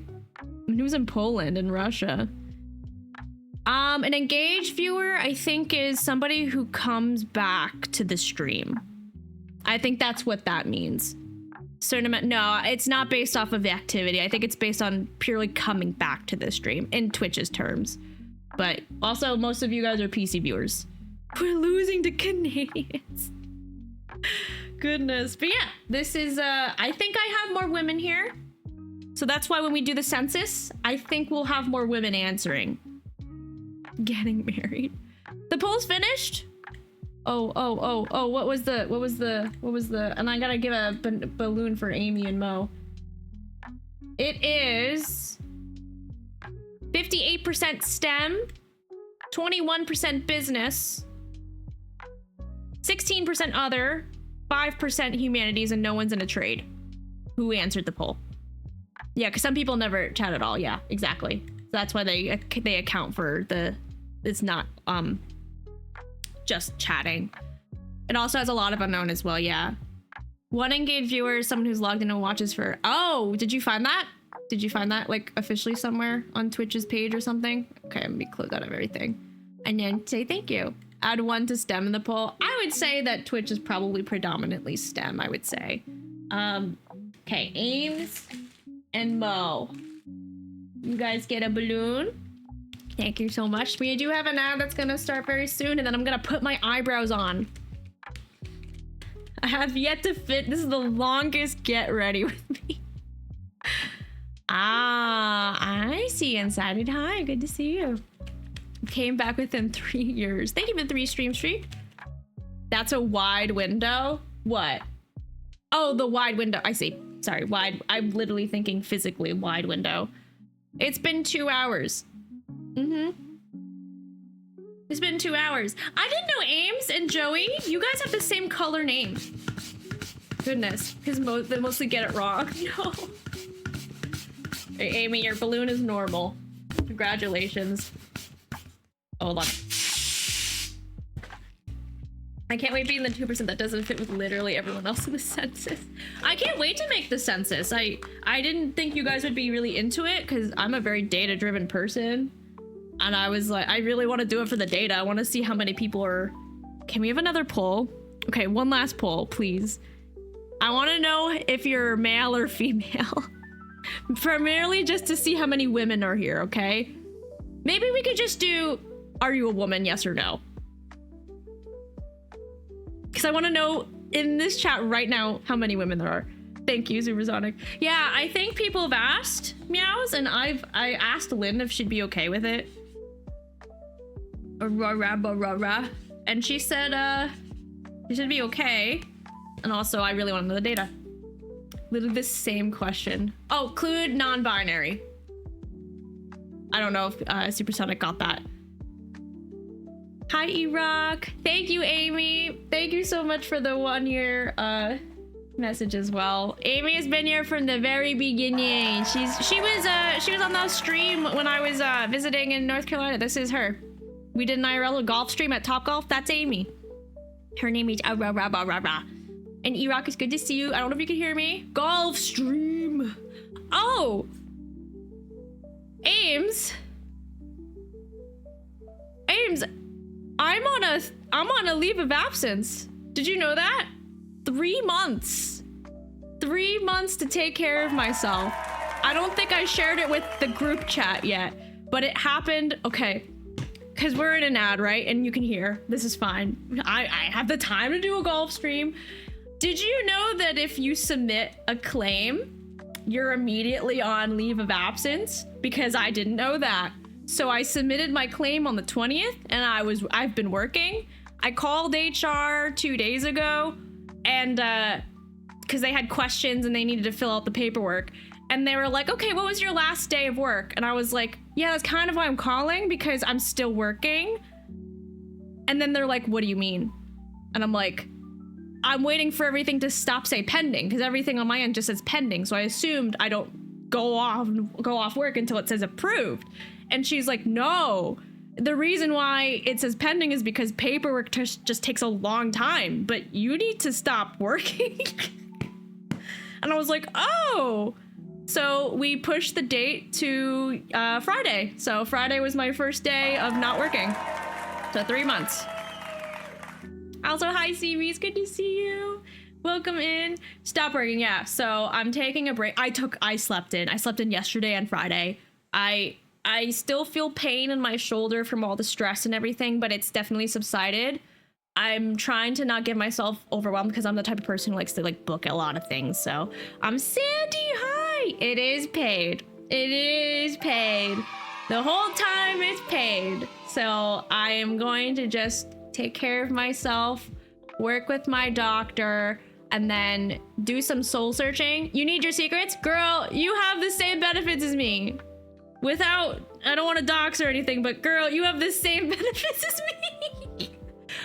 and who's in Poland and Russia. An engaged viewer, I think, is somebody who comes back to the stream. I think that's what that means. certain amount. No, it's not based off of the activity. I think it's based on purely coming back to the stream in Twitch's terms. But also, most of you guys are PC viewers. We're losing to Canadians. Goodness. But yeah, this is, I think I have more women here. So that's why when we do the census, I think we'll have more women answering. Getting married. The poll's finished? Oh, what was the, and I gotta give a balloon for Amy and Mo. It is 58% STEM, 21% business, 16% other, 5% humanities, and no one's in a trade. Who answered the poll? Yeah, because some people never chat at all. Yeah, exactly. So that's why they account for the, it's not just chatting. It also has a lot of unknown as well. Yeah, one engaged viewer is someone who's logged in and watches for. Oh, did you find that? Did you find that like officially somewhere on Twitch's page or something? Okay, let me close out of everything and then say thank you. Add 1 to STEM in the poll. I would say that Twitch is probably predominantly STEM. I would say. Okay, Ames and Mo, you guys get a balloon. Thank you so much. We do have an ad that's gonna start very soon, and then I'm gonna put my eyebrows on. I have yet to fit. This is the longest get ready with me. Ah, I see. Insided. Hi, good to see you. Came back within 3 years. Thank you for the 3 stream streak. That's a wide window. What? Oh, the wide window. I see. Sorry, wide. I'm literally thinking physically wide window. It's been 2 hours. It's been 2 hours. I didn't know Ames and Joey, you guys have the same color name. Goodness, because they mostly get it wrong. No. Hey, Amy, your balloon is normal. Congratulations. Oh, hold on. I can't wait being the 2% that doesn't fit with literally everyone else in the census. I can't wait to make the census. I didn't think you guys would be really into it because I'm a very data-driven person. And I was like, I really want to do it for the data. I want to see how many people are... Can we have another poll? Okay, one last poll, please. I want to know if you're male or female. Primarily just to see how many women are here, okay? Maybe we could just do, are you a woman, yes or no? Because I want to know in this chat right now how many women there are. Thank you, Supersonic. Yeah, I think people have asked Meows, and I asked Lynn if she'd be okay with it. And she said it should be okay. And also, I really want to know the data. Literally the same question. Oh, include non-binary. I don't know if Supersonic got that. Hi, E-Rock. Thank you, Amy. Thank you so much for the 1 year message as well. Amy has been here from the very beginning. She was on that stream when I was visiting in North Carolina. This is her. We did an IRL golf stream at Topgolf. That's Amy. Her name is And E-Rock, is good to see you. I don't know if you can hear me. Golf stream. Oh, Ames, I'm on a leave of absence. Did you know that? 3 months. 3 months to take care of myself. I don't think I shared it with the group chat yet, but it happened. Okay, because we're in an ad, right? And you can hear. This is fine. I have the time to do a golf stream. Did you know that if you submit a claim, you're immediately on leave of absence? Because I didn't know that. So I submitted my claim on the 20th, and I've been working. I called HR 2 days ago, and because they had questions and they needed to fill out the paperwork, and they were like, okay, what was your last day of work? And I was like, yeah, that's kind of why I'm calling, because I'm still working. And then they're like, what do you mean? And I'm like, I'm waiting for everything to stop say pending, because everything on my end just says pending. So I assumed I don't go off work until it says approved. And she's like, no, the reason why it says pending is because paperwork just takes a long time, but you need to stop working. And I was like, oh. So we pushed the date to Friday. So Friday was my first day of not working. So 3 months. Also, hi, CV. It's good to see you. Welcome in. Stop working. Yeah. So I'm taking a break. I slept in. I slept in yesterday and Friday. I still feel pain in my shoulder from all the stress and everything, but it's definitely subsided. I'm trying to not get myself overwhelmed because I'm the type of person who likes to like book a lot of things. So Sandy, hi. It is paid. It is paid. The whole time it's paid. So I am going to just take care of myself, work with my doctor, and then do some soul searching. You need your secrets? Girl, you have the same benefits as me. I don't want to dox or anything, but girl, you have the same benefits as me.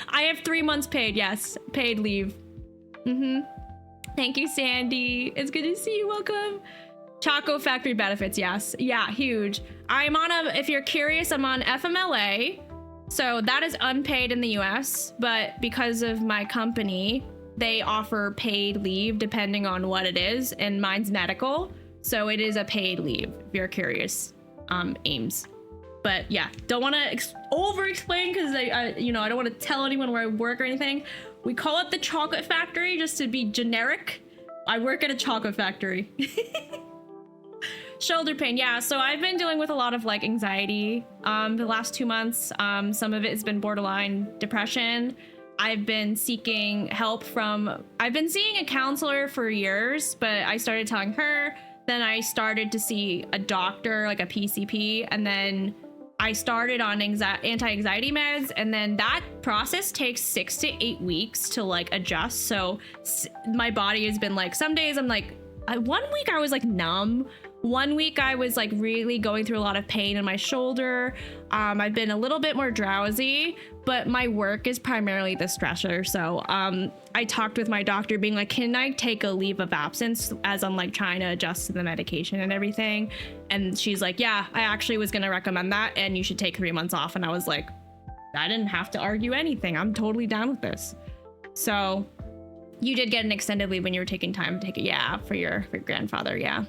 I have 3 months paid, yes. Paid leave. Thank you, Sandy. It's good to see you. Welcome. Choco Factory benefits, yes. Yeah, huge. If you're curious, I'm on FMLA. So that is unpaid in the US, but because of my company, they offer paid leave depending on what it is, and mine's medical. So it is a paid leave if you're curious. Ames. But yeah, don't want to over-explain because I don't want to tell anyone where I work or anything. We call it the Chocolate Factory just to be generic. I work at a chocolate factory. Shoulder pain, yeah. So I've been dealing with a lot of like anxiety the last 2 months. Some of it has been borderline depression. I've been seeking help I've been seeing a counselor for years, but I started telling her. Then I started to see a doctor, like a PCP, and then I started on anti-anxiety meds, and then that process takes 6 to 8 weeks to like adjust. So my body has been like, some days I'm like, 1 week I was like numb. 1 week I was like really going through a lot of pain in my shoulder. I've been a little bit more drowsy, but my work is primarily the stressor. So I talked with my doctor being like, can I take a leave of absence as I'm like trying to adjust to the medication and everything? And she's like, yeah, I actually was going to recommend that, and you should take 3 months off. And I was like, I didn't have to argue anything. I'm totally down with this. So you did get an extended leave when you were taking time to take it. Yeah, for your grandfather. Yeah.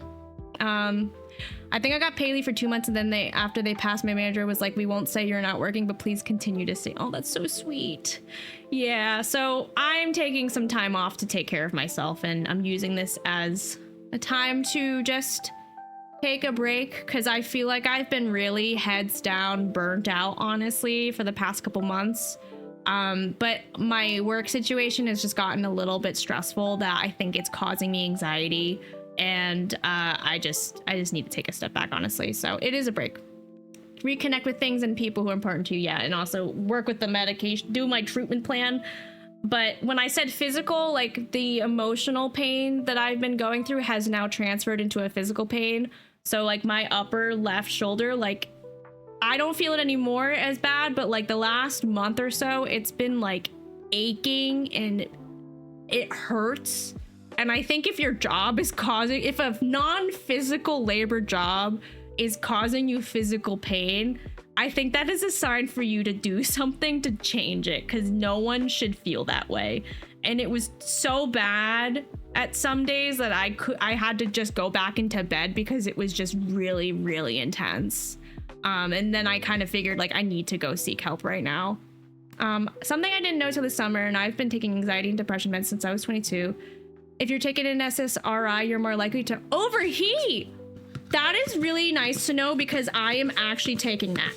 I think I got paid leave for 2 months, and then after they passed, my manager was like, we won't say you're not working, but please continue to stay. Oh, that's so sweet. Yeah, so I'm taking some time off to take care of myself, and I'm using this as a time to just take a break, because I feel like I've been really heads down, burnt out, honestly, for the past couple months. But my work situation has just gotten a little bit stressful that I think it's causing me anxiety. And I just need to take a step back, honestly. So it is a break. Reconnect with things and people who are important to you, yeah. And also work with the medication, do my treatment plan. But when I said physical, like the emotional pain that I've been going through has now transferred into a physical pain. So like my upper left shoulder, like I don't feel it anymore as bad, but like the last month or so, it's been like aching and it hurts. And I think if your job is if a non-physical labor job is causing you physical pain, I think that is a sign for you to do something to change it, because no one should feel that way. And it was so bad at some days that I had to just go back into bed because it was just really, really intense. And then I kind of figured like I need to go seek help right now. Something I didn't know till this summer, and I've been taking anxiety and depression meds since I was 22. If you're taking an SSRI, you're more likely to overheat. That is really nice to know, because I am actually taking that.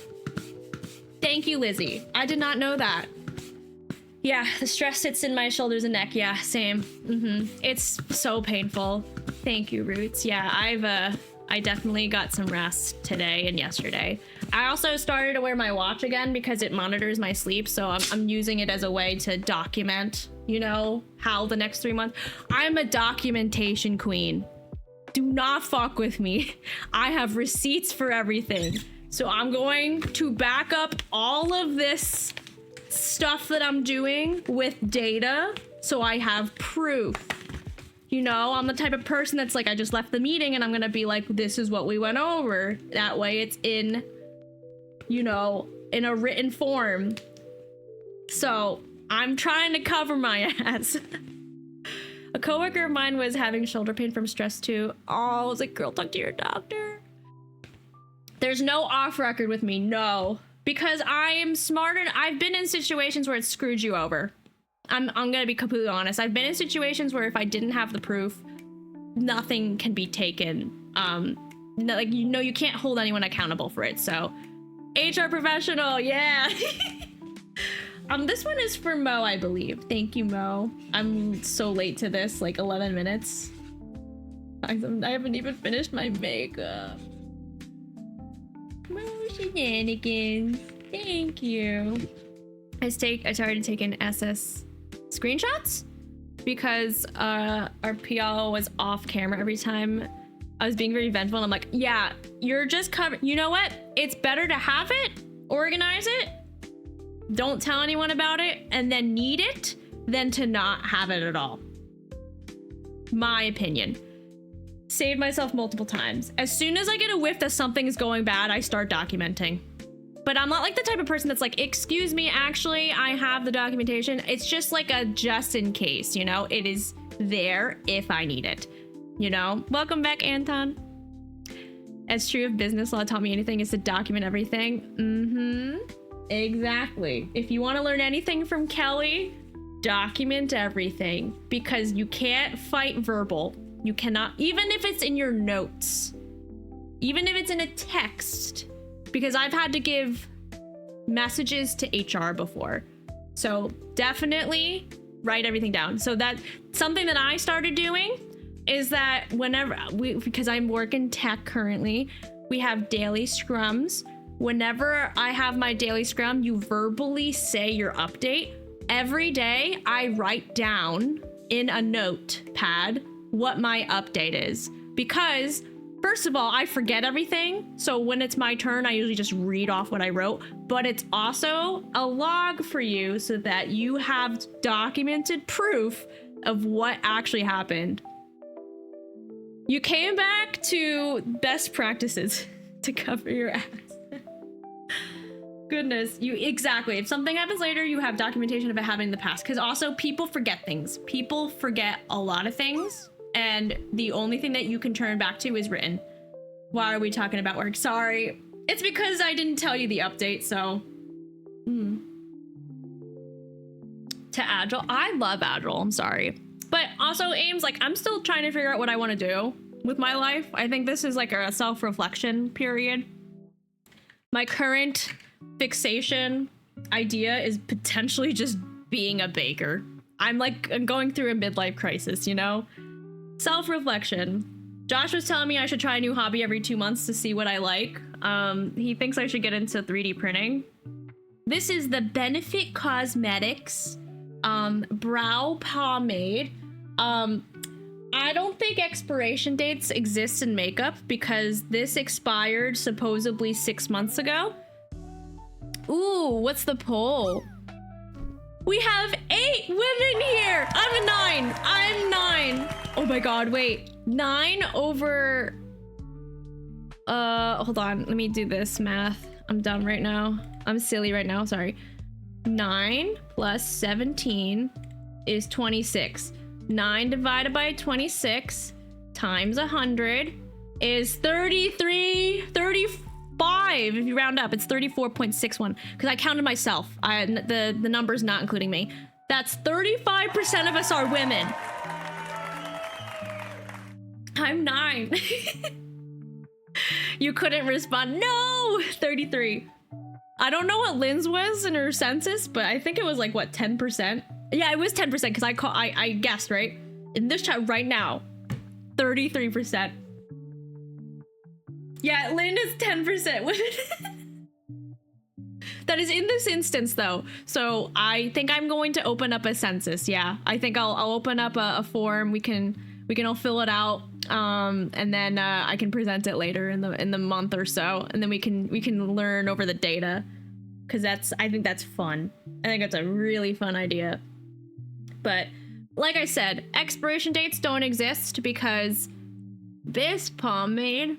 Thank you, Lizzie. I did not know that. Yeah, the stress sits in my shoulders and neck. Yeah, same. It's so painful. Thank you, Roots. Yeah, I definitely got some rest today and yesterday. I also started to wear my watch again because it monitors my sleep. So I'm using it as a way to document, how the next 3 months. I'm a documentation queen. Do not fuck with me. I have receipts for everything. So I'm going to back up all of this stuff that I'm doing with data so I have proof. I'm the type of person that's like, I just left the meeting and I'm gonna be like, this is what we went over. That way it's in, in a written form. So I'm trying to cover my ass. A coworker of mine was having shoulder pain from stress too. Oh, I was like, girl, talk to your doctor. There's no off record with me, no. Because I am smarter. I've been in situations where it screwed you over. I'm gonna be completely honest. I've been in situations where if I didn't have the proof, nothing can be taken. No, like, you know, you can't hold anyone accountable for it. So, HR professional, yeah. This one is for Mo, I believe. Thank you, Mo. I'm so late to this, like 11 minutes. I haven't even finished my makeup. Mo shenanigans. Thank you. I started taking SS screenshots because our PL was off camera every time I was being very vengeful. And I'm like, yeah, you're just covered. You know what? It's better to have it, organize it, don't tell anyone about it, and then need it than to not have it at all. My opinion. Saved myself multiple times. As soon as I get a whiff that something is going bad, I start documenting. But I'm not like the type of person that's like, excuse me, actually, I have the documentation. It's just like a just in case, you know? It is there if I need it, you know? Welcome back, Anton. As true if business law taught me anything is to document everything. Mm-hmm. Exactly. If you want to learn anything from Kelly, document everything. Because you can't fight verbal. You cannot, even if it's in your notes. Even if it's in a text. Because I've had to give messages to HR before. So definitely write everything down. So that something that I started doing is that whenever because I'm working tech currently, we have daily scrums. Whenever I have my daily scrum, you verbally say your update. Every day I write down in a notepad what my update is. Because first of all, I forget everything. So when it's my turn, I usually just read off what I wrote. But it's also a log for you so that you have documented proof of what actually happened. You came back to best practices to cover your ass. Goodness, exactly. If something happens later, you have documentation of it happening in the past. Because also people forget things. People forget a lot of things. And the only thing that you can turn back to is written. Why are we talking about work? Sorry. It's because I didn't tell you the update, so. To Agile. I love Agile, I'm sorry. But also, Ames, like, I'm still trying to figure out what I want to do with my life. I think this is like a self-reflection period. My current fixation idea is potentially just being a baker. I'm going through a midlife crisis, you know? Self-reflection. Josh was telling me I should try a new hobby every 2 months to see what I like. He thinks I should get into 3D printing. This is the Benefit Cosmetics brow pomade. I don't think expiration dates exist in makeup because this expired supposedly 6 months ago. Ooh, what's the poll? We have 8 women here. I'm a 9. I'm 9. Oh my god, wait. 9 over... hold on. Let me do this math. I'm dumb right now. I'm silly right now, sorry. 9 plus 17 is 26. 9 divided by 26 times 100 is 35. If you round up, it's 34.61. Because I counted myself. The number's not including me. That's 35% of us are women. I'm 9. You couldn't respond. No! 33. I don't know what Lynn's was in her census, but I think it was like, what, 10%? Yeah, it was 10% because I guessed, right? In this chat right now, 33%. Yeah, Lynn is 10% women. That is in this instance, though. So I think I'm going to open up a census. Yeah, I think I'll open up a form. We can all fill it out, and then I can present it later in the month or so, and then we can learn over the data, because I think that's fun. I think that's a really fun idea. But like I said, expiration dates don't exist because this pomade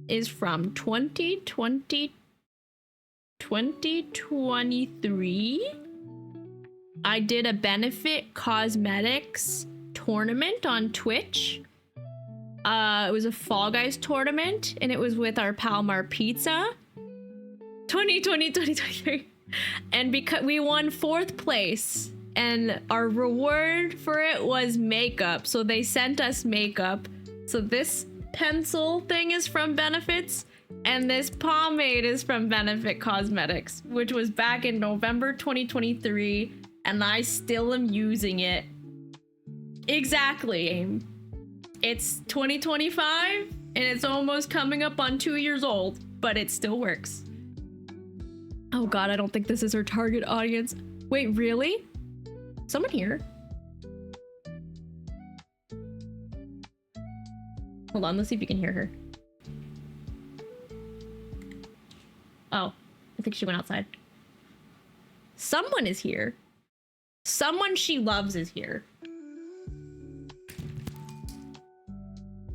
is from 2023. I did a Benefit Cosmetics tournament on Twitch. It was a Fall Guys tournament, and it was with our pal Mar Pizza. 2023. And because we won 4th place and our reward for it was makeup. So they sent us makeup. So this pencil thing is from Benefits, and this pomade is from Benefit Cosmetics, which was back in November 2023, and I still am using it. Exactly, Aim. It's 2025, and it's almost coming up on 2 years old, but it still works. Oh god, I don't think this is her target audience. Wait, really? Someone here? Hold on, let's see if you can hear her. Oh, I think she went outside. Someone is here. Someone she loves is here.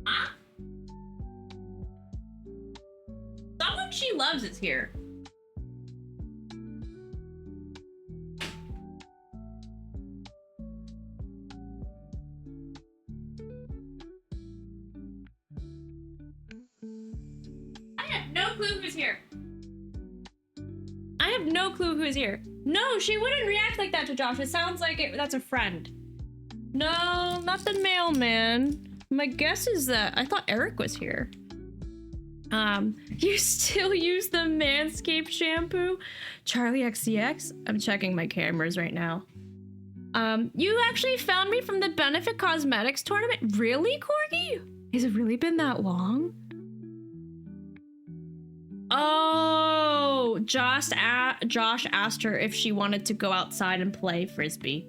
Ah. Someone she loves is here. No clue who's here. I have no clue who's here. No, she wouldn't react like that to Josh. It sounds like that's a friend. No, not the mailman. My guess is that I thought Eric was here. You still use the Manscaped shampoo? Charlie XCX? I'm checking my cameras right now. You actually found me from the Benefit Cosmetics tournament? Really, Corgi? Has it really been that long? Oh, Josh asked her if she wanted to go outside and play Frisbee.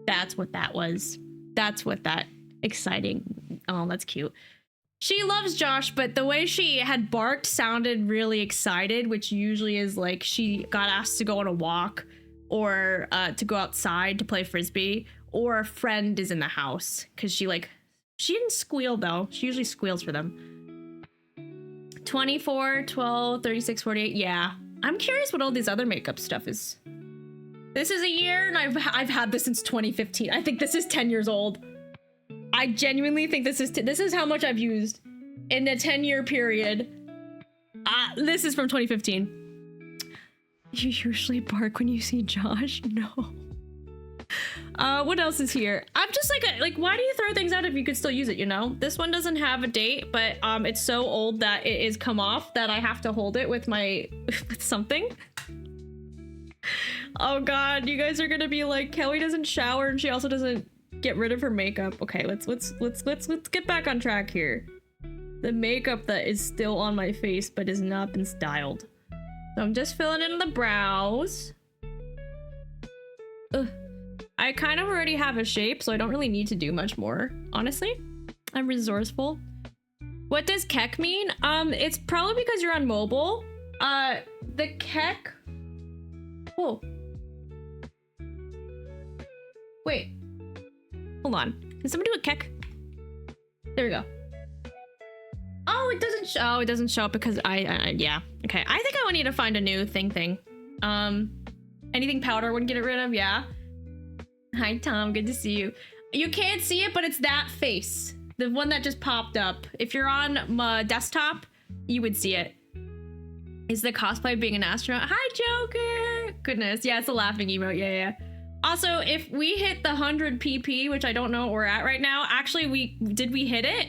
That's what that was. That's what that exciting. Oh, that's cute. She loves Josh, but the way she had barked sounded really excited, which usually is like she got asked to go on a walk or to go outside to play Frisbee, or a friend is in the house, because she didn't squeal though. She usually squeals for them. 24, 12, 36, 48. Yeah. I'm curious what all these other makeup stuff is. This is a year, and I've had this since 2015. I think this is 10 years old. I genuinely think this is how much I've used in a 10-year period. This is from 2015. You usually bark when you see Josh? No. What else is here? I'm just like, why do you throw things out if you could still use it, you know? This one doesn't have a date, but it's so old that it is come off that I have to hold it with with something. Oh god, you guys are gonna be like, Kelly doesn't shower and she also doesn't get rid of her makeup. Okay, let's get back on track here. The makeup that is still on my face but has not been styled. So I'm just filling in the brows. Ugh. I kind of already have a shape, so I don't really need to do much more, honestly. I'm resourceful. What does Keck mean? It's probably because you're on mobile. The Keck... Oh. Wait. Hold on. Can someone do a Keck? There we go. Oh, it doesn't show. Oh, it doesn't show up because yeah. Okay, I think I would need to find a new thing. Anything powder wouldn't get it rid of, yeah. Hi, Tom. Good to see you. You can't see it, but it's that face. The one that just popped up. If you're on my desktop, you would see it. Is the cosplay being an astronaut? Hi, Joker. Goodness. Yeah, it's a laughing emote. Yeah. Also, if we hit the 100 PP, which I don't know what we're at right now, actually, did we hit it?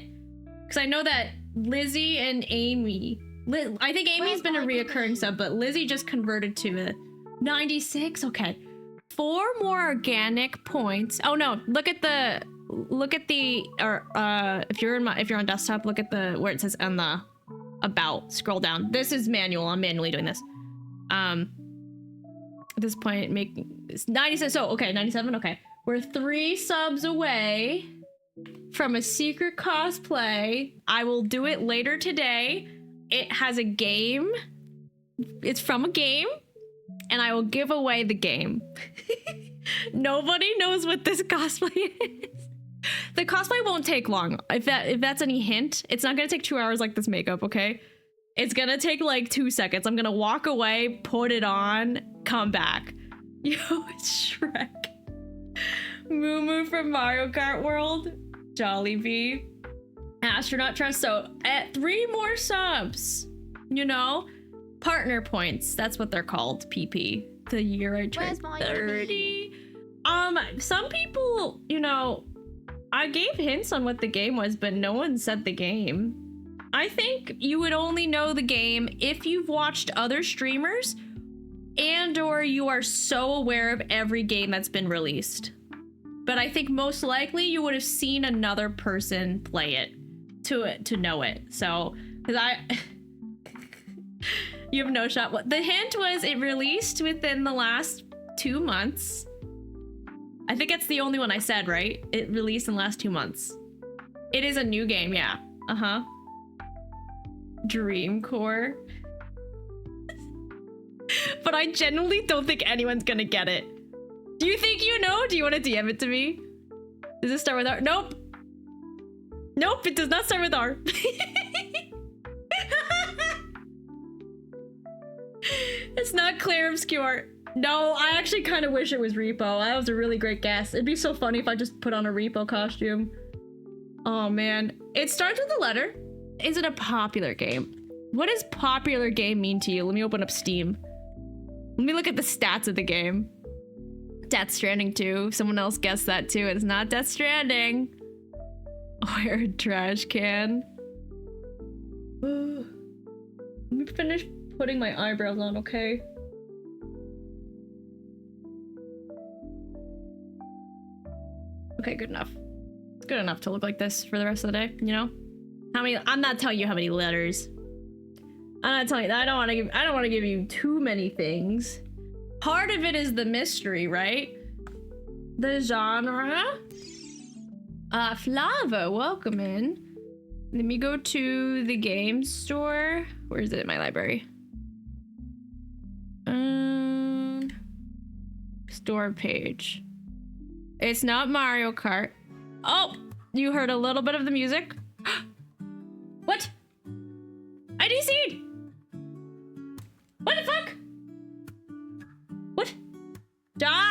Because I know that Lizzie and Amy... I think Amy's been a reoccurring sub, but Lizzie just converted to a 96. Okay. 4 more organic points. Oh no, look at the if you're on desktop, look at the where it says on the about, scroll down. This is manual. I'm manually doing this. At this point, it's 97. So okay, 97. Okay, we're 3 subs away from a secret cosplay. I will do it later today. It has a game. It's from a game. And I will give away the game. Nobody knows what this cosplay is. The cosplay won't take long. If that's any hint, it's not gonna take 2 hours like this makeup, okay? It's gonna take like 2 seconds. I'm gonna walk away, put it on, come back. Yo, it's Shrek. Moo Moo from Mario Kart World. Jollibee. Astronaut Trust. So at 3 more subs, you know? Partner points. That's what they're called, PP. The year I turned 30. Some people, you know, I gave hints on what the game was, but no one said the game. I think you would only know the game if you've watched other streamers and or you are so aware of every game that's been released. But I think most likely you would have seen another person play it to know it. So, because you have no shot. What the hint was, it released within the last 2 months. I think it's the only one I said, right? It released in the last 2 months. It is a new game, yeah. Uh-huh. Dreamcore. But I genuinely don't think anyone's gonna get it. Do you think you know? Do you want to DM it to me? Does it start with R? Nope. Nope, it does not start with R. It's not Claire Obscure. No, I actually kind of wish it was Repo. That was a really great guess. It'd be so funny if I just put on a Repo costume. Oh man. It starts with a letter. Is it a popular game? What does popular game mean to you? Let me open up Steam. Let me look at the stats of the game. Death Stranding 2. Someone else guessed that too. It's not Death Stranding. Where a trash can. Let me finish putting my eyebrows on, okay? Okay, good enough. It's good enough to look like this for the rest of the day, you know? How many? I'm not telling you how many letters. I'm not telling you. I don't want to give you too many things. Part of it is the mystery, right? The genre. Flava, welcome in. Let me go to the game store. Where is it in my library? Store page. It's not Mario Kart. Oh, you heard a little bit of the music. What? I DC'd! What the fuck? What? Die!